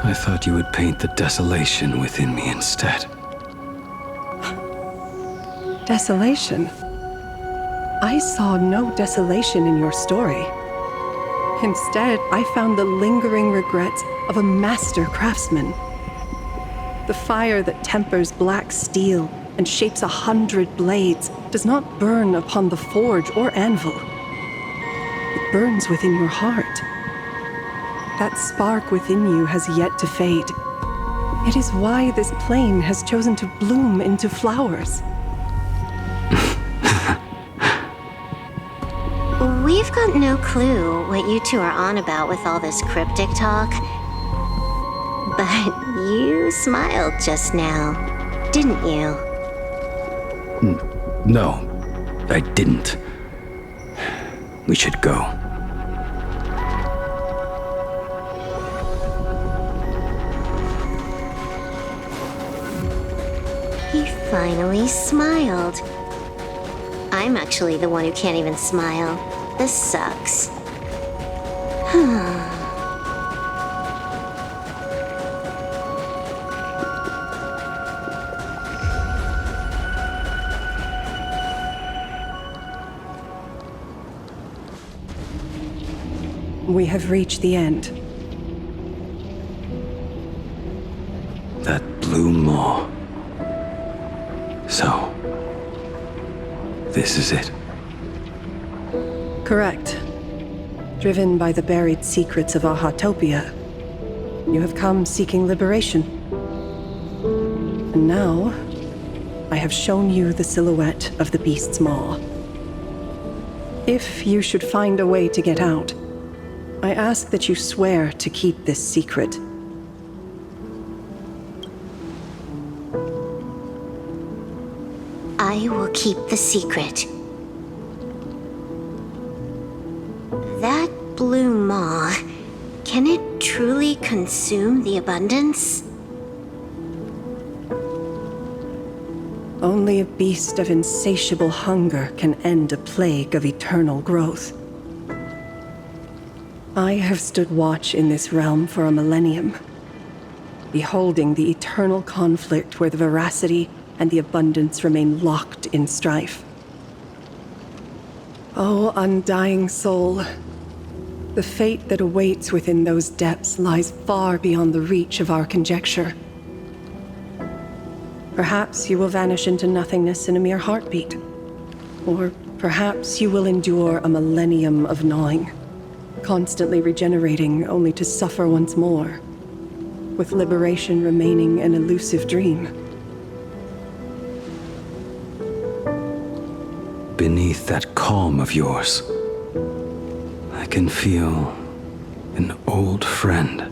I thought you would paint the desolation within me instead. Desolation? I saw no desolation in your story. Instead, I found the lingering regrets of a master craftsman. The fire that tempers black steel and shapes 100 blades does not burn upon the forge or anvil. It burns within your heart. That spark within you has yet to fade. It is why this plain has chosen to bloom into flowers. We've got no clue what you two are on about with all this cryptic talk. But you smiled just now, didn't you? No, I didn't. We should go. He finally smiled. I'm actually the one who can't even smile. This sucks. We have reached the end. That blue maw. So, this is it. Correct. Driven by the buried secrets of Ahatopia, you have come seeking liberation. And now, I have shown you the silhouette of the beast's maw. If you should find a way to get out, I ask that you swear to keep this secret. I will keep the secret. That blue maw, can it truly consume the abundance? Only a beast of insatiable hunger can end a plague of eternal growth. I have stood watch in this realm for a millennium, beholding the eternal conflict where the veracity and the abundance remain locked in strife. Oh, undying soul, the fate that awaits within those depths lies far beyond the reach of our conjecture. Perhaps you will vanish into nothingness in a mere heartbeat, or perhaps you will endure a millennium of gnawing, constantly regenerating only to suffer once more, with liberation remaining an elusive dream. Beneath that calm of yours, I can feel an old friend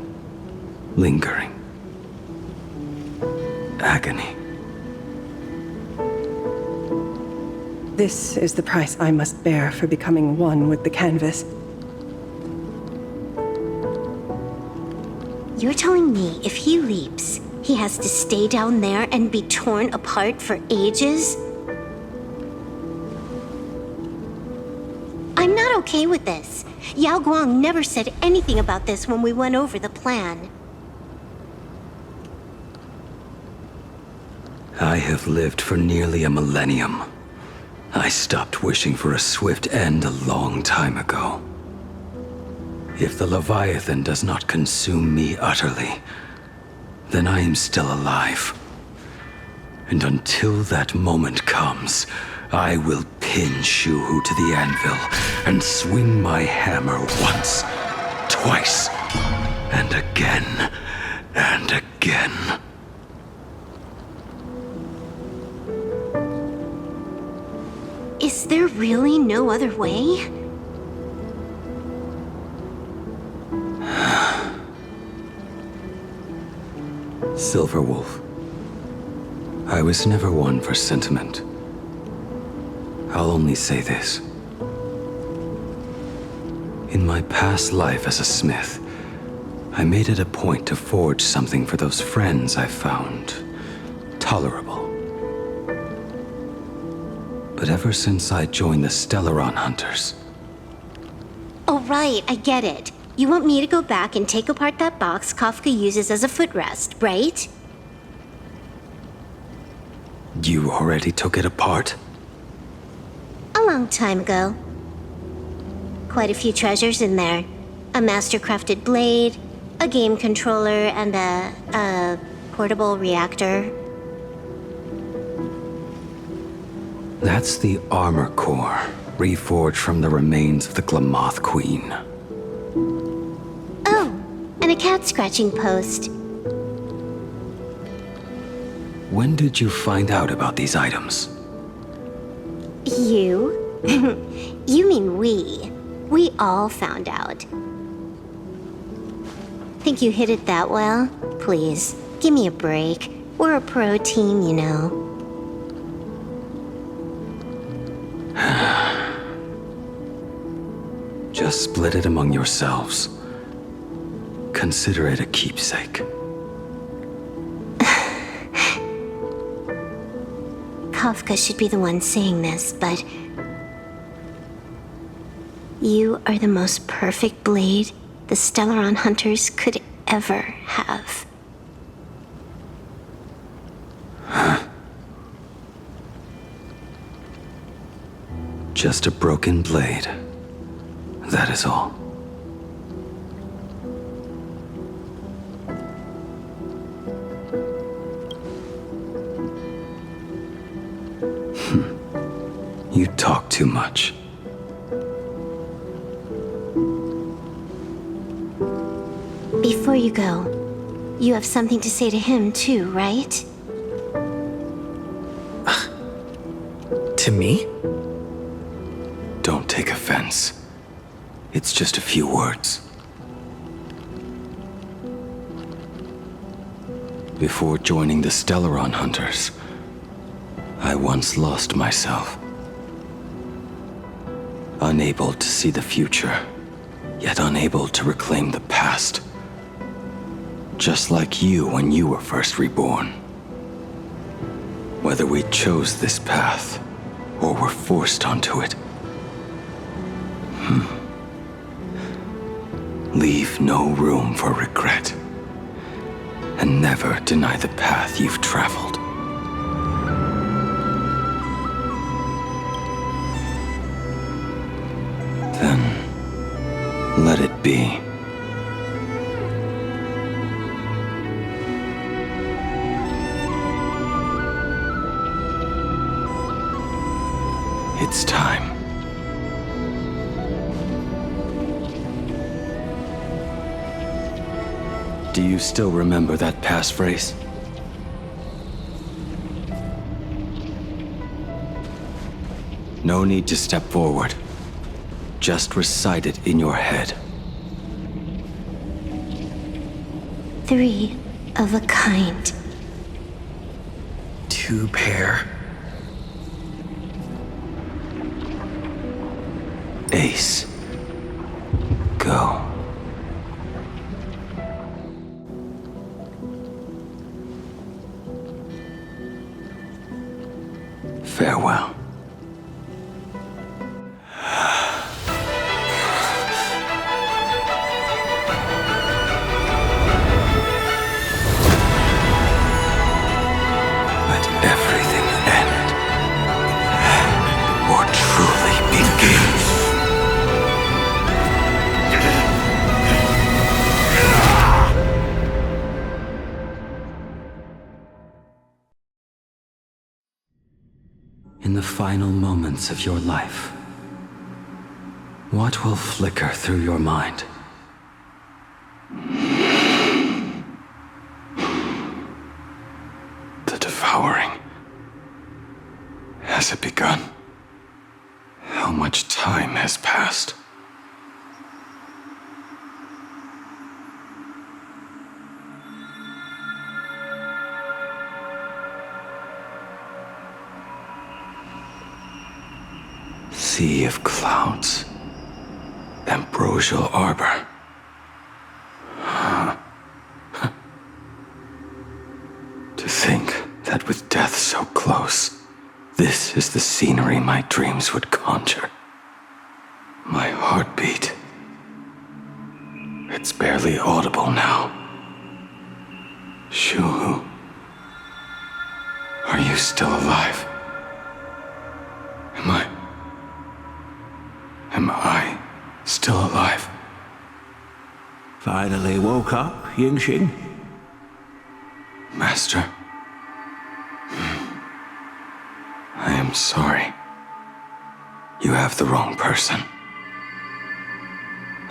lingering. Agony. This is the price I must bear for becoming one with the canvas. You're telling me if he leaps, he has to stay down there and be torn apart for ages? I'm not okay with this. Yao Guang never said anything about this when we went over the plan. I have lived for nearly a millennium. I stopped wishing for a swift end a long time ago. If the Leviathan does not consume me utterly, then I am still alive. And until that moment comes, I will pin Shuhu to the anvil and swing my hammer once, twice, and again, and again. Is there really no other way? Silverwolf, I was never one for sentiment. I'll only say this. In my past life as a smith, I made it a point to forge something for those friends I found tolerable. But ever since I joined the Stellaron Hunters, Oh, right, I get it. You want me to go back and take apart that box Kafka uses as a footrest, right? you already took it apart? A long time ago. Quite a few treasures in there. A master-crafted blade, a game controller, and a portable reactor. That's the armor core, reforged from the remains of the Glamoth Queen. Oh, and a cat-scratching post. When did you find out about these items? You? You mean we. We all found out. Think you hid it that well? Please, give me a break. We're a pro team, you know. Just split it among yourselves. Consider it a keepsake. Kafka should be the one saying this, but... You are the most perfect blade the Stellaron Hunters could ever have. Just a broken blade. That is all. You talk too much. Before you go, you have something to say to him too, right? To me? Don't take offense. It's just a few words. Before joining the Stellaron Hunters, I once lost myself. Unable to see the future, yet unable to reclaim the past. Just like you when you were first reborn. Whether we chose this path, or were forced onto it. Leave no room for regret. And never deny the path you've traveled. Then, let it be. It's time. Do you still remember that passphrase? No need to step forward. Just recite it in your head. 3 of a kind. 2 pair. Ace. Go. Farewell. Let everything end, or truly begin. In the final moments of your life, what will flicker through your mind? The devouring. Has it begun? How much time has passed? Sea of clouds. Ambrosial arbor. To think that with death so close, this is the scenery my dreams would conjure. My heartbeat. It's barely audible now. Shuhu, are you still alive? Am I still alive? Finally woke up, Yingxing? Master, I am sorry. You have the wrong person.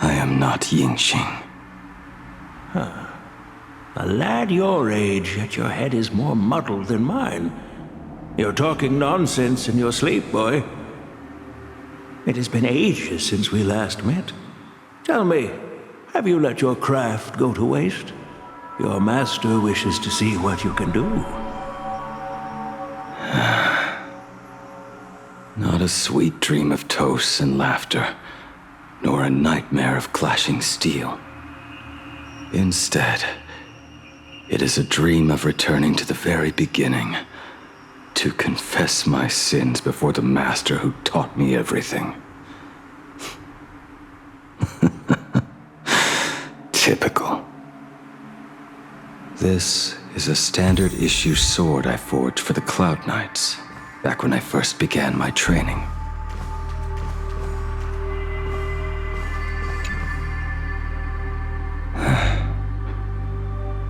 I am not Yingxing. Huh. A lad your age, yet your head is more muddled than mine. You're talking nonsense in your sleep, boy. It has been ages since we last met. Tell me, have you let your craft go to waste? Your master wishes to see what you can do. Not a sweet dream of toasts and laughter, nor a nightmare of clashing steel. Instead, it is a dream of returning to the very beginning, to confess my sins before the master who taught me everything. Typical. This is a standard issue sword I forged for the Cloud Knights, back when I first began my training.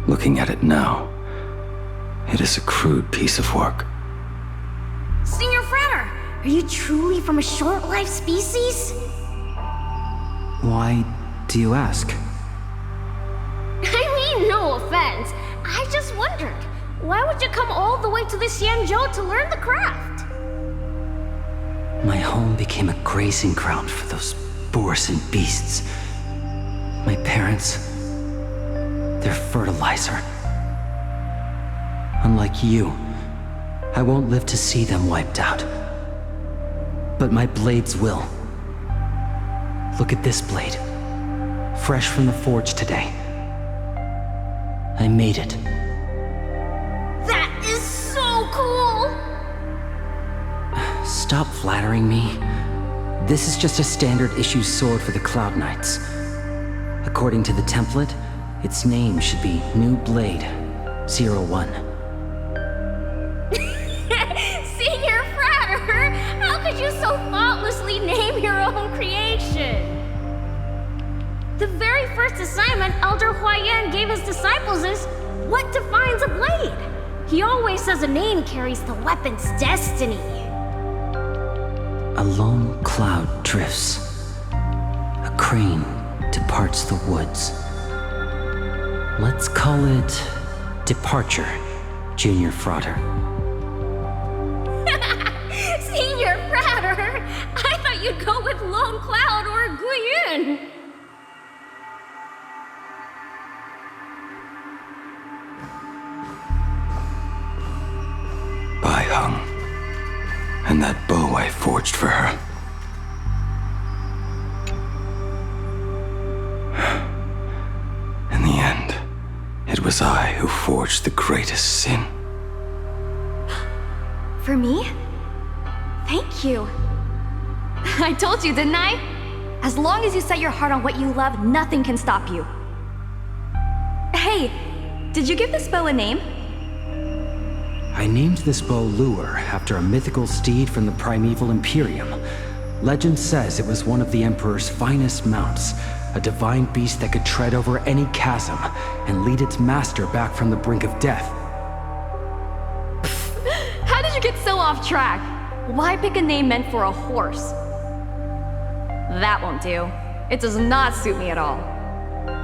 Looking at it now, it is a crude piece of work. Senior Frater, are you truly from a short-lived species? Why do you ask? I mean, no offense. I just wondered, why would you come all the way to this Yanzhou to learn the craft? My home became a grazing ground for those boars and beasts. My parents, they're fertilizer. Unlike you, I won't live to see them wiped out. But my blades will. Look at this blade. Fresh from the forge today. I made it. That is so cool! Stop flattering me. This is just a standard issue sword for the Cloud Knights. According to the template, its name should be New Blade 01. Senior Frater, how could you so thoughtlessly name your own creation? The very first assignment Elder Huayan gave his disciples is what defines a blade. He always says a name carries the weapon's destiny. A lone cloud drifts. A crane departs the woods. Let's call it Departure, Junior Frater. Senior Frater, I thought you'd go with Lone Cloud or Guyun. Bai Hung, and that bow I forged for her. In the end, it was I who forged the greatest sin. For me? Thank you. I told you, didn't I? As long as you set your heart on what you love, nothing can stop you. Hey, did you give this bow a name? I named this bow Lure after a mythical steed from the primeval Imperium. Legend says it was one of the Emperor's finest mounts, a divine beast that could tread over any chasm and lead its master back from the brink of death. How did you get so off track? Why pick a name meant for a horse? That won't do. It does not suit me at all.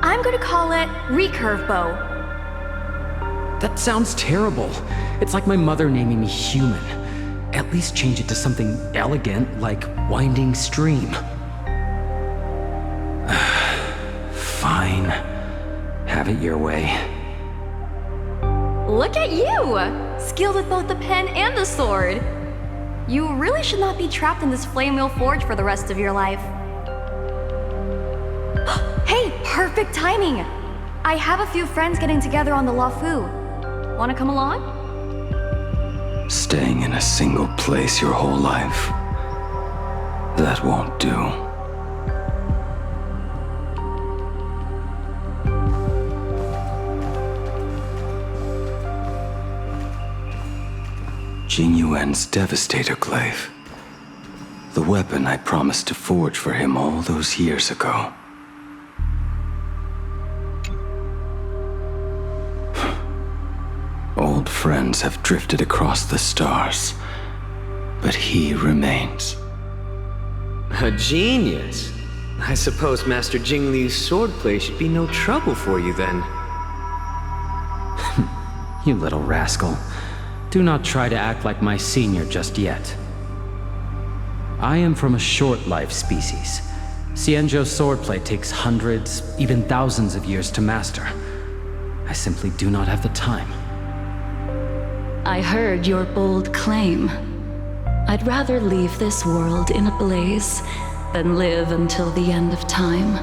I'm gonna call it Recurve Bow. That sounds terrible. It's like my mother naming me Human. At least change it to something elegant like Winding Stream. Fine. Have it your way. Look at you! Skilled with both the pen and the sword. You really should not be trapped in this flame wheel forge for the rest of your life. Hey, perfect timing! I have a few friends getting together on the Luofu. Wanna come along? Staying in a single place your whole life, that won't do. Jing Yuan's Devastator Glaive. The weapon I promised to forge for him all those years ago. Old friends have drifted across the stars, but he remains. A genius. I suppose Master Jing Liu's swordplay should be no trouble for you then. You little rascal. Do not try to act like my senior just yet. I am from a short-life species. Xianzhou's swordplay takes hundreds, even thousands of years to master. I simply do not have the time. I heard your bold claim. I'd rather leave this world in a blaze than live until the end of time.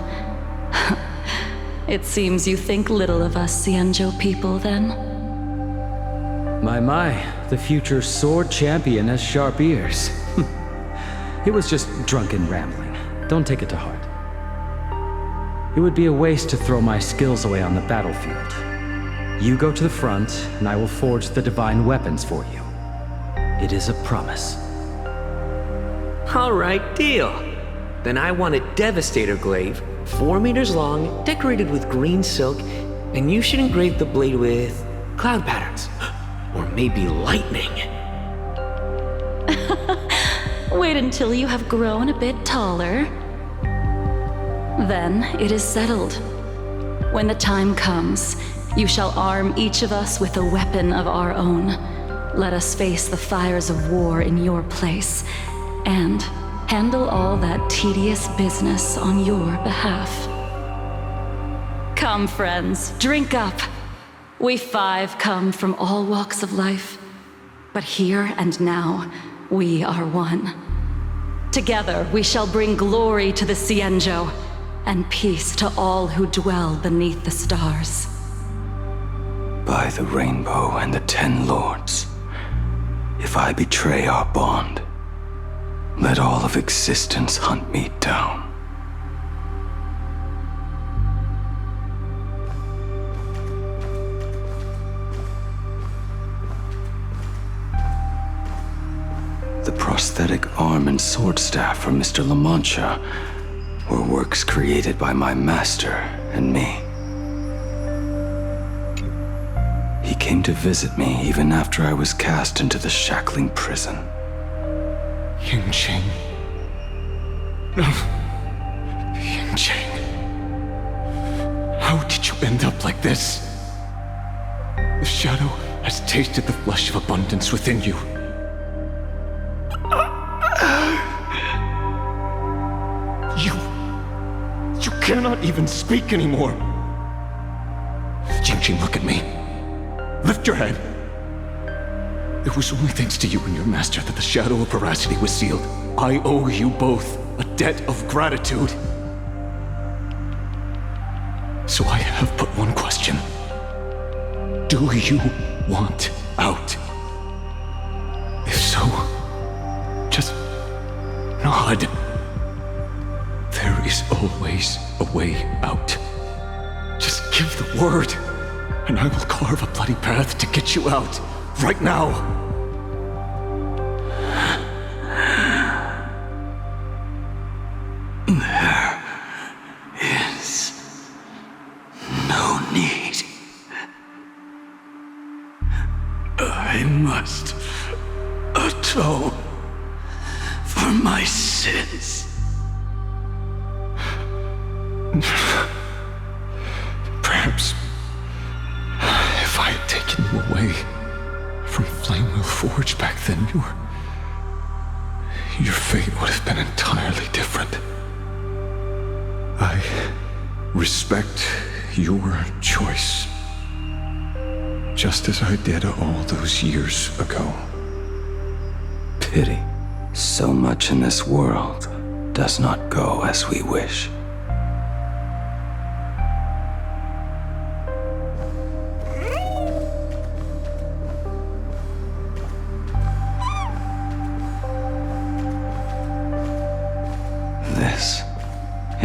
It seems you think little of us Xianzhou people, then? My, the future sword champion has sharp ears. It was just drunken rambling. Don't take it to heart. It would be a waste to throw my skills away on the battlefield. You go to the front, and I will forge the divine weapons for you. It is a promise. All right, deal. Then I want a Devastator Glaive, 4 meters long, decorated with green silk, and you should engrave the blade with cloud patterns. Or maybe lightning. Wait until you have grown a bit taller. Then it is settled. When the time comes, you shall arm each of us with a weapon of our own. Let us face the fires of war in your place, and handle all that tedious business on your behalf. Come, friends, drink up. We 5 come from all walks of life, but here and now, we are one. Together, we shall bring glory to the Xianzhou, and peace to all who dwell beneath the stars. By the rainbow and the 10 lords, if I betray our bond, let all of existence hunt me down. The prosthetic arm and sword staff for Mr. La Mancha were works created by my master and me. He came to visit me even after I was cast into the shackling prison. Yingqing. No. Yingqing. How did you end up like this? The shadow has tasted the flesh of abundance within you. You cannot even speak anymore. Yingqing, look at me. Lift your head. It was only thanks to you and your master that the shadow of veracity was sealed. I owe you both a debt of gratitude. So I have but one question. Do you want out? If so, just nod. There is always a way out. Just give the word, and I will carve a bloody path to get you out, right now. There is no need. I must atone for my sins. Perhaps if I had taken you away from Flamewheel Forge back then, your fate would have been entirely different. I respect your choice, just as I did all those years ago. Pity. So much in this world does not go as we wish.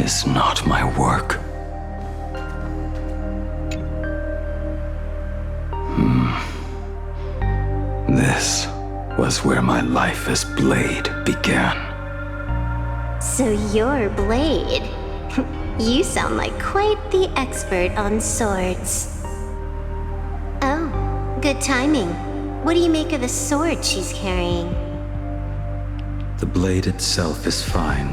is not my work. This was where my life as Blade began. So you're Blade. You sound like quite the expert on swords. Oh, good timing. What do you make of the sword she's carrying? The blade itself is fine,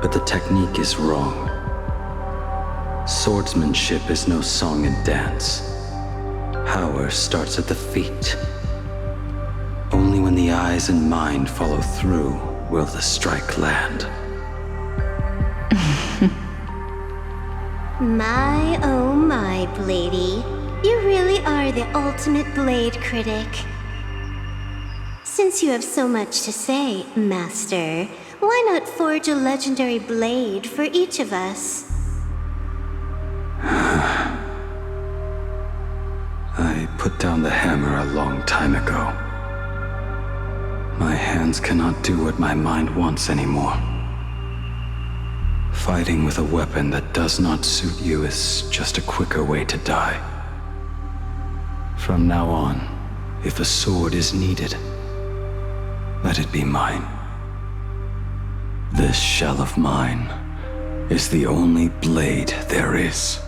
but the technique is wrong. Swordsmanship is no song and dance. Power starts at the feet. Only when the eyes and mind follow through will the strike land. My, oh my, Bladey. You really are the ultimate blade critic. Since you have so much to say, Master, why not forge a legendary blade for each of us? I put down the hammer a long time ago. My hands cannot do what my mind wants anymore. Fighting with a weapon that does not suit you is just a quicker way to die. From now on, if a sword is needed, let it be mine. This shell of mine is the only blade there is.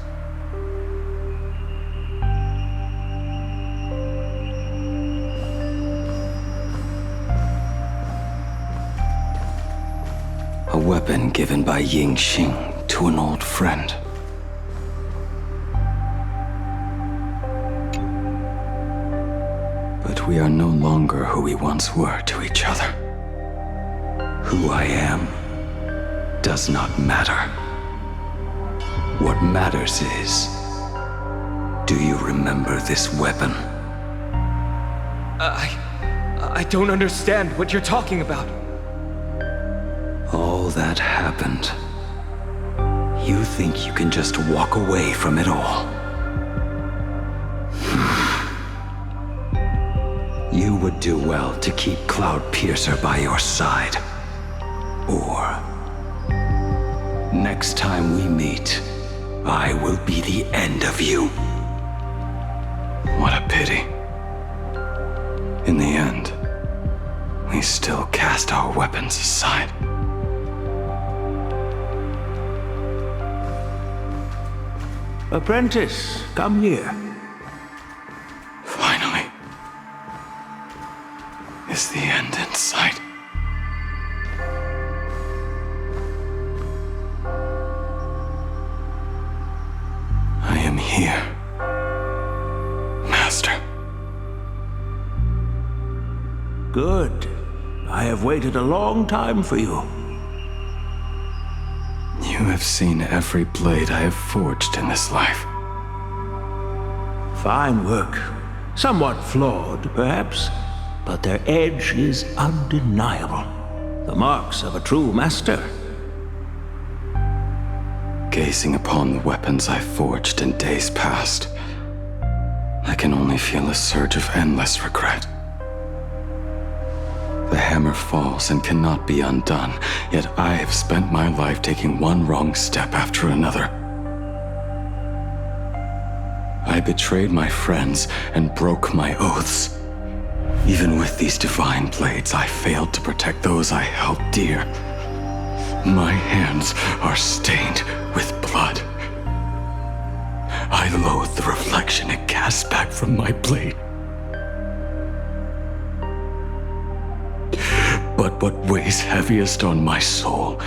A weapon given by Ying Xing to an old friend. But we are no longer who we once were to each other. Who I am does not matter. What matters is, do you remember this weapon? I don't understand what you're talking about. All that happened. You think you can just walk away from it all. You would do well to keep Cloudpiercer by your side. Or, next time we meet, I will be the end of you. What a pity. In the end, we still cast our weapons aside. Apprentice, come here. Finally. Is the end in sight? I am here, Master. Good. I have waited a long time for you. You have seen every blade I have forged in this life. Fine work. Somewhat flawed, perhaps, but their edge is undeniable. The marks of a true master. Gazing upon the weapons I forged in days past, I can only feel a surge of endless regret. The hammer falls and cannot be undone, yet I have spent my life taking one wrong step after another. I betrayed my friends and broke my oaths. Even with these divine blades, I failed to protect those I held dear. My hands are stained with blood. I loathe the reflection it casts back from my blade. But what weighs heaviest on my soul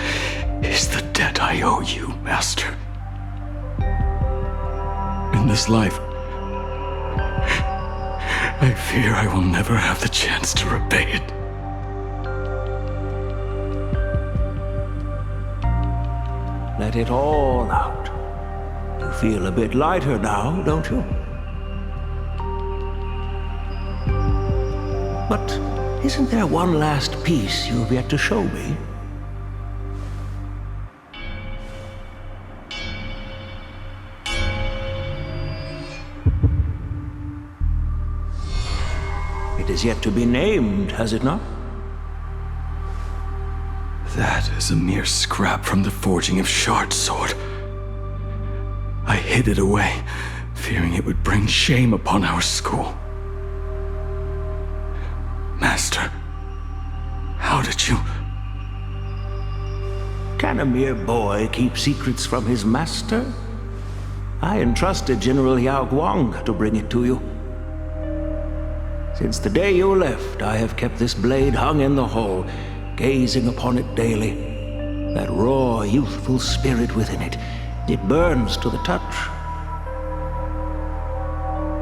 is the debt I owe you, Master. In this life, I fear I will never have the chance to repay it. Let it all out. You feel a bit lighter now, don't you? But isn't there one last piece you've yet to show me? It is yet to be named, has it not? That That is a mere scrap from the forging of Shard's sword. I hid it away, fearing it would bring shame upon our school. Master, how did you... Can a mere boy keep secrets from his master? I entrusted General Yao Guang to bring it to you. Since the day you left, I have kept this blade hung in the hall, gazing upon it daily. That raw, youthful spirit within it, it burns to the touch.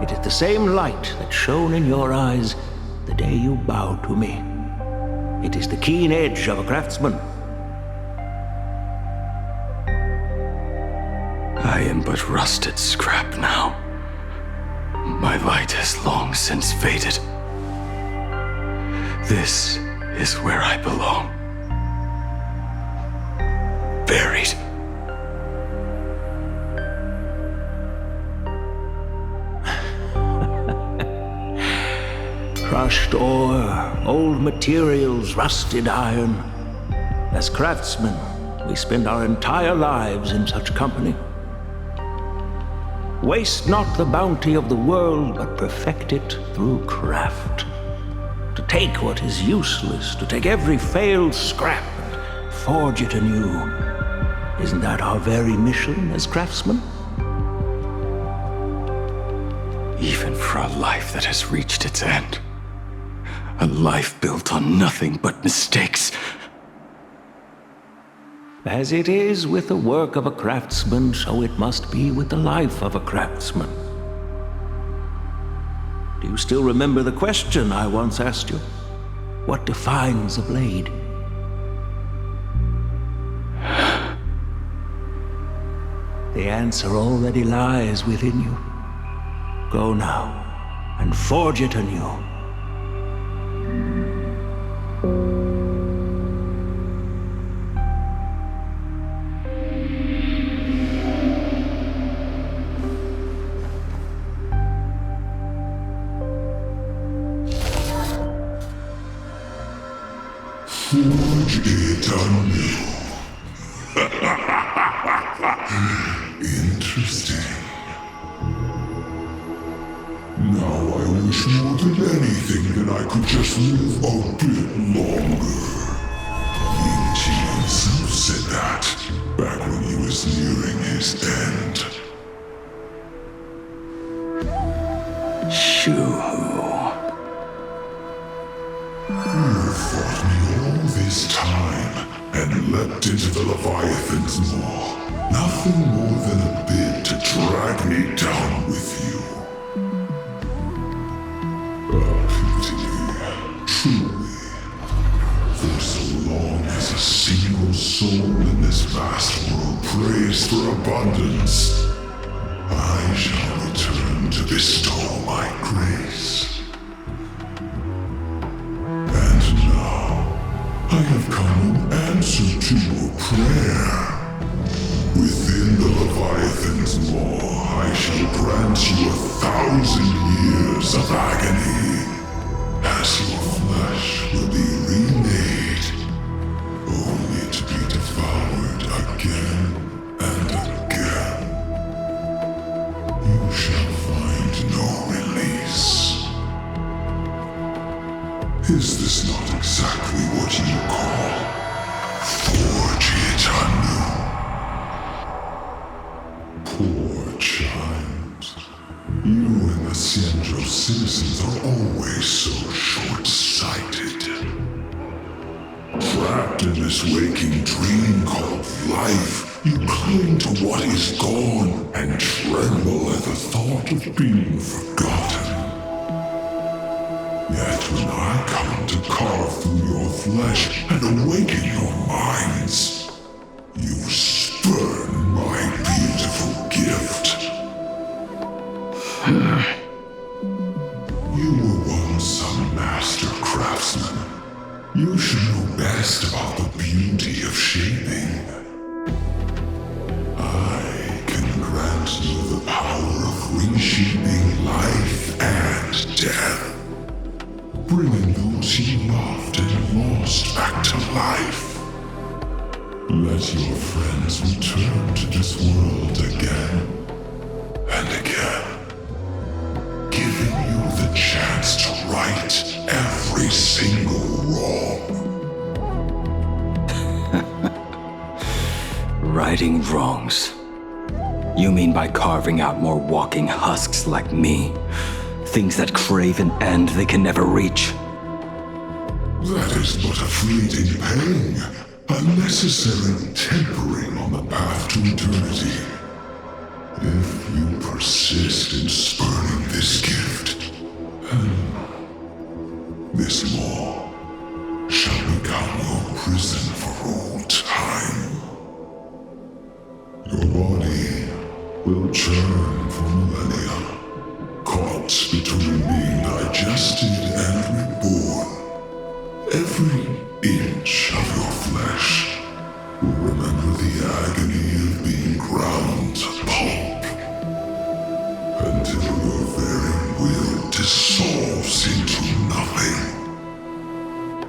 It is the same light that shone in your eyes the day you bowed to me. It is the keen edge of a craftsman. I am but rusted scrap now. My light has long since faded. This is where I belong. Buried. Crushed ore, old materials, rusted iron. As craftsmen, we spend our entire lives in such company. Waste not the bounty of the world, but perfect it through craft. To take what is useless, to take every failed scrap and forge it anew. Isn't that our very mission as craftsmen? Even for a life that has reached its end. A life built on nothing but mistakes. As it is with the work of a craftsman, so it must be with the life of a craftsman. Do you still remember the question I once asked you? What defines a blade? The answer already lies within you. Go now, and forge it anew. Forge it anew. Interesting. Now I wish more than anything that I could just live a bit longer. Ying Qi himself said that back when he was nearing his end. Shoo. You fought me all this time and leapt into the Leviathan's maw. Nothing more than a bid to drag me down with you. Truly. For so long as a single soul in this vast world prays for abundance, I shall return to bestow my grace. I have come in answer to your prayer. Within the Leviathan's maw, I shall grant you 1,000 years of agony, as your flesh will be remade, only to be devoured again and again. You shall find no release. Is this not exactly what you call forge it anew? Poor child. You and the Xianzhou citizens are always so short-sighted. Trapped in this waking dream called life, you cling to what is gone and tremble at the thought of being forgotten. Yet when I come to carve through your flesh and awaken your minds, you spurn my beautiful gift. You were once a master craftsman. You should know best about the beauty of shaping. I can grant you the power of reshaping life and death. Bringing those you loved and lost back to life. Let your friends return to this world again and again, giving you the chance to right every single wrong. Righting wrongs. You mean by carving out more walking husks like me? Things that crave an end they can never reach? That is but a fleeting pang, a necessary tempering on the path to eternity. If you persist in spurning this gift, this law shall become your prison for all time. Your body will churn for millennia, caught between being digested and reborn. Every inch of your flesh will remember the agony of being ground to pulp, until your very will dissolves into nothing,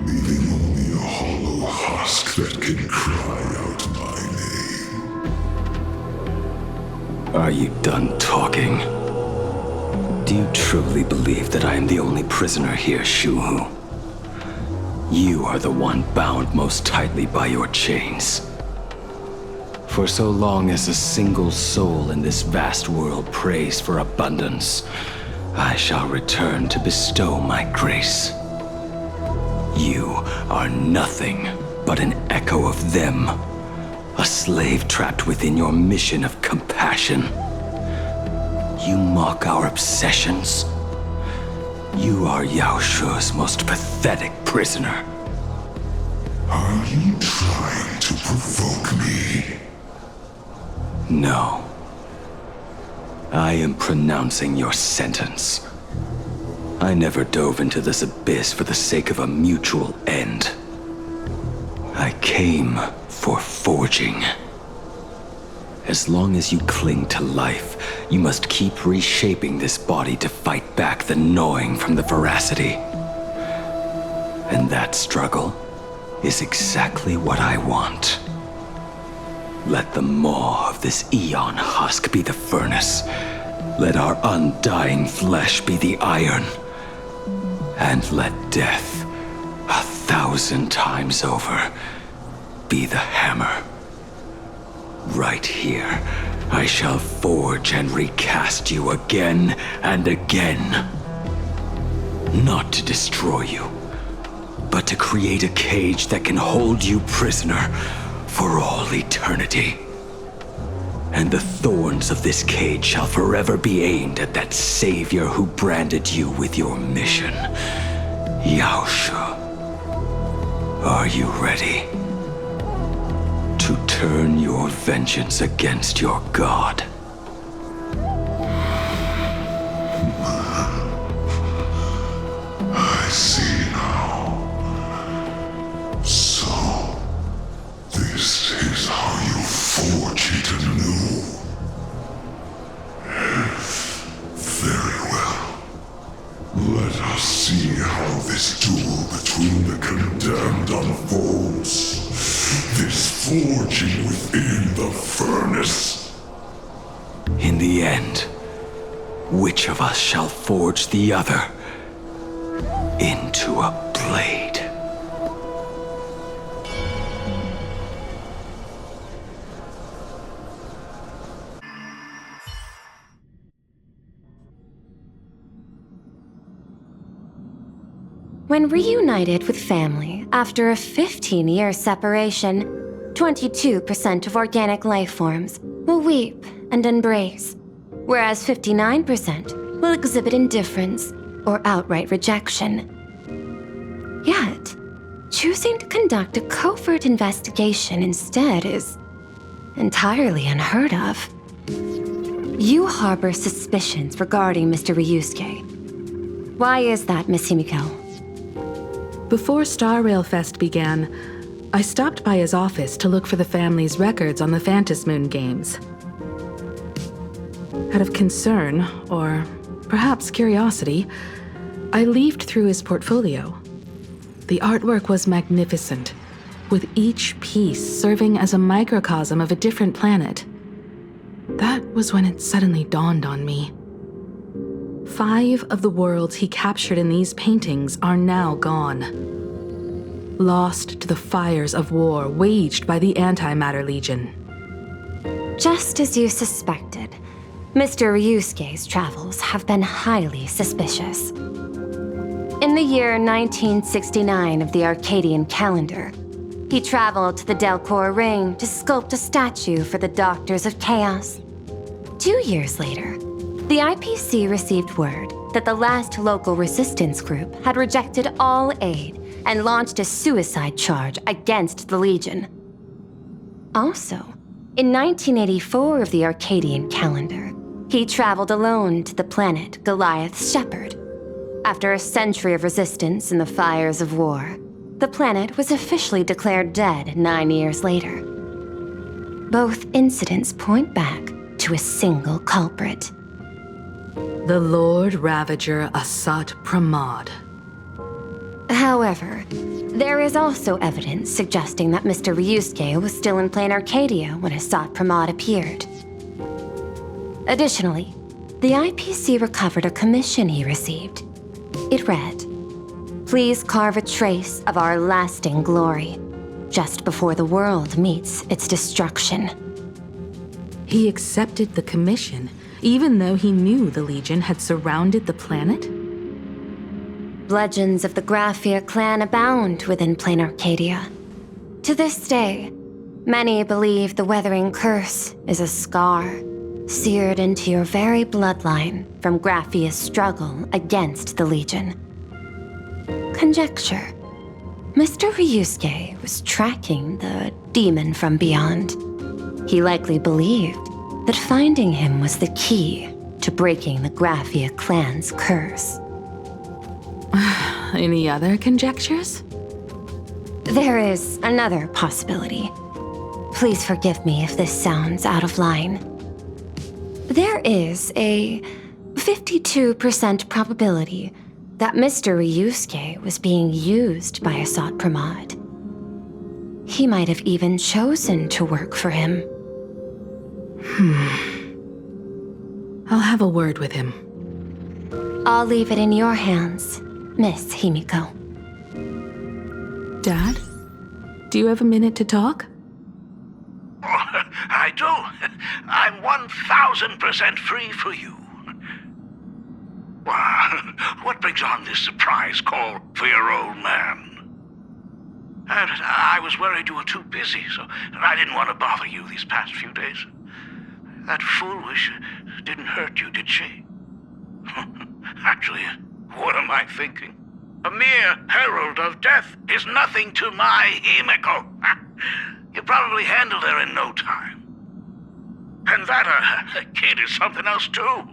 leaving only a hollow husk that can cry out my name. Are you done talking? Do you truly believe that I am the only prisoner here, Shuhu? You are the one bound most tightly by your chains. For so long as a single soul in this vast world prays for abundance, I shall return to bestow my grace. You are nothing but an echo of them, a slave trapped within your mission of compassion. You mock our obsessions. You are Yao Shu's most pathetic prisoner. Are you trying to provoke me? No. I am pronouncing your sentence. I never dove into this abyss for the sake of a mutual end. I came for forging. As long as you cling to life, you must keep reshaping this body to fight back the gnawing from the veracity. And that struggle is exactly what I want. Let the maw of this Eon husk be the furnace. Let our undying flesh be the iron. And let death, 1,000 times over, be the hammer. Right here, I shall forge and recast you again and again. Not to destroy you, but to create a cage that can hold you prisoner for all eternity. And the thorns of this cage shall forever be aimed at that savior who branded you with your mission. Yao Shu. Are you ready? To turn your vengeance against your god. I see now. So, this is how you forge it anew. Very well. Let us see how this duel between the condemned unfolds. This forging within the furnace. In the end, which of us shall forge the other into a blade? When reunited with family after a 15-year separation, 22% of organic life forms will weep and embrace, whereas 59% will exhibit indifference or outright rejection. Yet, choosing to conduct a covert investigation instead is entirely unheard of. You harbor suspicions regarding Mr. Ryusuke. Why is that, Miss Himiko? Before Star Rail Fest began, I stopped by his office to look for the family's records on the Phantom Moon games. Out of concern, or perhaps curiosity, I leafed through his portfolio. The artwork was magnificent, with each piece serving as a microcosm of a different planet. That was when it suddenly dawned on me. 5 of the worlds he captured in these paintings are now gone, lost to the fires of war waged by the Antimatter Legion. Just as you suspected, Mr. Ryusuke's travels have been highly suspicious. In the year 1969 of the Arcadian calendar, he traveled to the Delcor Ring to sculpt a statue for the Doctors of Chaos. 2 years later, the IPC received word that the last local resistance group had rejected all aid and launched a suicide charge against the Legion. Also, in 1984 of the Arcadian calendar, he traveled alone to the planet Goliath's Shepherd. After a century of resistance in the fires of war, the planet was officially declared dead 9 years later. Both incidents point back to a single culprit. The Lord Ravager Asat Pramod. However, there is also evidence suggesting that Mr. Ryusuke was still in Plain Arcadia when Asat Pramod appeared. Additionally, the IPC recovered a commission he received. It read, "Please carve a trace of our lasting glory, just before the world meets its destruction." He accepted the commission, even though he knew the Legion had surrounded the planet? Legends of the Graphia clan abound within Plain Arcadia. To this day, many believe the Weathering Curse is a scar seared into your very bloodline from Graphia's struggle against the Legion. Conjecture. Mr. Ryusuke was tracking the demon from beyond. He likely believed that finding him was the key to breaking the Graphia clan's curse. Any other conjectures? There is another possibility. Please forgive me if this sounds out of line. There is a 52% probability that Mr. Ryusuke was being used by Asat Pramod. He might have even chosen to work for him. I'll have a word with him. I'll leave it in your hands, Miss Himiko. Dad, do you have a minute to talk? I do. I'm 1000% free for you. What brings on this surprise call for your old man? I was worried you were too busy, so I didn't want to bother you these past few days. That foolish didn't hurt you, did she? Actually, what am I thinking? A mere herald of death is nothing to my Himiko. You probably handled her in no time. And that kid is something else too.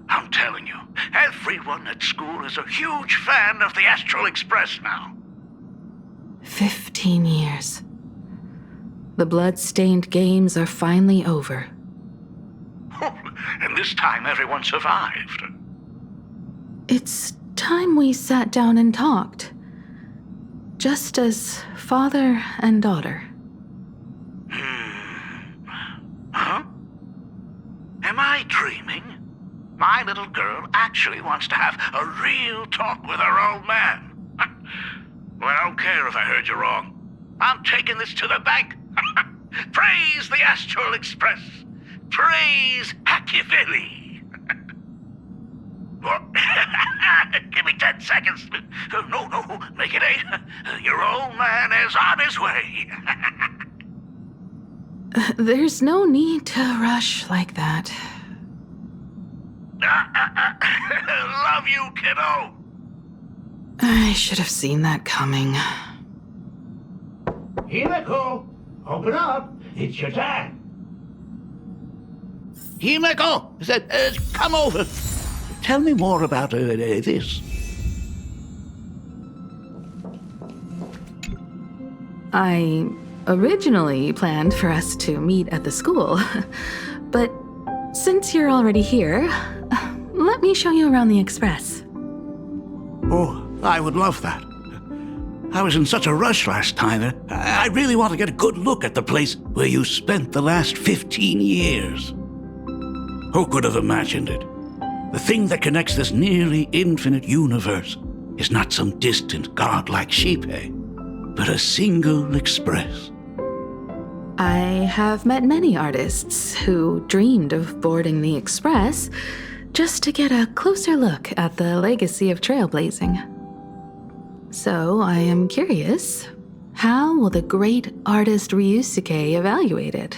I'm telling you, everyone at school is a huge fan of the Astral Express now. 15 years. The blood-stained games are finally over. And this time everyone survived. It's time we sat down and talked. Just as father and daughter. Huh? Am I dreaming? My little girl actually wants to have a real talk with her old man. Well, I don't care if I heard you wrong. I'm taking this to the bank. Praise the Astral Express. Praise Hakivilli. Give me 10 seconds. No, make it 8. Your old man is on his way. There's no need to rush like that. Love you, kiddo. I should have seen that coming. Himiko, open up. It's your time. Himiko, come over. Tell me more about this. I originally planned for us to meet at the school, but since you're already here, let me show you around the Express. Oh, I would love that. I was in such a rush last time. I really want to get a good look at the place where you spent the last 15 years. Who could have imagined it? The thing that connects this nearly infinite universe is not some distant godlike sheephead, but a single express. I have met many artists who dreamed of boarding the Express just to get a closer look at the legacy of trailblazing. So I am curious, how will the great artist Ryusuke evaluate it?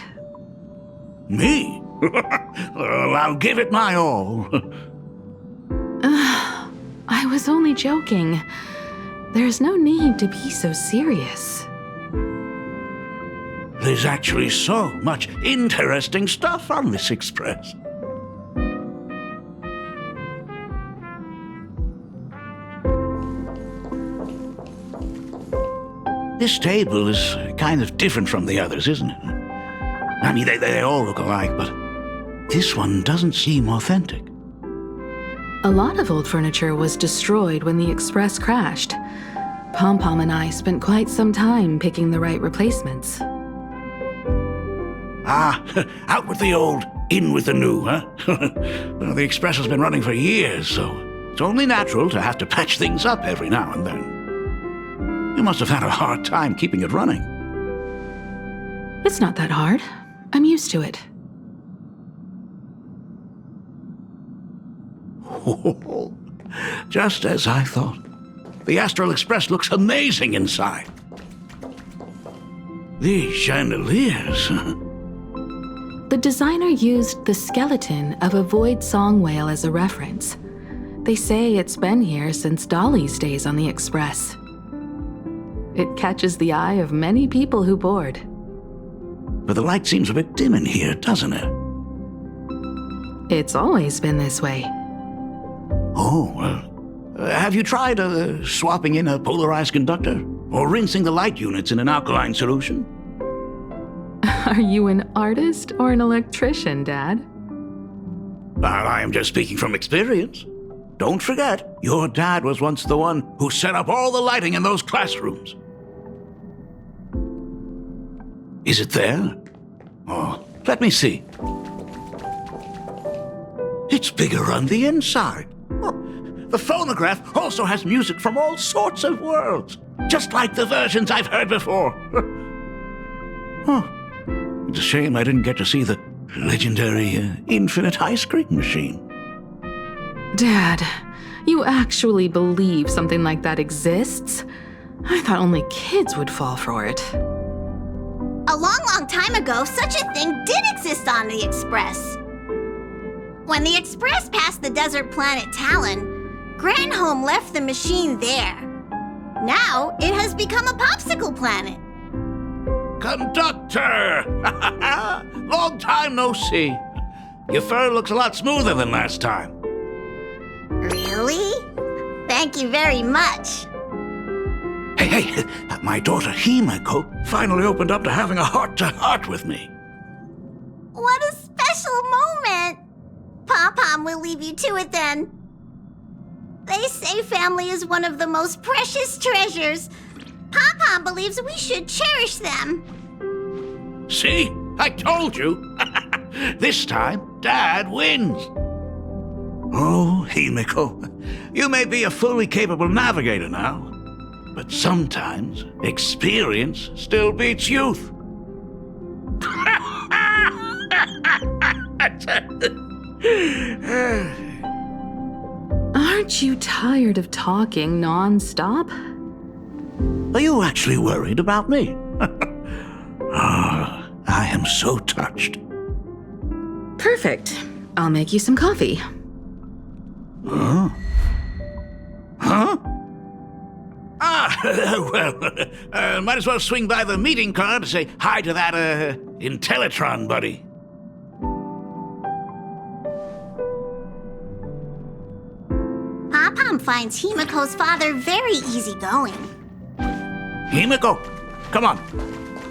Me? Well, I'll give it my all. I was only joking. There's no need to be so serious. There's actually so much interesting stuff on this express. This table is kind of different from the others, isn't it? I mean, they all look alike, but this one doesn't seem authentic. A lot of old furniture was destroyed when the Express crashed. Pom-Pom and I spent quite some time picking the right replacements. Out with the old, in with the new, huh? Well, the Express has been running for years, so it's only natural to have to patch things up every now and then. You must have had a hard time keeping it running. It's not that hard. I'm used to it. Just as I thought. The Astral Express looks amazing inside. These chandeliers. The designer used the skeleton of a void song whale as a reference. They say it's been here since Dolly's days on the Express. It catches the eye of many people who board. But the light seems a bit dim in here, doesn't it? It's always been this way. Oh, well. Have you tried swapping in a polarized conductor? Or rinsing the light units in an alkaline solution? Are you an artist or an electrician, Dad? Well, I am just speaking from experience. Don't forget, your dad was once the one who set up all the lighting in those classrooms. Is it there? Oh, let me see. It's bigger on the inside. Oh, the phonograph also has music from all sorts of worlds, just like the versions I've heard before. Oh, it's a shame I didn't get to see the legendary infinite ice cream machine. Dad, you actually believe something like that exists? I thought only kids would fall for it. A long, long time ago, such a thing did exist on the Express. When the Express passed the desert planet Talon, Granholm left the machine there. Now, it has become a popsicle planet. Conductor! Long time no see. Your fur looks a lot smoother than last time. Really? Thank you very much. Hey, my daughter Himeko finally opened up to having a heart-to-heart with me. What a special moment! Pom-Pom will leave you to it then. They say family is one of the most precious treasures. Pom-Pom believes we should cherish them. See? I told you. This time, Dad wins. Oh, Himeko, you may be a fully capable navigator now, but sometimes experience still beats youth. Aren't you tired of talking non-stop? Are you actually worried about me? I am so touched. Perfect. I'll make you some coffee. Huh? Well, might as well swing by the meeting car to say hi to that, Intellitron buddy. Pom-Pom finds Himeko's father very easygoing. Himeko, come on.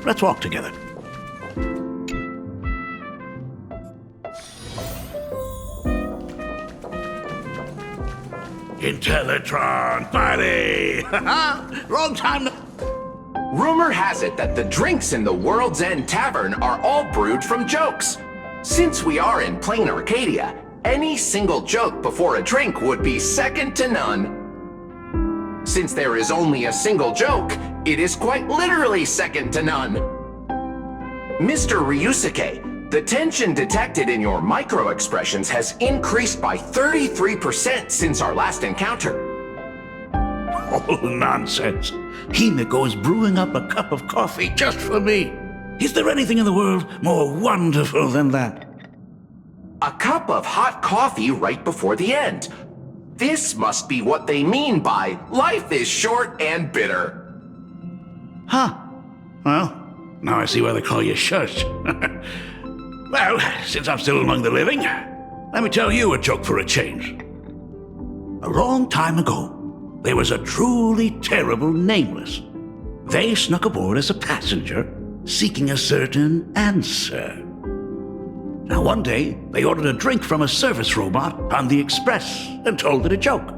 Let's walk together. Intellitron, buddy! Wrong time to... Rumor has it that the drinks in the World's End Tavern are all brewed from jokes. Since we are in plain Arcadia, any single joke before a drink would be second to none. Since there is only a single joke, it is quite literally second to none. Mr. Ryusuke, the tension detected in your micro-expressions has increased by 33% since our last encounter. Oh, nonsense. Himiko is brewing up a cup of coffee just for me. Is there anything in the world more wonderful than that? A cup of hot coffee right before the end. This must be what they mean by life is short and bitter. Huh. Well, now I see why they call you Shush. Well, since I'm still among the living, let me tell you a joke for a change. A long time ago, there was a truly terrible nameless. They snuck aboard as a passenger, seeking a certain answer. Now one day, they ordered a drink from a service robot on the express and told it a joke.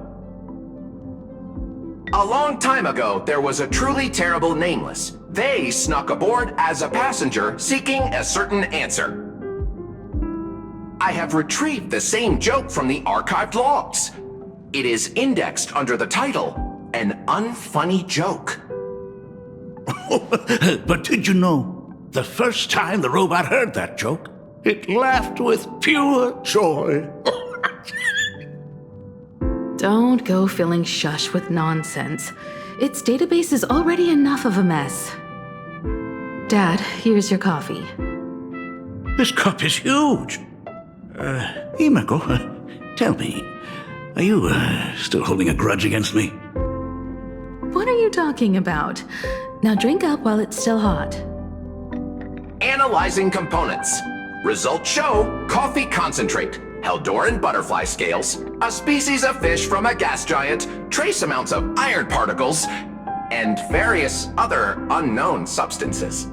A long time ago, there was a truly terrible nameless. They snuck aboard as a passenger, seeking a certain answer. I have retrieved the same joke from the archived logs. It is indexed under the title, An Unfunny Joke. But did you know, the first time the robot heard that joke, it laughed with pure joy. Don't go filling Shush with nonsense. Its database is already enough of a mess. Dad, here's your coffee. This cup is huge. Himiko, tell me, are you still holding a grudge against me? What are you talking about? Now drink up while it's still hot. Analyzing components. Results show coffee concentrate, Heldoran butterfly scales, a species of fish from a gas giant, trace amounts of iron particles, and various other unknown substances.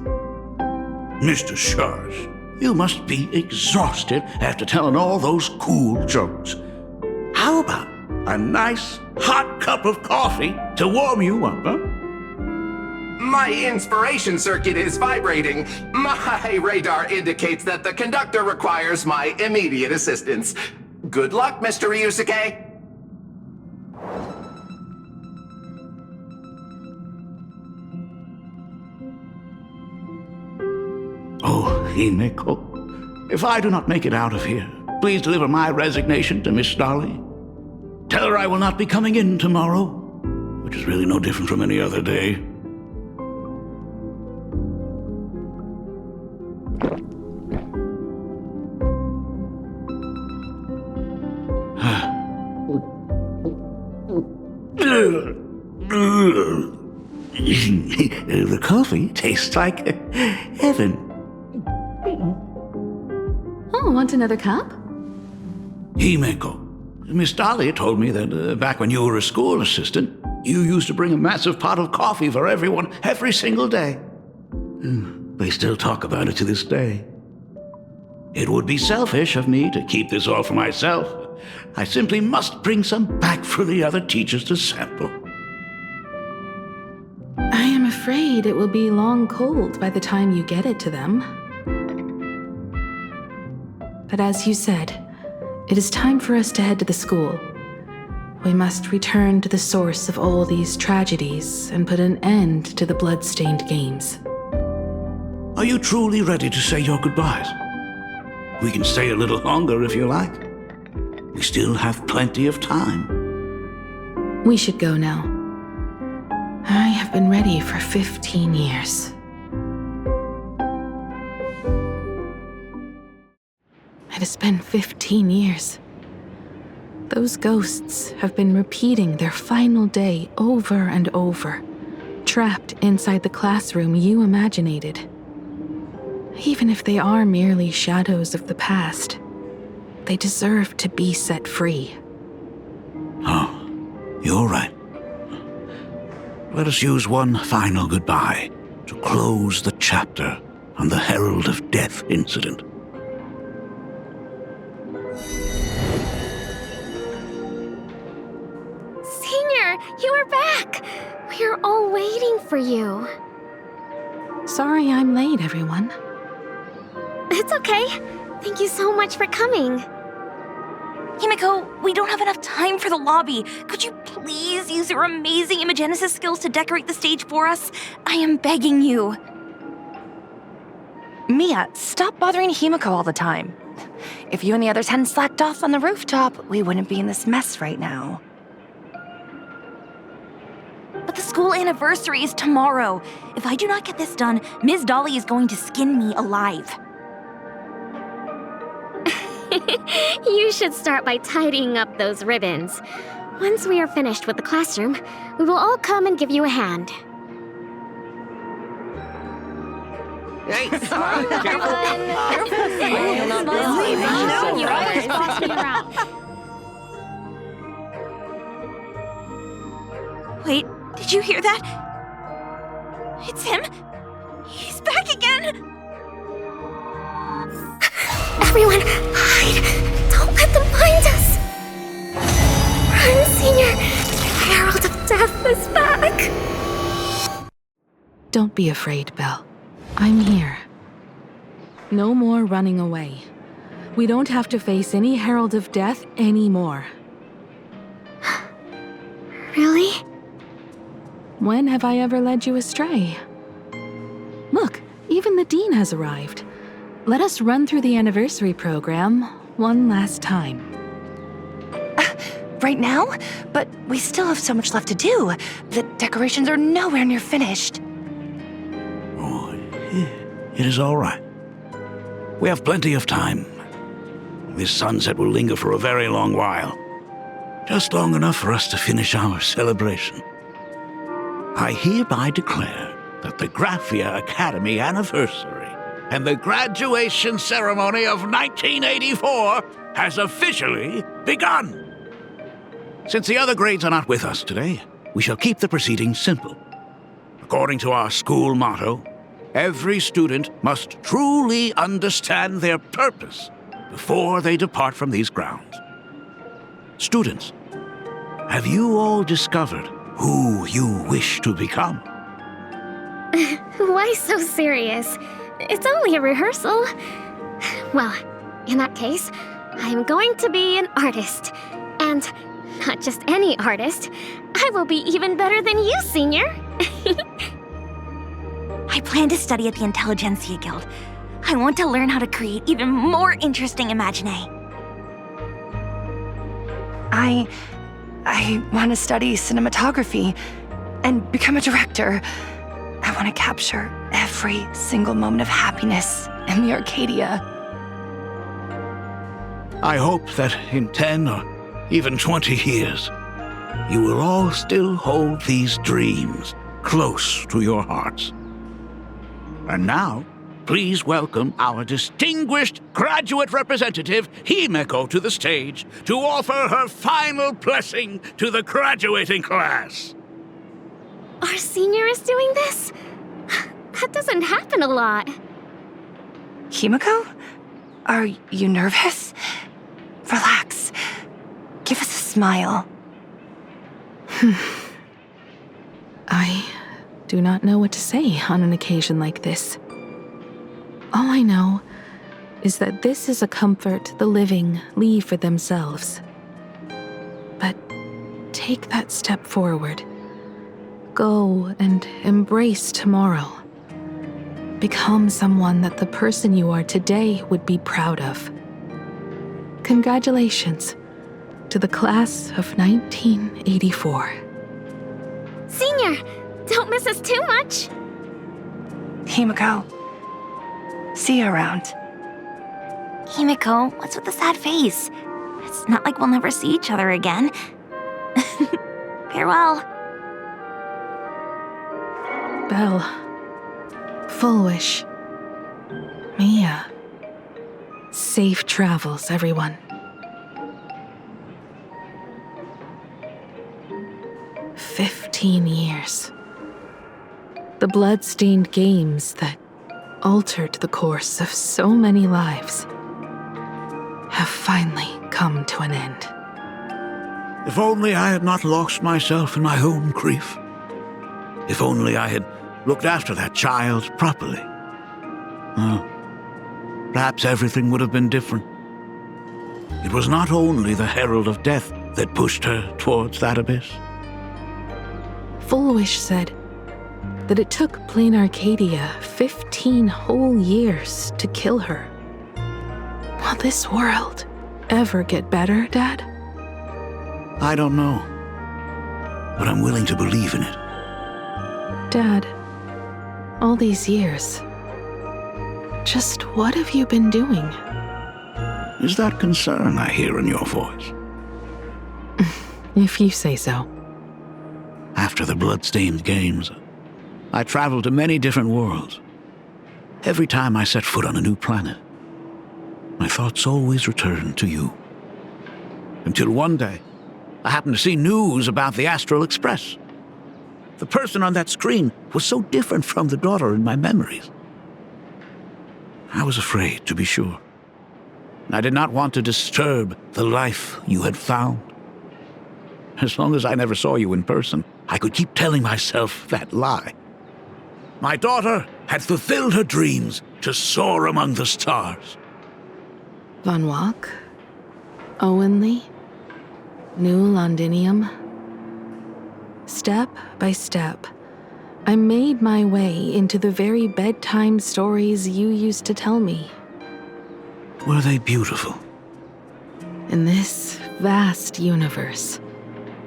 Mr. Shush, you must be exhausted after telling all those cool jokes. How about a nice hot cup of coffee to warm you up, huh? My inspiration circuit is vibrating. My radar indicates that the conductor requires my immediate assistance. Good luck, Mr. Ryusuke. Oh, Himiko, if I do not make it out of here, please deliver my resignation to Miss Starley. Tell her I will not be coming in tomorrow, which is really no different from any other day. The coffee tastes like heaven. Oh, want another cup? Himeko, Miss Dahlia told me that back when you were a school assistant, you used to bring a massive pot of coffee for everyone every single day. They still talk about it to this day. It would be selfish of me to keep this all for myself. I simply must bring some back for the other teachers to sample. I am afraid it will be long cold by the time you get it to them. But as you said, it is time for us to head to the school. We must return to the source of all these tragedies and put an end to the blood-stained games. Are you truly ready to say your goodbyes? We can stay a little longer if you like. We still have plenty of time. We should go now. I have been ready for 15 years. It has been 15 years. Those ghosts have been repeating their final day over and over, trapped inside the classroom you imaginated. Even if they are merely shadows of the past, they deserve to be set free. Oh, you're right. Let us use one final goodbye to close the chapter on the Herald of Death incident. You are back! We are all waiting for you. Sorry I'm late, everyone. It's okay. Thank you so much for coming. Himiko, we don't have enough time for the lobby. Could you please use your amazing Imagenesis skills to decorate the stage for us? I am begging you. Mia, stop bothering Himiko all the time. If you and the others hadn't slacked off on the rooftop, we wouldn't be in this mess right now. But the school anniversary is tomorrow. If I do not get this done, Ms. Dolly is going to skin me alive. You should start by tidying up those ribbons. Once we are finished with the classroom, we will all come and give you a hand. Hey, careful. You're always bossing around. Wait, did you hear that? It's him. He's back again. Everyone, hide! Don't let them find us! Run, Senior! The Herald of Death is back! Don't be afraid, Belle. I'm here. No more running away. We don't have to face any Herald of Death anymore. Really? When have I ever led you astray? Look, even the Dean has arrived. Let us run through the anniversary program one last time. Right now? But we still have so much left to do. The decorations are nowhere near finished. Oh, it is all right. We have plenty of time. This sunset will linger for a very long while. Just long enough for us to finish our celebration. I hereby declare that the Graphia Academy anniversary and the graduation ceremony of 1984 has officially begun. Since the other grades are not with us today, we shall keep the proceedings simple. According to our school motto, every student must truly understand their purpose before they depart from these grounds. Students, have you all discovered who you wish to become? Why so serious? It's only a rehearsal. Well, in that case, I'm going to be an artist. And not just any artist. I will be even better than you, Senior. I plan to study at the Intelligentsia Guild. I want to learn how to create even more interesting imaginae. I want to study cinematography and become a director. I want to capture every single moment of happiness in the Arcadia. I hope that in 10 or even 20 years, you will all still hold these dreams close to your hearts. And now, please welcome our distinguished graduate representative, Himiko, to the stage to offer her final blessing to the graduating class. Our Senior is doing this? That doesn't happen a lot. Himiko? Are you nervous? Relax. Give us a smile. I do not know what to say on an occasion like this. All I know is that this is a comfort the living leave for themselves. But take that step forward. Go and embrace tomorrow. Become someone that the person you are today would be proud of. Congratulations to the class of 1984. Senior, don't miss us too much. Himiko, see you around. Himiko, what's with the sad face? It's not like we'll never see each other again. Farewell. Belle, Full Wish, Mia. Safe travels, everyone. 15 years. The blood-stained games that altered the course of so many lives have finally come to an end. If only I had not lost myself in my own grief. If only I had looked after that child properly. Perhaps everything would have been different. It was not only the Herald of Death that pushed her towards that abyss. Full Wish said that it took Plain Arcadia 15 whole years to kill her. Will this world ever get better, Dad? I don't know, but I'm willing to believe in it. Dad, all these years, just what have you been doing? Is that concern I hear in your voice? If you say so. After the Bloodstained Games, I traveled to many different worlds. Every time I set foot on a new planet, my thoughts always returned to you. Until one day, I happened to see news about the Astral Express. The person on that screen was so different from the daughter in my memories. I was afraid, to be sure. I did not want to disturb the life you had found. As long as I never saw you in person, I could keep telling myself that lie. My daughter had fulfilled her dreams to soar among the stars. Von Walk, Owenly, New Londinium. Step by step, I made my way into the very bedtime stories you used to tell me. Were they beautiful? In this vast universe,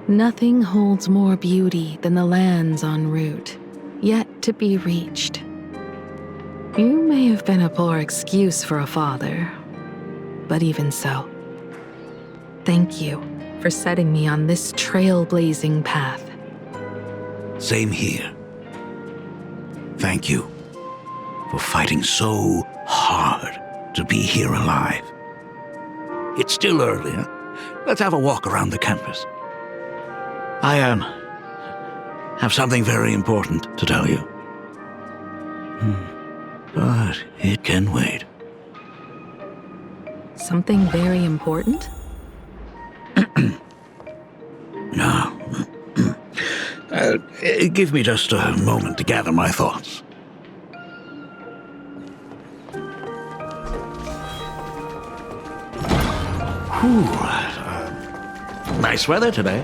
nothing holds more beauty than the lands en route, yet to be reached. You may have been a poor excuse for a father, but even so, thank you for setting me on this trailblazing path. Same here. Thank you for fighting so hard to be here alive. It's still early, huh? Let's have a walk around the campus. I have something very important to tell you. But it can wait. Something very important? No. Give me just a moment to gather my thoughts. Nice weather today.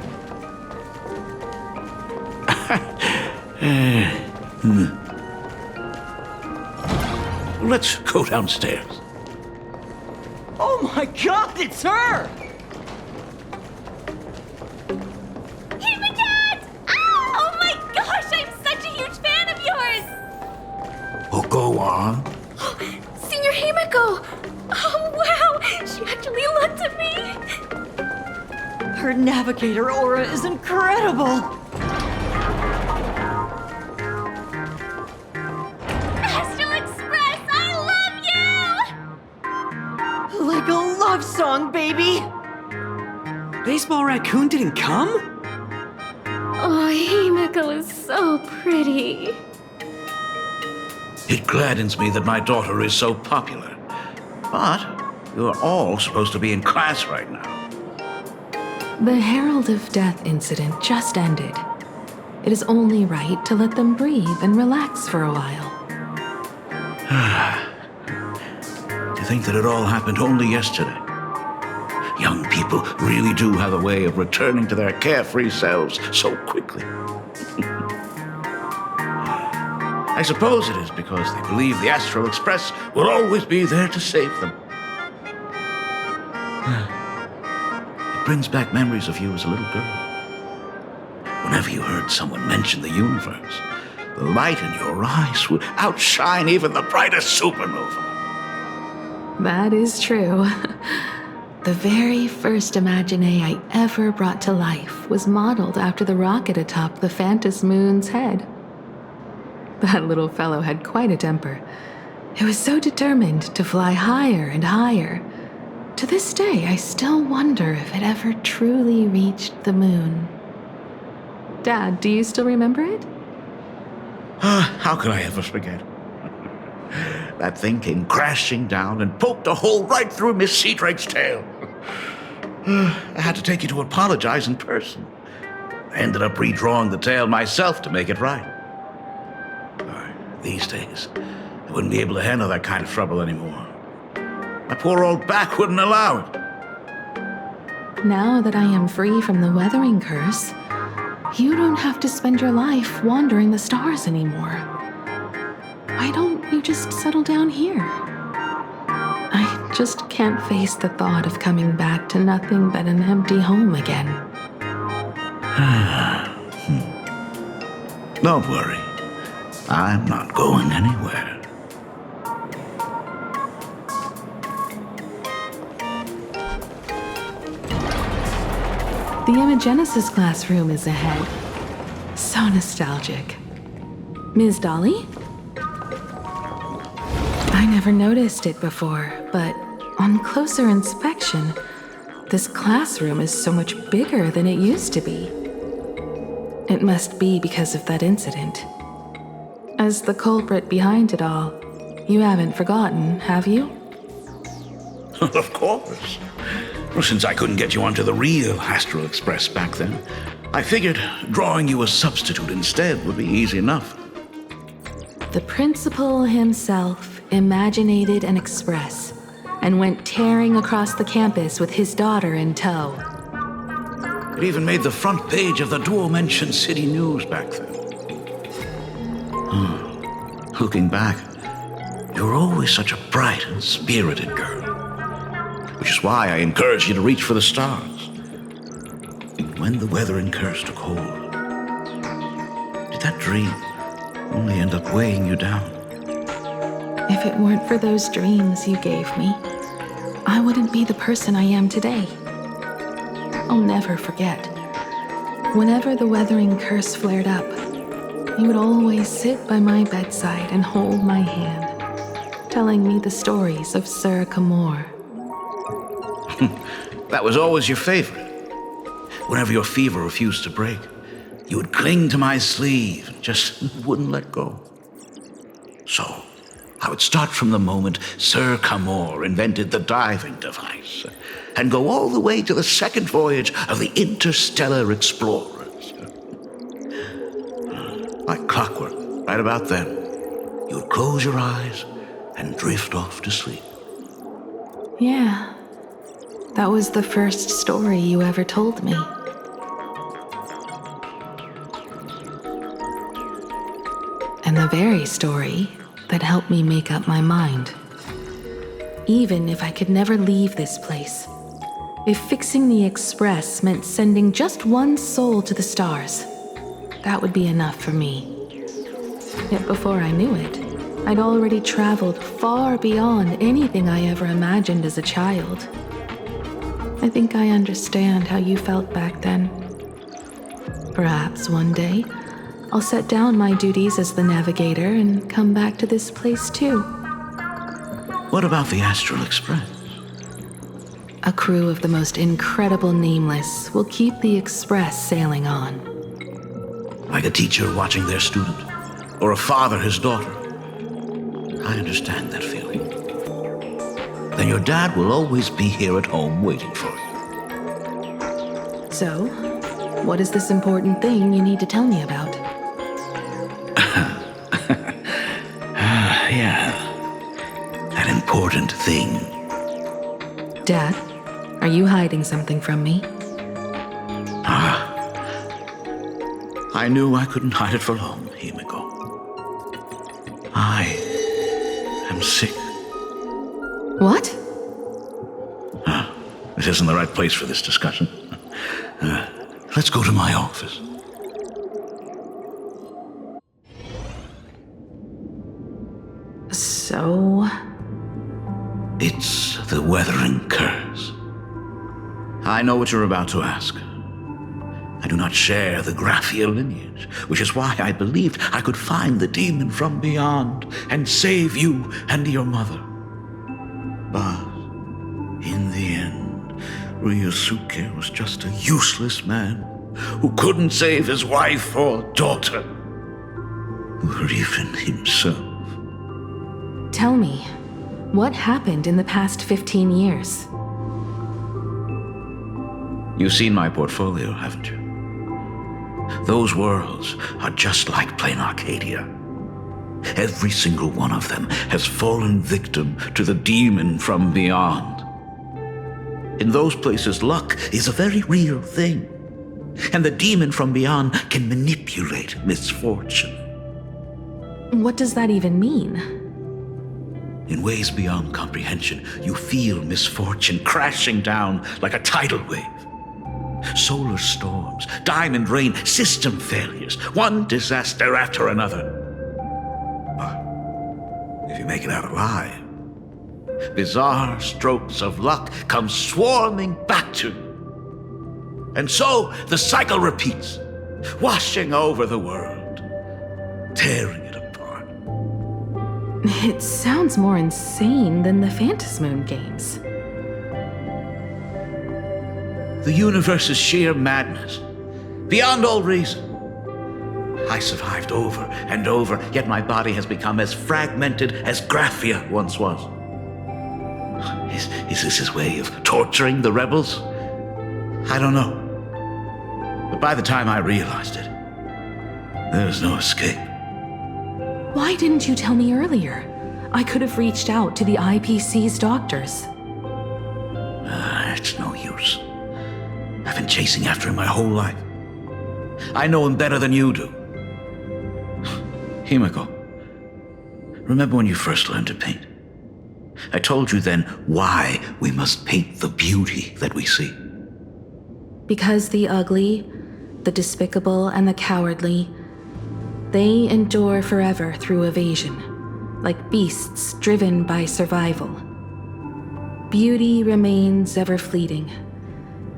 Let's go downstairs. Oh my god, it's her! Oh my gosh, I'm such a huge fan of yours! Oh, go on. Senior Himiko! Oh wow, she actually looked at me! Her navigator aura is incredible! Astral Express, I love you! Like a love song, baby! Baseball Raccoon didn't come? Oh, Himiko is so pretty. It gladdens me that my daughter is so popular. But you're all supposed to be in class right now. The Herald of Death incident just ended. It is only right to let them breathe and relax for a while. To think that it all happened only yesterday. Young people really do have a way of returning to their carefree selves so quickly. I suppose it is because they believe the Astral Express will always be there to save them. It brings back memories of you as a little girl. Whenever you heard someone mention the universe, the light in your eyes would outshine even the brightest supernova. That is true. The very first Imagine I ever brought to life was modeled after the rocket atop the Phantom Moon's head. That little fellow had quite a temper. It was so determined to fly higher and higher. To this day, I still wonder if it ever truly reached the moon. Dad, do you still remember it? How could I ever forget? That thing came crashing down and poked a hole right through Miss Seadrake's tail. I had to take you to apologize in person. I ended up redrawing the tale myself to make it right. These days, I wouldn't be able to handle that kind of trouble anymore. My poor old back wouldn't allow it. Now that I am free from the weathering curse, you don't have to spend your life wandering the stars anymore. Why don't you just settle down here? I just can't face the thought of coming back to nothing but an empty home again. Don't worry. I'm not going anywhere. The Imagenesis classroom is ahead. So nostalgic. Ms. Dolly? I never noticed it before, but on closer inspection, this classroom is so much bigger than it used to be. It must be because of that incident. As the culprit behind it all, you haven't forgotten, have you? Of course. Well, since I couldn't get you onto the real Astral Express back then, I figured drawing you a substitute instead would be easy enough. The principal himself imaginated an express and went tearing across the campus with his daughter in tow. It even made the front page of the Dual-Mention City News back then. Looking back, you were always such a bright and spirited girl. Which is why I encouraged you to reach for the stars. When the weathering curse took hold, did that dream only end up weighing you down? If it weren't for those dreams you gave me, I wouldn't be the person I am today. I'll never forget. Whenever the weathering curse flared up, you would always sit by my bedside and hold my hand, telling me the stories of Sir Camor. That was always your favorite. Whenever your fever refused to break, you would cling to my sleeve and just wouldn't let go. So, I would start from the moment Sir Camor invented the diving device and go all the way to the second voyage of the Interstellar Explorers. Like clockwork, right about then, you would close your eyes and drift off to sleep. Yeah. That was the first story you ever told me. And the very story that helped me make up my mind. Even if I could never leave this place, if fixing the express meant sending just one soul to the stars, that would be enough for me. Yet before I knew it, I'd already traveled far beyond anything I ever imagined as a child. I think I understand how you felt back then. Perhaps one day, I'll set down my duties as the navigator and come back to this place too. What about the Astral Express? A crew of the most incredible nameless will keep the express sailing on. Like a teacher watching their student, or a father his daughter. I understand that feeling. Then your dad will always be here at home waiting for you. So, what is this important thing you need to tell me about? Yeah. That important thing. Dad, are you hiding something from me? I knew I couldn't hide it for long, Himiko. I am sick. What? This isn't the right place for this discussion. Let's go to my office. So? It's the weathering curse. I know what you're about to ask. I do not share the Graphia lineage, which is why I believed I could find the demon from beyond and save you and your mother. But in the end, Ryosuke was just a useless man who couldn't save his wife or daughter, or even himself. Tell me, what happened in the past 15 years? You've seen my portfolio, haven't you? Those worlds are just like plain Arcadia. Every single one of them has fallen victim to the demon from beyond. In those places, luck is a very real thing, and the demon from beyond can manipulate misfortune. What does that even mean? In ways beyond comprehension, you feel misfortune crashing down like a tidal wave. Solar storms, diamond rain, system failures, one disaster after another. But if you make it out alive, bizarre strokes of luck come swarming back to you. And so the cycle repeats, washing over the world, tearing it apart. It sounds more insane than the Phantasmoon games. The universe is sheer madness, beyond all reason. I survived over and over, yet my body has become as fragmented as Graphia once was. Is this his way of torturing the rebels? I don't know. But by the time I realized it, there was no escape. Why didn't you tell me earlier? I could have reached out to the IPC's doctors. It's no use. I've been chasing after him my whole life. I know him better than you do. Himiko, remember when you first learned to paint? I told you then why we must paint the beauty that we see. Because the ugly, the despicable, and the cowardly, they endure forever through evasion, like beasts driven by survival. Beauty remains ever fleeting,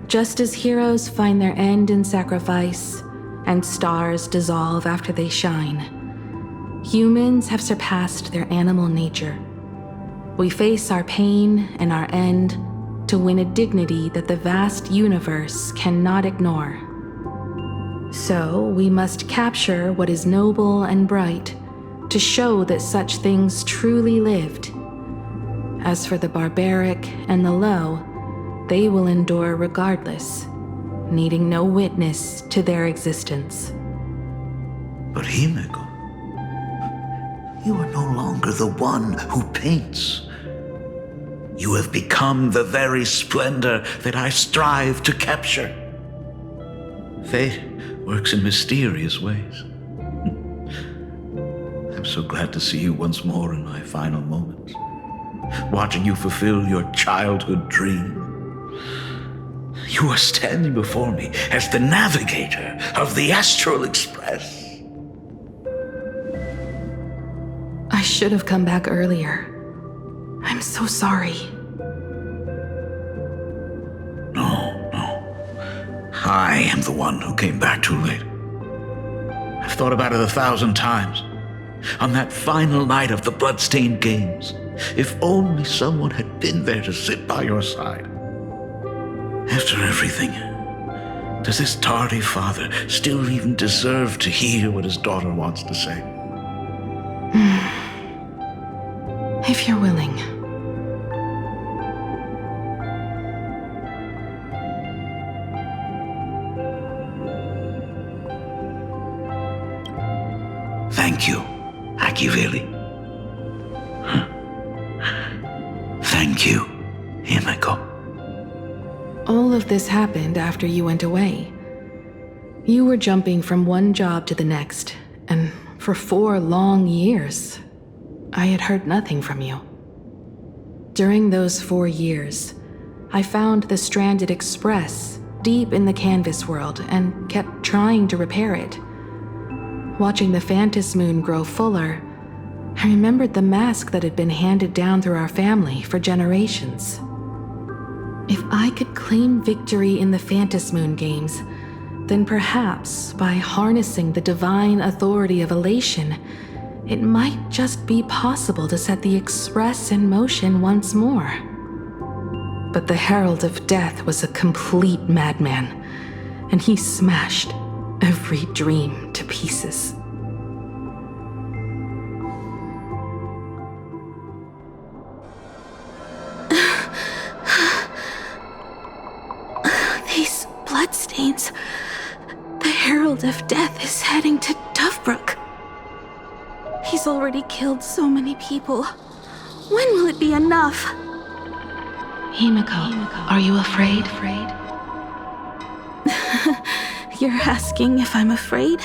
just as heroes find their end in sacrifice, and stars dissolve after they shine. Humans have surpassed their animal nature. We face our pain and our end to win a dignity that the vast universe cannot ignore. So we must capture what is noble and bright to show that such things truly lived. As for the barbaric and the low, they will endure regardless, needing no witness to their existence. But Himiko, you are no longer the one who paints. You have become the very splendor that I strive to capture. Fate works in mysterious ways. I'm so glad to see you once more in my final moments, watching you fulfill your childhood dream. You are standing before me as the navigator of the Astral Express. I should have come back earlier. I'm so sorry. No. I am the one who came back too late. I've thought about it 1,000 times. On that final night of the Bloodstained Games, if only someone had been there to sit by your side. After everything, does this tardy father still even deserve to hear what his daughter wants to say? If you're willing. Thank you, Akiveli. Thank you, Himiko. All of this happened after you went away. You were jumping from one job to the next, and for 4 long years, I had heard nothing from you. During those 4 years, I found the stranded express deep in the canvas world and kept trying to repair it. Watching the Phantasmoon grow fuller, I remembered the mask that had been handed down through our family for generations. If I could claim victory in the Phantasmoon games, then perhaps by harnessing the divine authority of elation, it might just be possible to set the Express in motion once more. But the Herald of Death was a complete madman, and he smashed every dream to pieces. These Herald of Death is heading to Dovebrook. He's already killed so many people. When will it be enough? Himiko, are you afraid? You're asking if I'm afraid?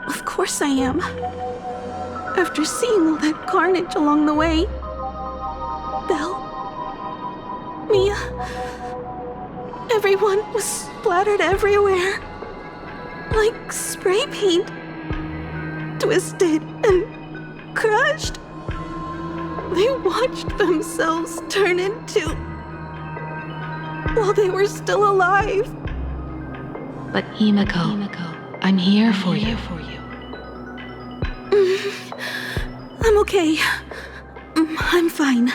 Of course I am. After seeing all that carnage along the way. Belle, Mia, everyone was splattered everywhere. Like spray paint. Twisted and crushed. They watched themselves turn into... while they were still alive. But Himiko, I'm here for you. I'm okay. I'm fine.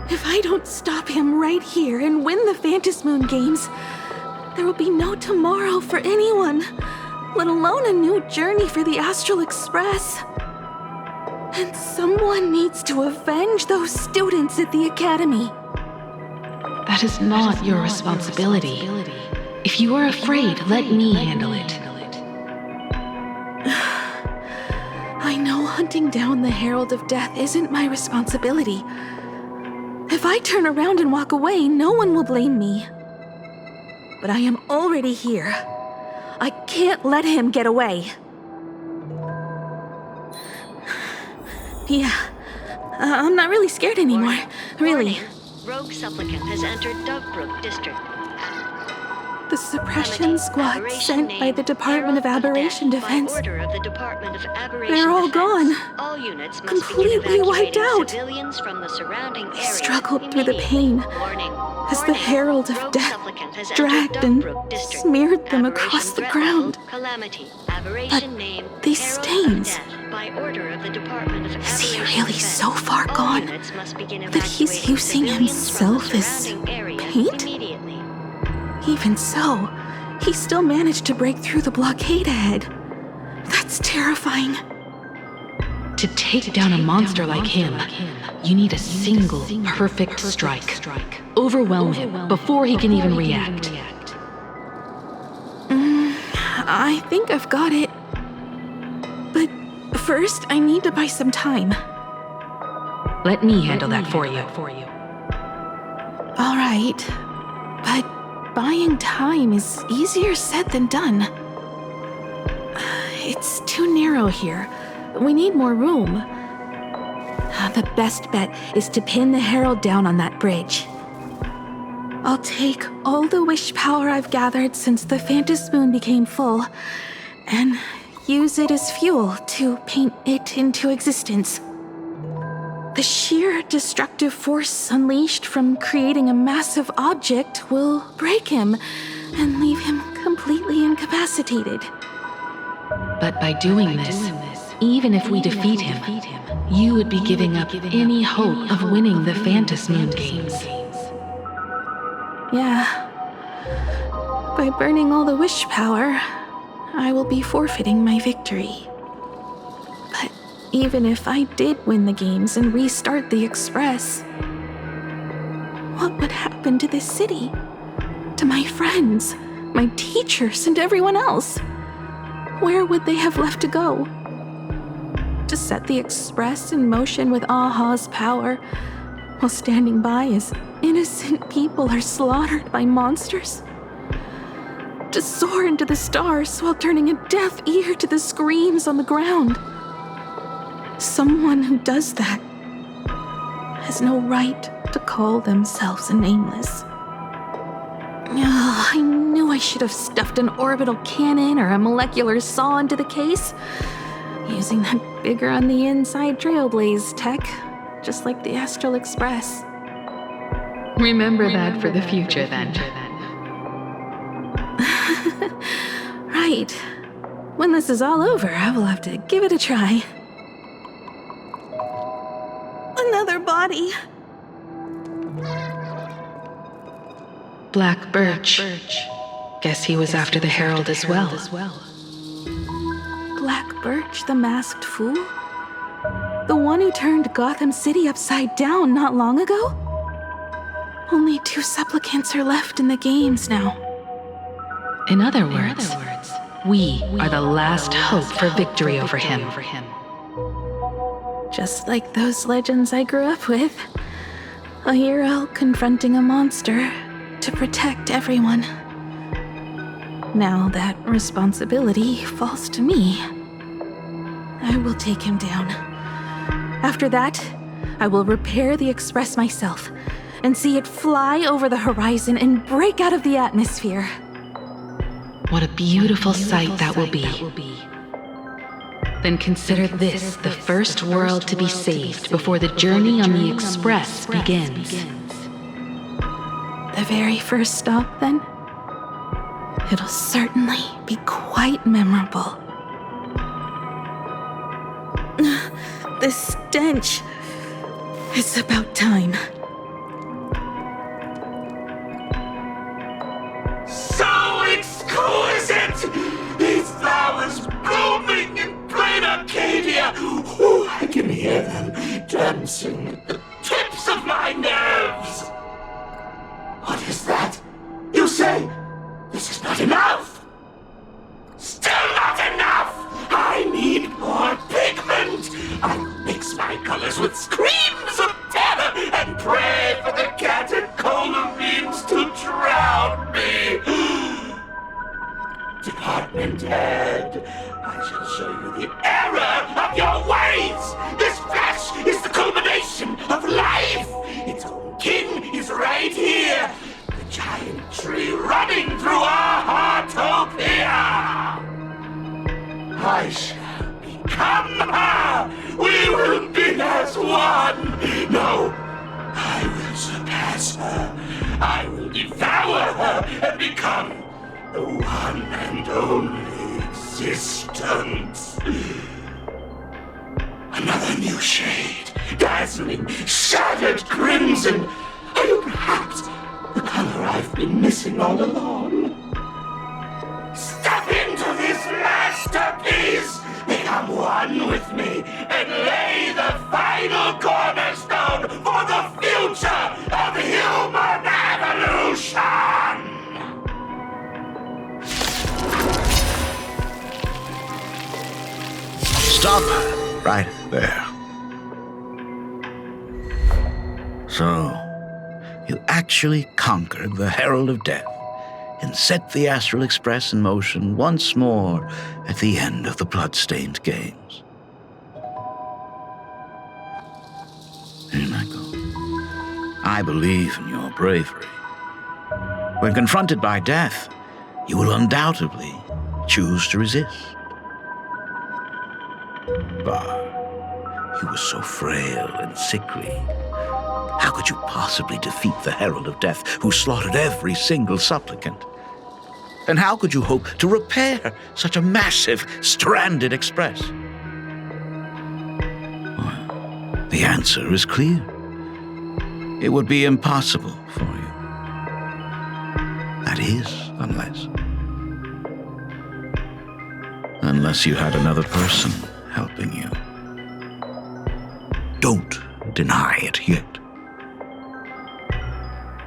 If I don't stop him right here and win the Phantom Moon games, there will be no tomorrow for anyone, let alone a new journey for the Astral Express. And someone needs to avenge those students at the Academy. That is not your responsibility. If you are afraid, let me handle it. I know hunting down the Herald of Death isn't my responsibility. If I turn around and walk away, no one will blame me. But I am already here. I can't let him get away. Yeah, I'm not really scared anymore. Really. Rogue supplicant has entered Dovebrook District. The suppression squad sent by the Department of Aberration Defense. They're all gone. All units must completely wiped out. Civilians from the surrounding I struggled through the pain as the Herald of Death dragged and smeared them across the ground. But these stains... Is he really so far gone that he's using himself as paint? Even so, he still managed to break through the blockade ahead. That's terrifying. To take down a monster like him, you need a single perfect strike. Overwhelm him before he can even react. I think I've got it. But first, I need to buy some time. Let me handle that for you. All right, but buying time is easier said than done. It's too narrow here. We need more room. The best bet is to pin the Herald down on that bridge. I'll take all the wish power I've gathered since the Phantom Moon became full, and use it as fuel to paint it into existence. The sheer destructive force unleashed from creating a massive object will break him and leave him completely incapacitated. But by doing this, even if we defeat him, you would be giving up any hope of winning the Phantom Moon games. Yeah. By burning all the wish power, I will be forfeiting my victory. But even if I did win the games and restart the Express, what would happen to this city? To my friends, my teachers, and everyone else? Where would they have left to go? To set the Express in motion with Aha's power, while standing by as innocent people are slaughtered by monsters? To soar into the stars while turning a deaf ear to the screams on the ground? Someone who does that has no right to call themselves a nameless. I knew I should have stuffed an orbital cannon or a molecular saw into the case, using that bigger on the inside Trailblaze tech, just like the Astral Express. Remember that for the future, then. Right. When this is all over, I will have to give it a try. Another body. Black Birch. Guess he was after the Herald as well. Black Birch, the masked fool? The one who turned Gotham City upside down not long ago? Only 2 supplicants are left in the games now. In other words, we are the last hope for victory over him. Just like those legends I grew up with. A hero confronting a monster to protect everyone. Now that responsibility falls to me. I will take him down. After that, I will repair the Express myself and see it fly over the horizon and break out of the atmosphere. What a beautiful sight that will be. Then consider this the first world to be saved before the journey on the Express begins. The very first stop, then? It'll certainly be quite memorable. The stench. It's about time. So exquisite! These flowers blooming in plain Arcadia! Ooh, I can hear them dancing at the tips of my nerves! What is that? You say this is not enough? Still not enough! I need more pigment! I mix my colors with screams of terror and pray for the catecholamines to drown me! Department head, I shall show you the error of your ways! This flesh is the culmination of life! Its own kin is right here! The giant tree running through our heartopia! I shall become her! We will be as one! No, I will surpass her! I will devour her and become the one and only existence! Another new shade, dazzling, shattered crimson! Are you perhaps the color I've been missing all along? Step into this masterpiece! Become one with me and lay the final cornerstone for the future of human evolution! Stop right there. So, you actually conquered the Herald of Death and set the Astral Express in motion once more at the end of the Bloodstained Games. Here I go. I believe in your bravery. When confronted by death, you will undoubtedly choose to resist. But you were so frail and sickly. How could you possibly defeat the Herald of Death, who slaughtered every single supplicant? And how could you hope to repair such a massive, stranded express? Well, the answer is clear. It would be impossible for you. That is, unless you had another person helping you. Don't deny it yet.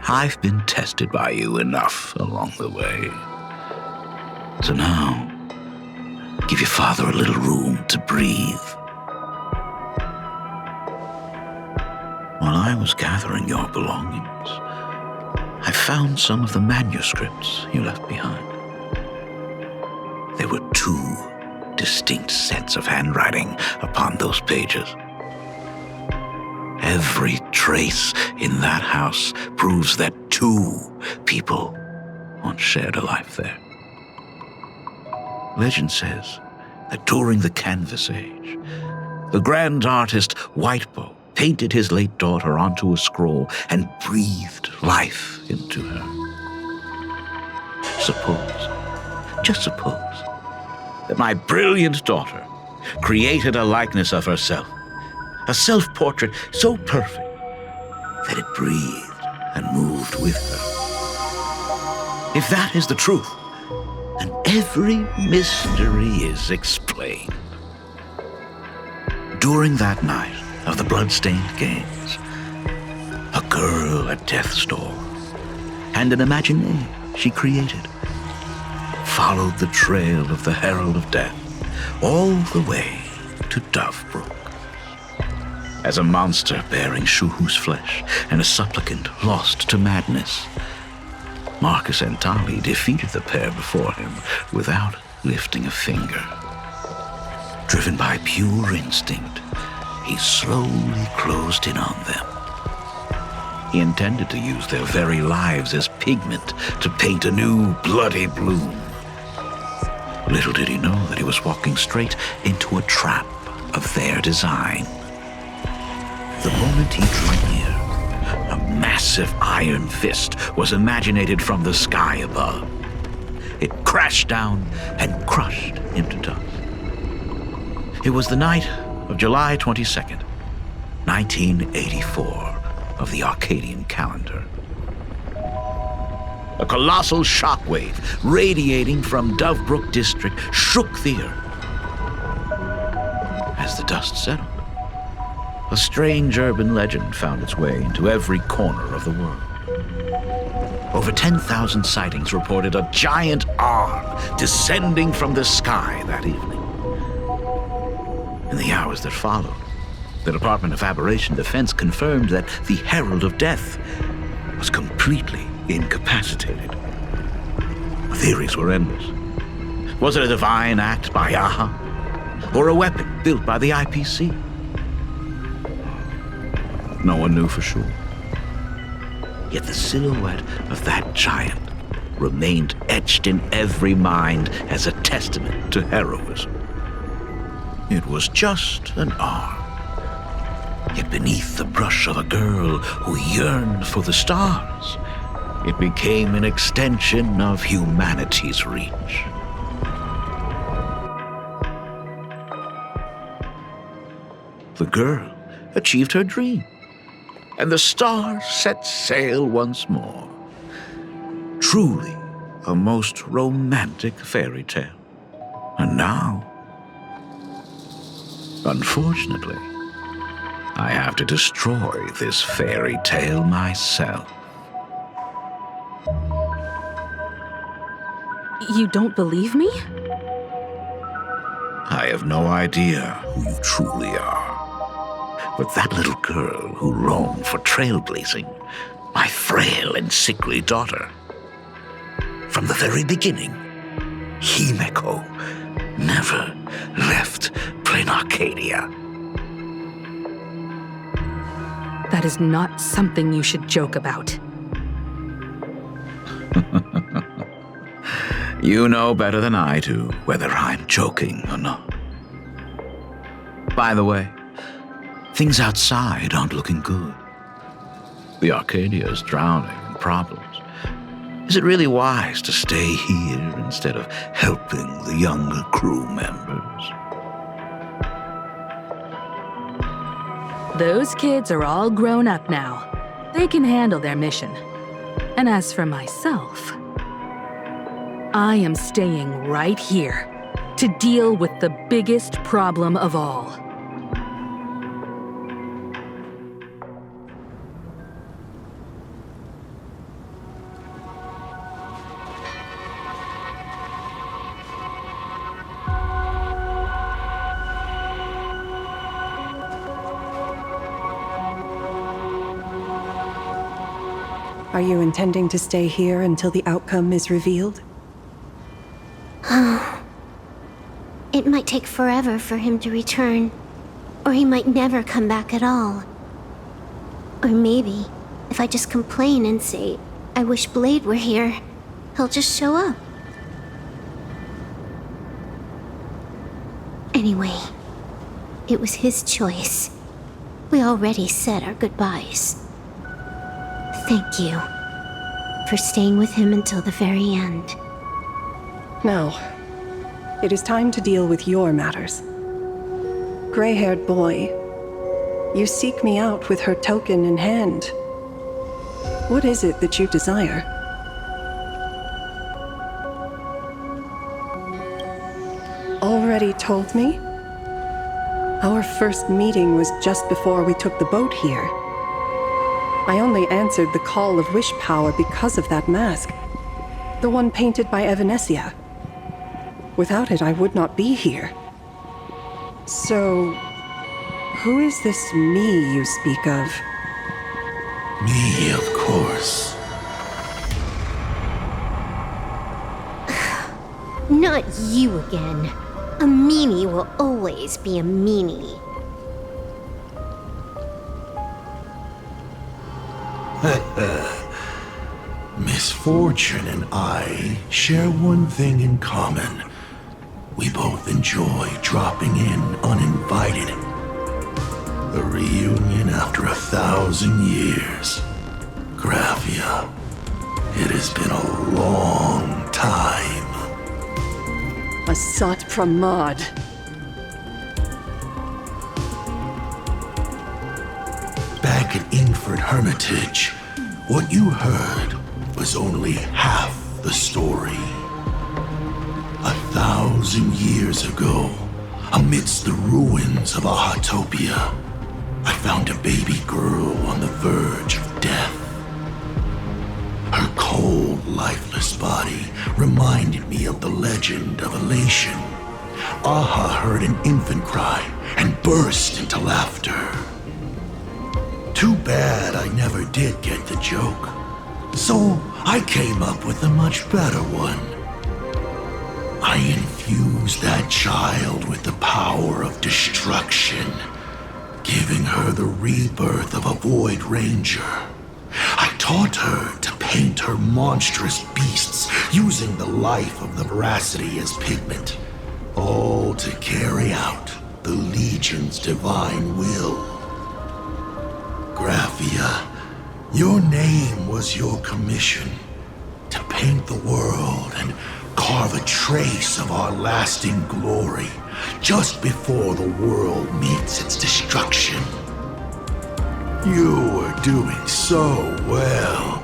I've been tested by you enough along the way. So now, give your father a little room to breathe. While I was gathering your belongings, I found some of the manuscripts you left behind. There were 2 distinct sets of handwriting upon those pages. Every trace in that house proves that 2 people once shared a life there. Legend says that during the Canvas Age, the grand artist Whitebow painted his late daughter onto a scroll and breathed life into her. Just suppose, that my brilliant daughter created a likeness of herself, a self-portrait so perfect that it breathed and moved with her. If that is the truth, then every mystery is explained. During that night of the Bloodstained Games, a girl at death's door, and an imagination she created, followed the trail of the Herald of Death all the way to Dovebrook. As a monster bearing Shuhu's flesh and a supplicant lost to madness, Marcus and Tali defeated the pair before him without lifting a finger. Driven by pure instinct, he slowly closed in on them. He intended to use their very lives as pigment to paint a new bloody bloom. Little did he know that he was walking straight into a trap of their design. The moment he drew near, a massive iron fist was imaginated from the sky above. It crashed down and crushed him to dust. It was the night of July 22nd, 1984 of the Arcadian calendar. A colossal shockwave radiating from Dovebrook District shook the earth. As the dust settled, a strange urban legend found its way into every corner of the world. Over 10,000 sightings reported a giant arm descending from the sky that evening. In the hours that followed, the Department of Aberration Defense confirmed that the Herald of Death was completely incapacitated. Theories were endless. Was it a divine act by Yaha? Or a weapon built by the IPC? No one knew for sure. Yet the silhouette of that giant remained etched in every mind as a testament to heroism. It was just an arm. Yet beneath the brush of a girl who yearned for the stars, it became an extension of humanity's reach. The girl achieved her dream, and the stars set sail once more. Truly a most romantic fairy tale. And now, unfortunately, I have to destroy this fairy tale myself. You don't believe me? I have no idea who you truly are. But that little girl who roamed for trailblazing, my frail and sickly daughter. From the very beginning, Himeko never left Plain Arcadia. That is not something you should joke about. You know better than I do whether I'm joking or not. By the way, things outside aren't looking good. The Arcadia is drowning in problems. Is it really wise to stay here instead of helping the younger crew members? Those kids are all grown up now. They can handle their mission. And as for myself, I am staying right here to deal with the biggest problem of all. Are you intending to stay here until the outcome is revealed? It might take forever for him to return, or he might never come back at all. Or maybe, if I just complain and say, I wish Blade were here, he'll just show up. Anyway, it was his choice. We already said our goodbyes. Thank you for staying with him until the very end. Now, it is time to deal with your matters. Gray-haired boy, you seek me out with her token in hand. What is it that you desire? Already told me? Our first meeting was just before we took the boat here. I only answered the call of wish power because of that mask. The one painted by Evanesia. Without it, I would not be here. So, who is this me you speak of? Me, of course. Not you again. A meanie will always be a meanie. Misfortune and I share one thing in common. We both enjoy dropping in uninvited. A reunion after 1,000 years. Graphia, it has been a long time. Asat Pramad. Back at Ingford Hermitage, what you heard was only half the story. 1,000 years ago, amidst the ruins of Ahatopia, I found a baby girl on the verge of death. Her cold, lifeless body reminded me of the legend of Elation. Aha heard an infant cry and burst into laughter. Too bad I never did get the joke. So I came up with a much better one. I infused that child with the power of destruction, giving her the rebirth of a Void Ranger. I taught her to paint her monstrous beasts using the life of the veracity as pigment, all to carry out the Legion's divine will. Graphia, your name was your commission, to paint the world and carve a trace of our lasting glory just before the world meets its destruction. You were doing so well,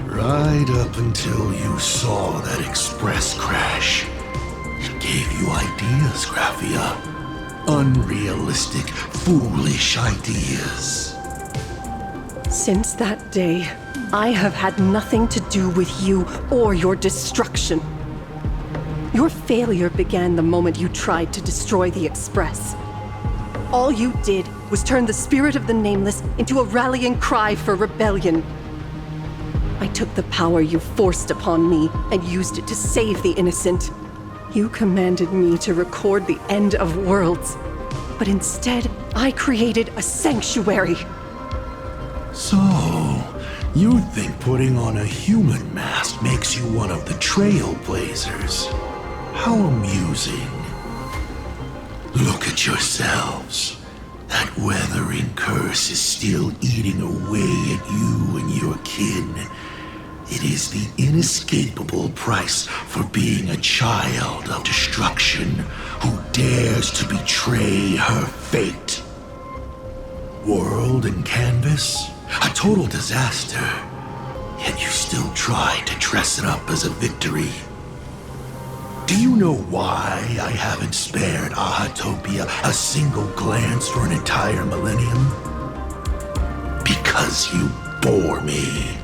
right up until you saw that express crash. It gave you ideas, Graphia. Unrealistic, foolish ideas. Since that day, I have had nothing to do with you or your destruction. Your failure began the moment you tried to destroy the Express. All you did was turn the spirit of the Nameless into a rallying cry for rebellion. I took the power you forced upon me and used it to save the innocent. You commanded me to record the end of worlds, but instead, I created a sanctuary. So, you think putting on a human mask makes you one of the Trailblazers? How amusing. Look at yourselves. That weathering curse is still eating away at you and your kin. It is the inescapable price for being a child of destruction who dares to betray her fate. World and canvas, a total disaster. Yet you still tried to dress it up as a victory. Do you know why I haven't spared Ahatopia a single glance for an entire millennium? Because you bore me.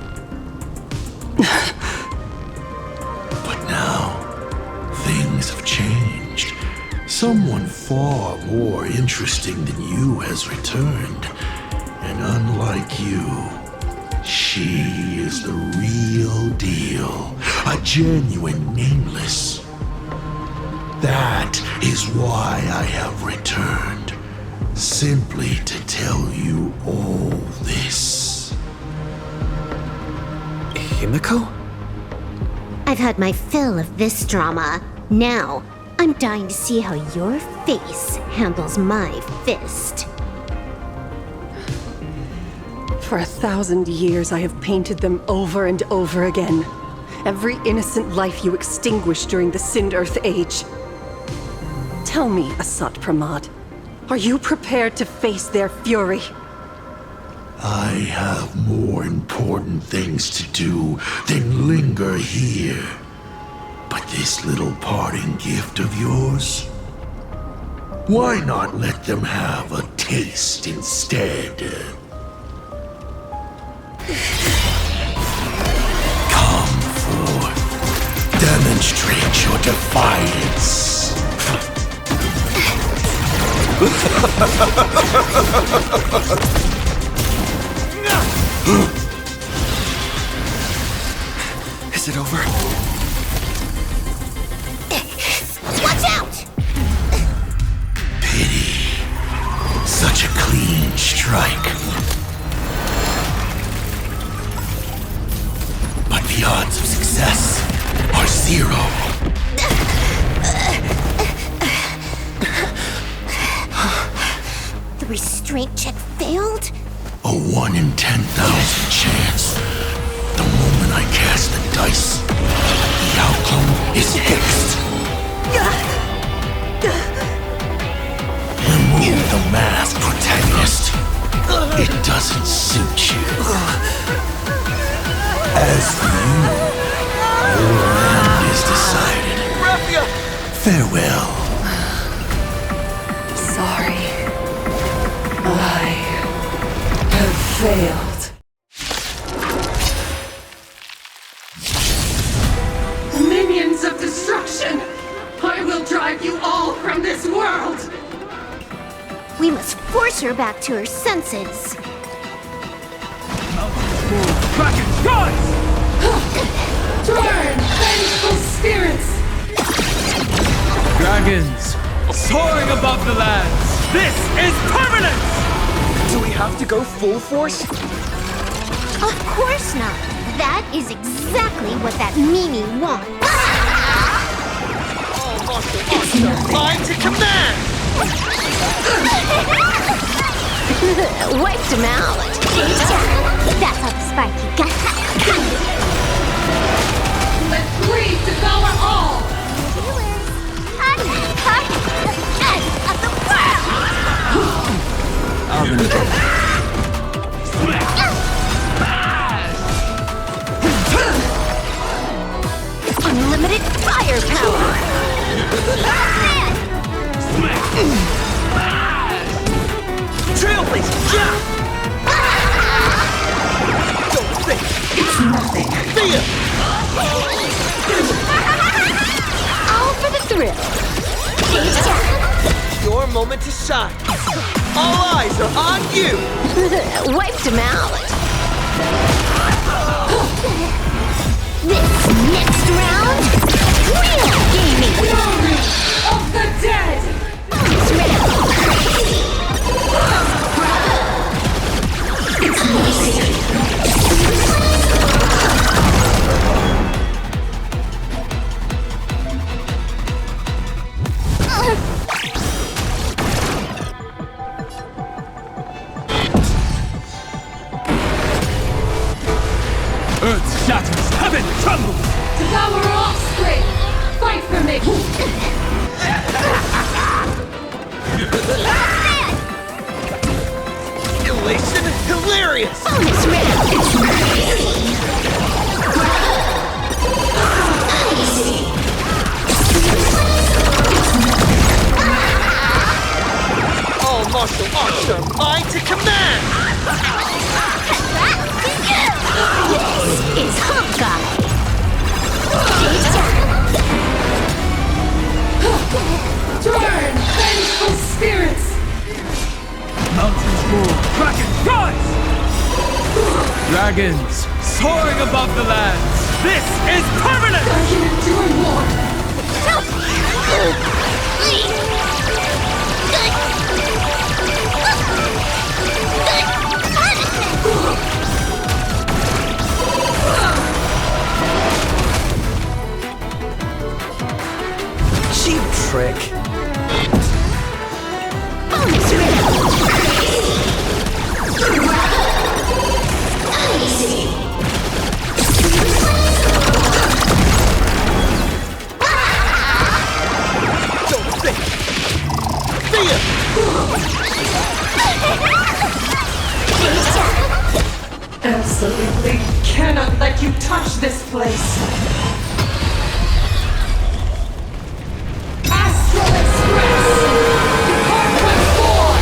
But now, things have changed. Someone far more interesting than you has returned. And unlike you, she is the real deal. A genuine Nameless. That is why I have returned. Simply to tell you all this. Himiko? I've had my fill of this drama. Now, I'm dying to see how your face handles my fist. For 1,000 years, I have painted them over and over again. Every innocent life you extinguished during the Sind Earth Age. Tell me, Asat Pramad, are you prepared to face their fury? I have more important things to do than linger here. But this little parting gift of yours? Why not let them have a taste instead? Come forth. Demonstrate your defiance. Is it over? Watch out! Pity. Such a clean strike. But the odds of success are 0. The restraint check failed? A 1 in 10,000 chance. The moment I cast the dice, the outcome is fixed. Remove the masked protagonist. It doesn't suit you. As for you, your end is decided. Farewell. Sorry. I have failed. Minions of destruction! I will drive you all from this world! We must force her back to her senses. Turn, vengeful spirits! Dragons, soaring above the lands. This is permanent! Do we have to go full force? Of course not. That is exactly what that Mimi wants. Line to command! Wiped him out. That's how the Sparky got. Let greed devour all! At the end of the world! Unlimited firepower. Trailblaze, jump! Don't think it's nothing. Fear! All for the thrill. Your moment to shine. All eyes are on you. Wiped him out. This next round, real gaming. Fury of the dead! It's noisy. Earth shatters, heaven trembles! Devour offspring! Fight for me! Elation hilarious! Bonus round. All martial arts are mine to command! This is Honkai. Turn, vengeful spirits! Mountains move, dragons rise! Dragons, soaring above the lands. This is permanent! I can endure more! Cheap trick. Bonus round. Don't think. Fear. Absolutely cannot let you touch this place! Astral Express! Depart once more!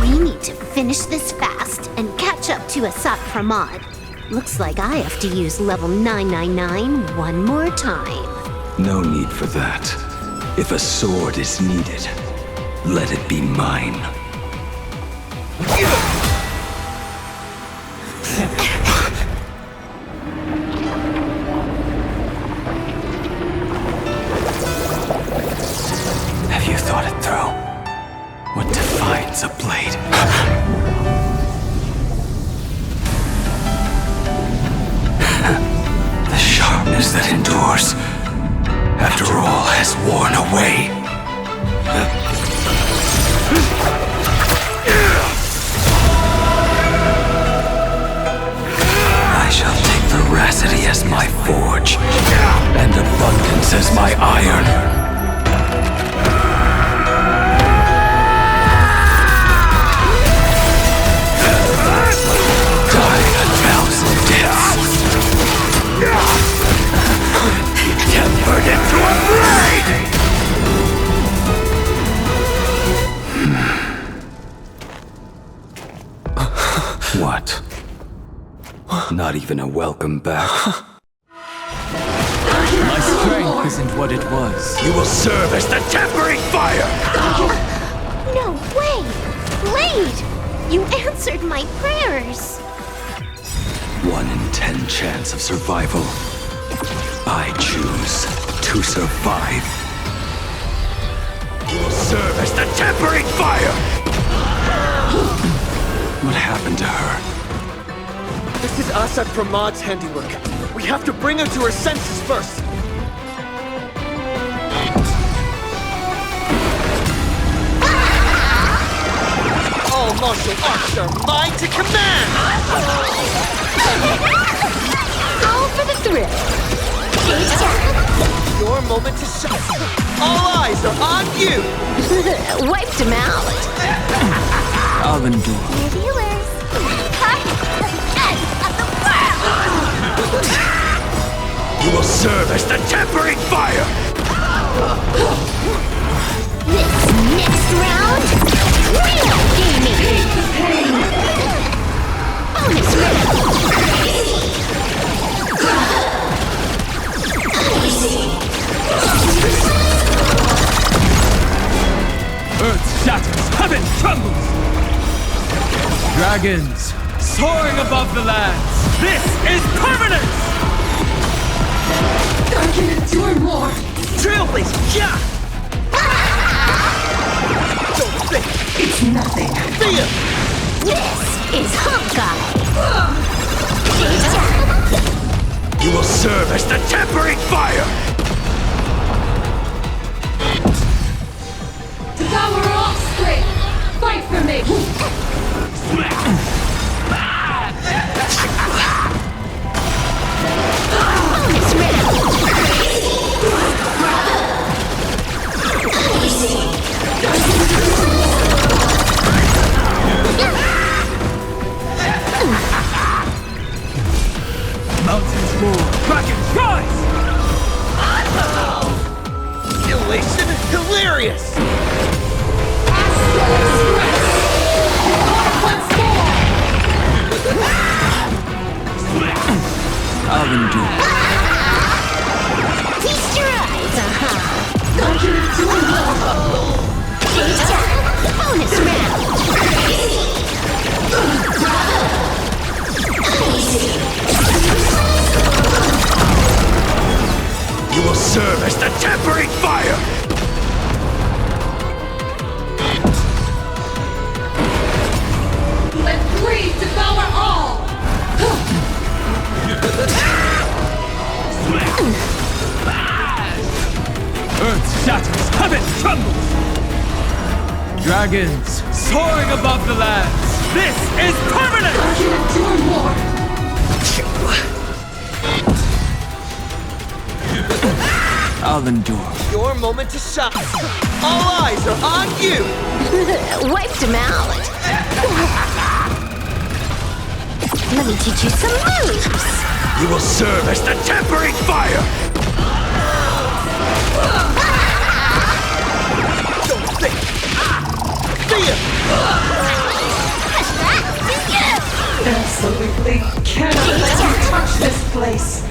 We need to finish this fast and catch up to Asat Pramod. Looks like I have to use level 999 one more time. No need for that. If a sword is needed, let it be mine. Have you thought it through? What defines a blade? The sharpness that endures, after all has worn away. I shall take veracity as my forge, and abundance as my iron. Tempered into a blade! What? Not even a welcome back? My strength isn't what it was. You will serve as the tempering fire! No way! Blade! You answered my prayers! 1 in 10 chance of survival. I choose to survive. You will serve as the tempering fire! What happened to her? This is Asad Pramad's handiwork. We have to bring her to her senses first. All martial arts are mine to command! All for the thrill! Your moment to shine. All eyes are on you! Wiped him out! Alvendor. Reviewers, part of the end of the world! You will serve as the tempering fire! This next round, real gaming! Bonus round! Earth shatters, heaven trembles! Dragons, soaring above the lands! This is permanence! I can endure more! Trailblaze, yeah! Don't think! It's nothing! Feel! This is Honkai! You will serve as the tempering fire! Devour all strength! Fight for me! Bonus round! Mountains roar, dragons rise! Elation hilarious! Alvendor. Feast your eyes, I can endure more! Bonus round! You will serve as the tempering fire! Let greed devour all! Earth shatters, heaven trembles! Dragons, soaring above the lands! This is permanent! I can endure more! Alvendor. Your moment to shine. All eyes are on you! Wiped him out! Let me teach you some moves! You will serve as the tempering fire! Don't think! Feel! Absolutely cannot let you touch this place!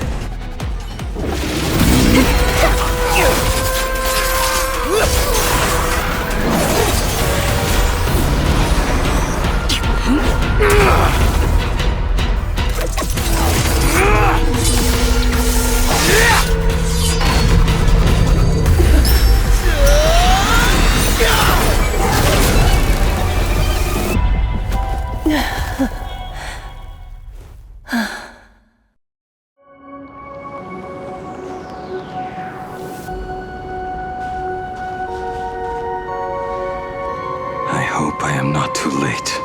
Too late.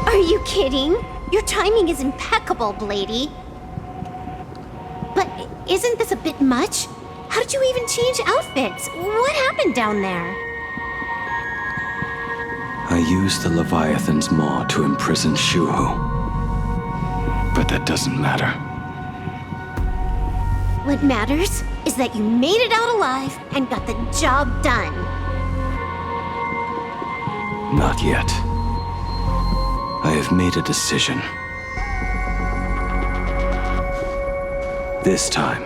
Are you kidding? Your timing is impeccable, Blady. But isn't this a bit much? How did you even change outfits? What happened down there? I used the Leviathan's maw to imprison Shuho. But that doesn't matter. What matters is that you made it out alive and got the job done. Not yet. I have made a decision. This time,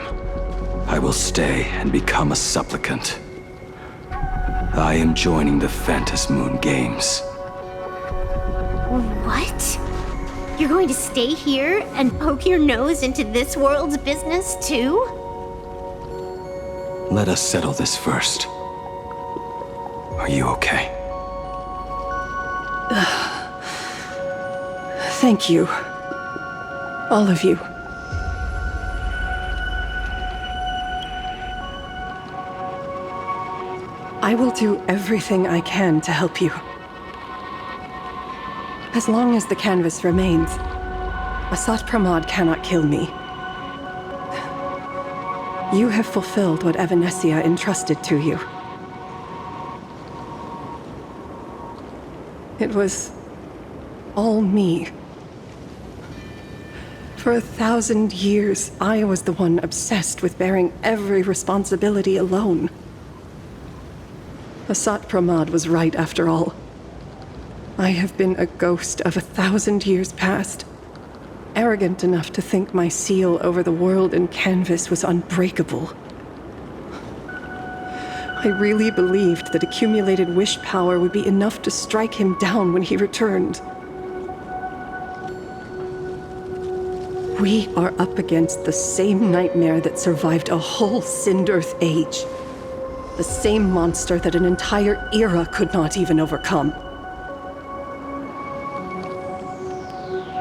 I will stay and become a supplicant. I am joining the Phantas Moon Games. What? You're going to stay here and poke your nose into this world's business too? Let us settle this first. Are you okay? Thank you. All of you. I will do everything I can to help you. As long as the canvas remains, Asat Pramod cannot kill me. You have fulfilled what Evanescia entrusted to you. It was all me. For 1,000 years, I was the one obsessed with bearing every responsibility alone. Asat Pramod was right after all. I have been a ghost of 1,000 years past, arrogant enough to think my seal over the world and canvas was unbreakable. I really believed that accumulated wish power would be enough to strike him down when he returned. We are up against the same nightmare that survived a whole Sindearth age. The same monster that an entire era could not even overcome.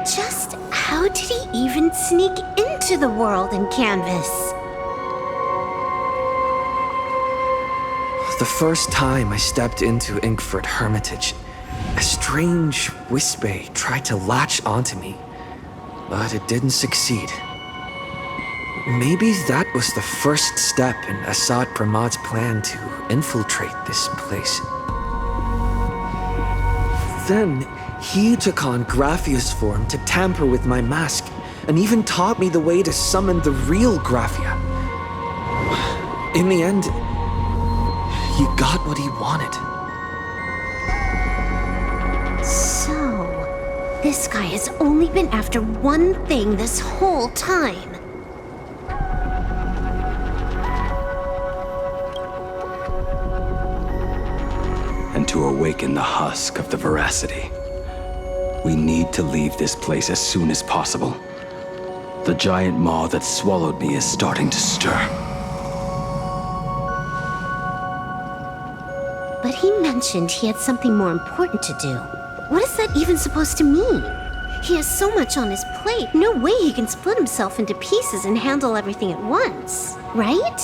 Just how did he even sneak into the world in canvas? The first time I stepped into Inkford Hermitage, a strange whisper tried to latch onto me, but it didn't succeed. Maybe that was the first step in Asat Pramod's plan to infiltrate this place. Then, he took on Graphia's form to tamper with my mask, and even taught me the way to summon the real Graphia. In the end, he got what he wanted. So, this guy has only been after one thing this whole time. And to awaken the husk of the veracity, we need to leave this place as soon as possible. The giant maw that swallowed me is starting to stir. But he mentioned he had something more important to do. What is that even supposed to mean? He has so much on his plate, no way he can split himself into pieces and handle everything at once, right?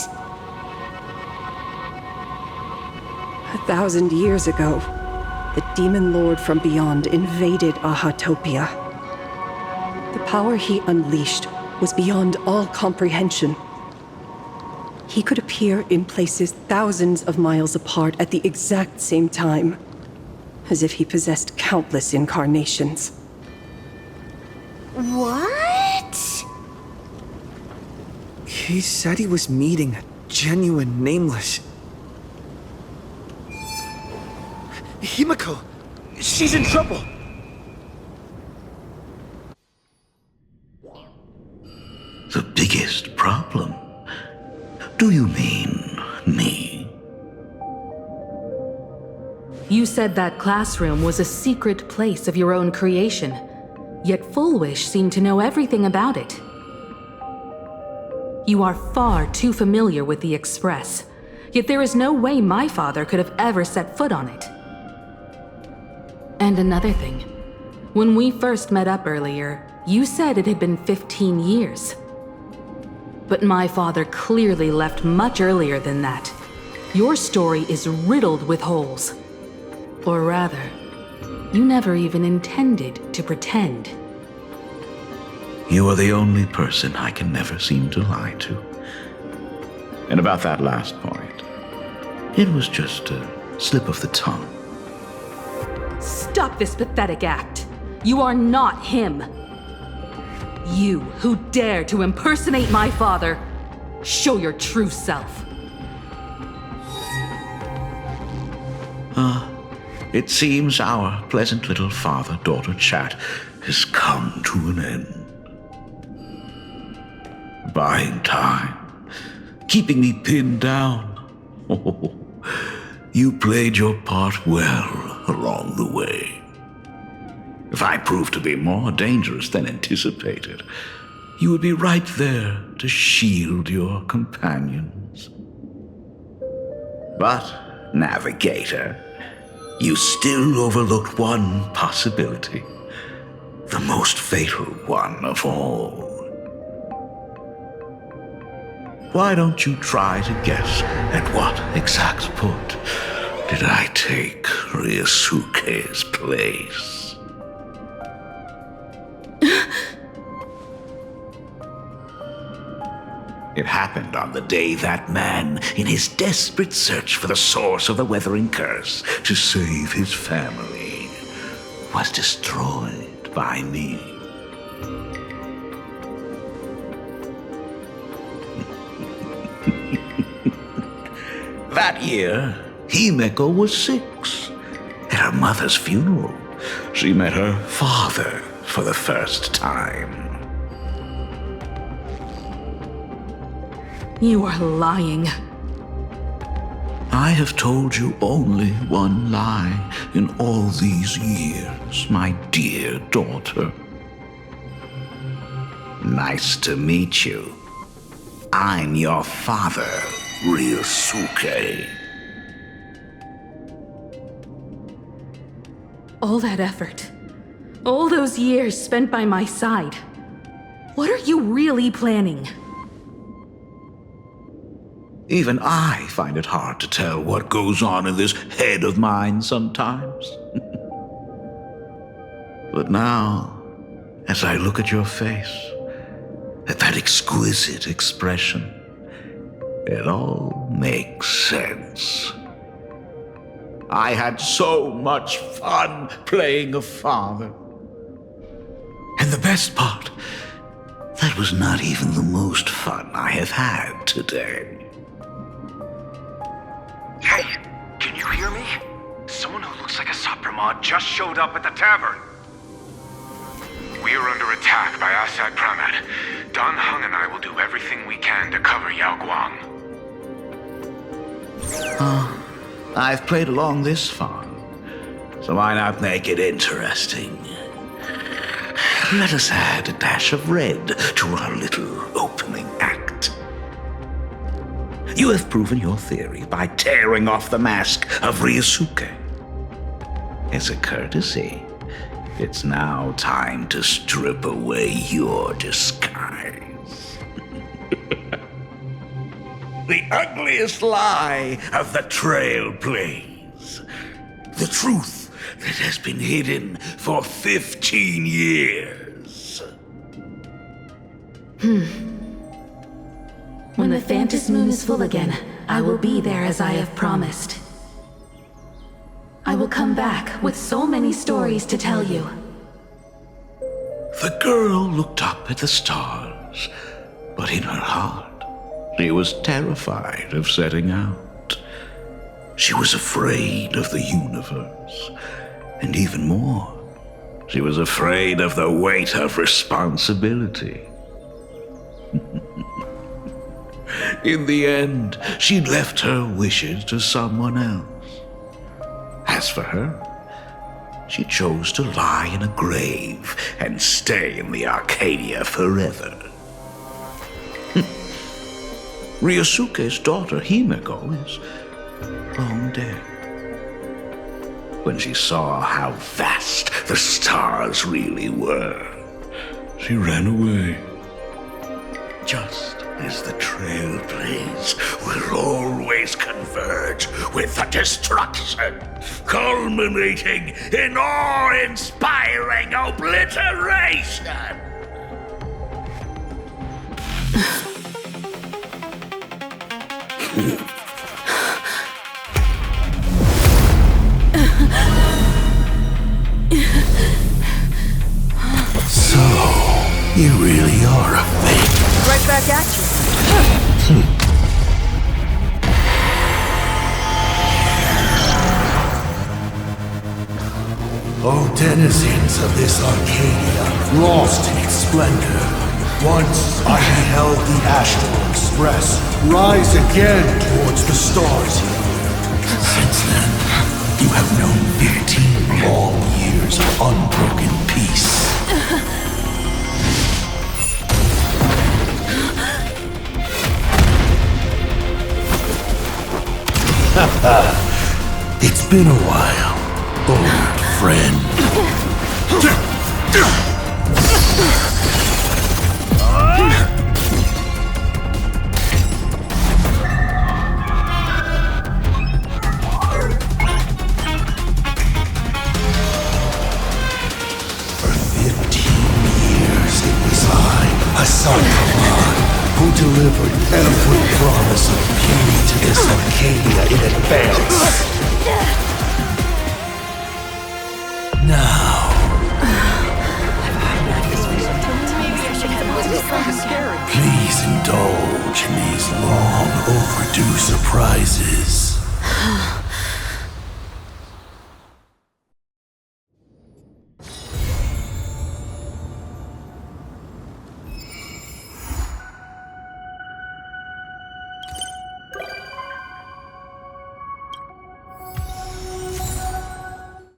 1,000 years ago, the demon lord from beyond invaded Ahatopia. The power he unleashed was beyond all comprehension. He could appear in places thousands of miles apart at the exact same time, as if he possessed countless incarnations. What? He said he was meeting a genuine nameless. Himiko! She's in trouble! The biggest problem? Do you mean me? You said that classroom was a secret place of your own creation, yet Fullwish seemed to know everything about it. You are far too familiar with the Express, yet there is no way my father could have ever set foot on it. And another thing, when we first met up earlier, you said it had been 15 years. But my father clearly left much earlier than that. Your story is riddled with holes. Or rather, you never even intended to pretend. You are the only person I can never seem to lie to. And about that last point, it was just a slip of the tongue. Stop this pathetic act. You are not him. You who dare to impersonate my father, show your true self. It seems our pleasant little father-daughter chat has come to an end. Buying time, keeping me pinned down. Oh, you played your part well along the way. If I proved to be more dangerous than anticipated, you would be right there to shield your companions. But, Navigator, you still overlooked one possibility, the most fatal one of all. Why don't you try to guess at what exact point did I take Ryusuke's place? It happened on the day that man, in his desperate search for the source of the Weathering Curse to save his family, was destroyed by me. That year, Himeko was 6. At her mother's funeral, she met her father for the first time. You are lying. I have told you only one lie in all these years, my dear daughter. Nice to meet you. I'm your father, Ryusuke. All that effort, all those years spent by my side. What are you really planning? Even I find it hard to tell what goes on in this head of mine sometimes. But now, as I look at your face, at that exquisite expression, it all makes sense. I had so much fun playing a father. And the best part, that was not even the most fun I have had today. Hey, can you hear me? Someone who looks like a Sapramod just showed up at the tavern. We are under attack by Asai Pramad. Don Hung and I will do everything we can to cover Yao Guang. I've played along this far, so why not make it interesting? Let us add a dash of red to our little opening act. You have proven your theory by tearing off the mask of Ryusuke. As a courtesy, it's now time to strip away your disguise. The ugliest lie of the Trailblaze. The truth that has been hidden for 15 years. When the Phantom Moon is full again, I will be there as I have promised. I will come back with so many stories to tell you. The girl looked up at the stars, but in her heart, she was terrified of setting out. She was afraid of the universe, and even more, she was afraid of the weight of responsibility. In the end, she'd left her wishes to someone else. As for her, she chose to lie in a grave and stay in the Arcadia forever. Ryusuke's daughter, Himeko, is long dead. When she saw how vast the stars really were, she ran away. Just is the Trailblaze will always converge with the destruction, culminating in awe-inspiring obliteration! So, you really are a fake. Right back at you. O denizens of this Arcadia, lost in its splendor, once I beheld the Astral Express rise again towards the stars. Since then, you have known 15 long years of unbroken peace. It's been a while, old friend. For 15 years it was I, HSR 4.3, who delivered every promise of beauty to this Arcadia in advance. Now, please indulge in these long overdue surprises.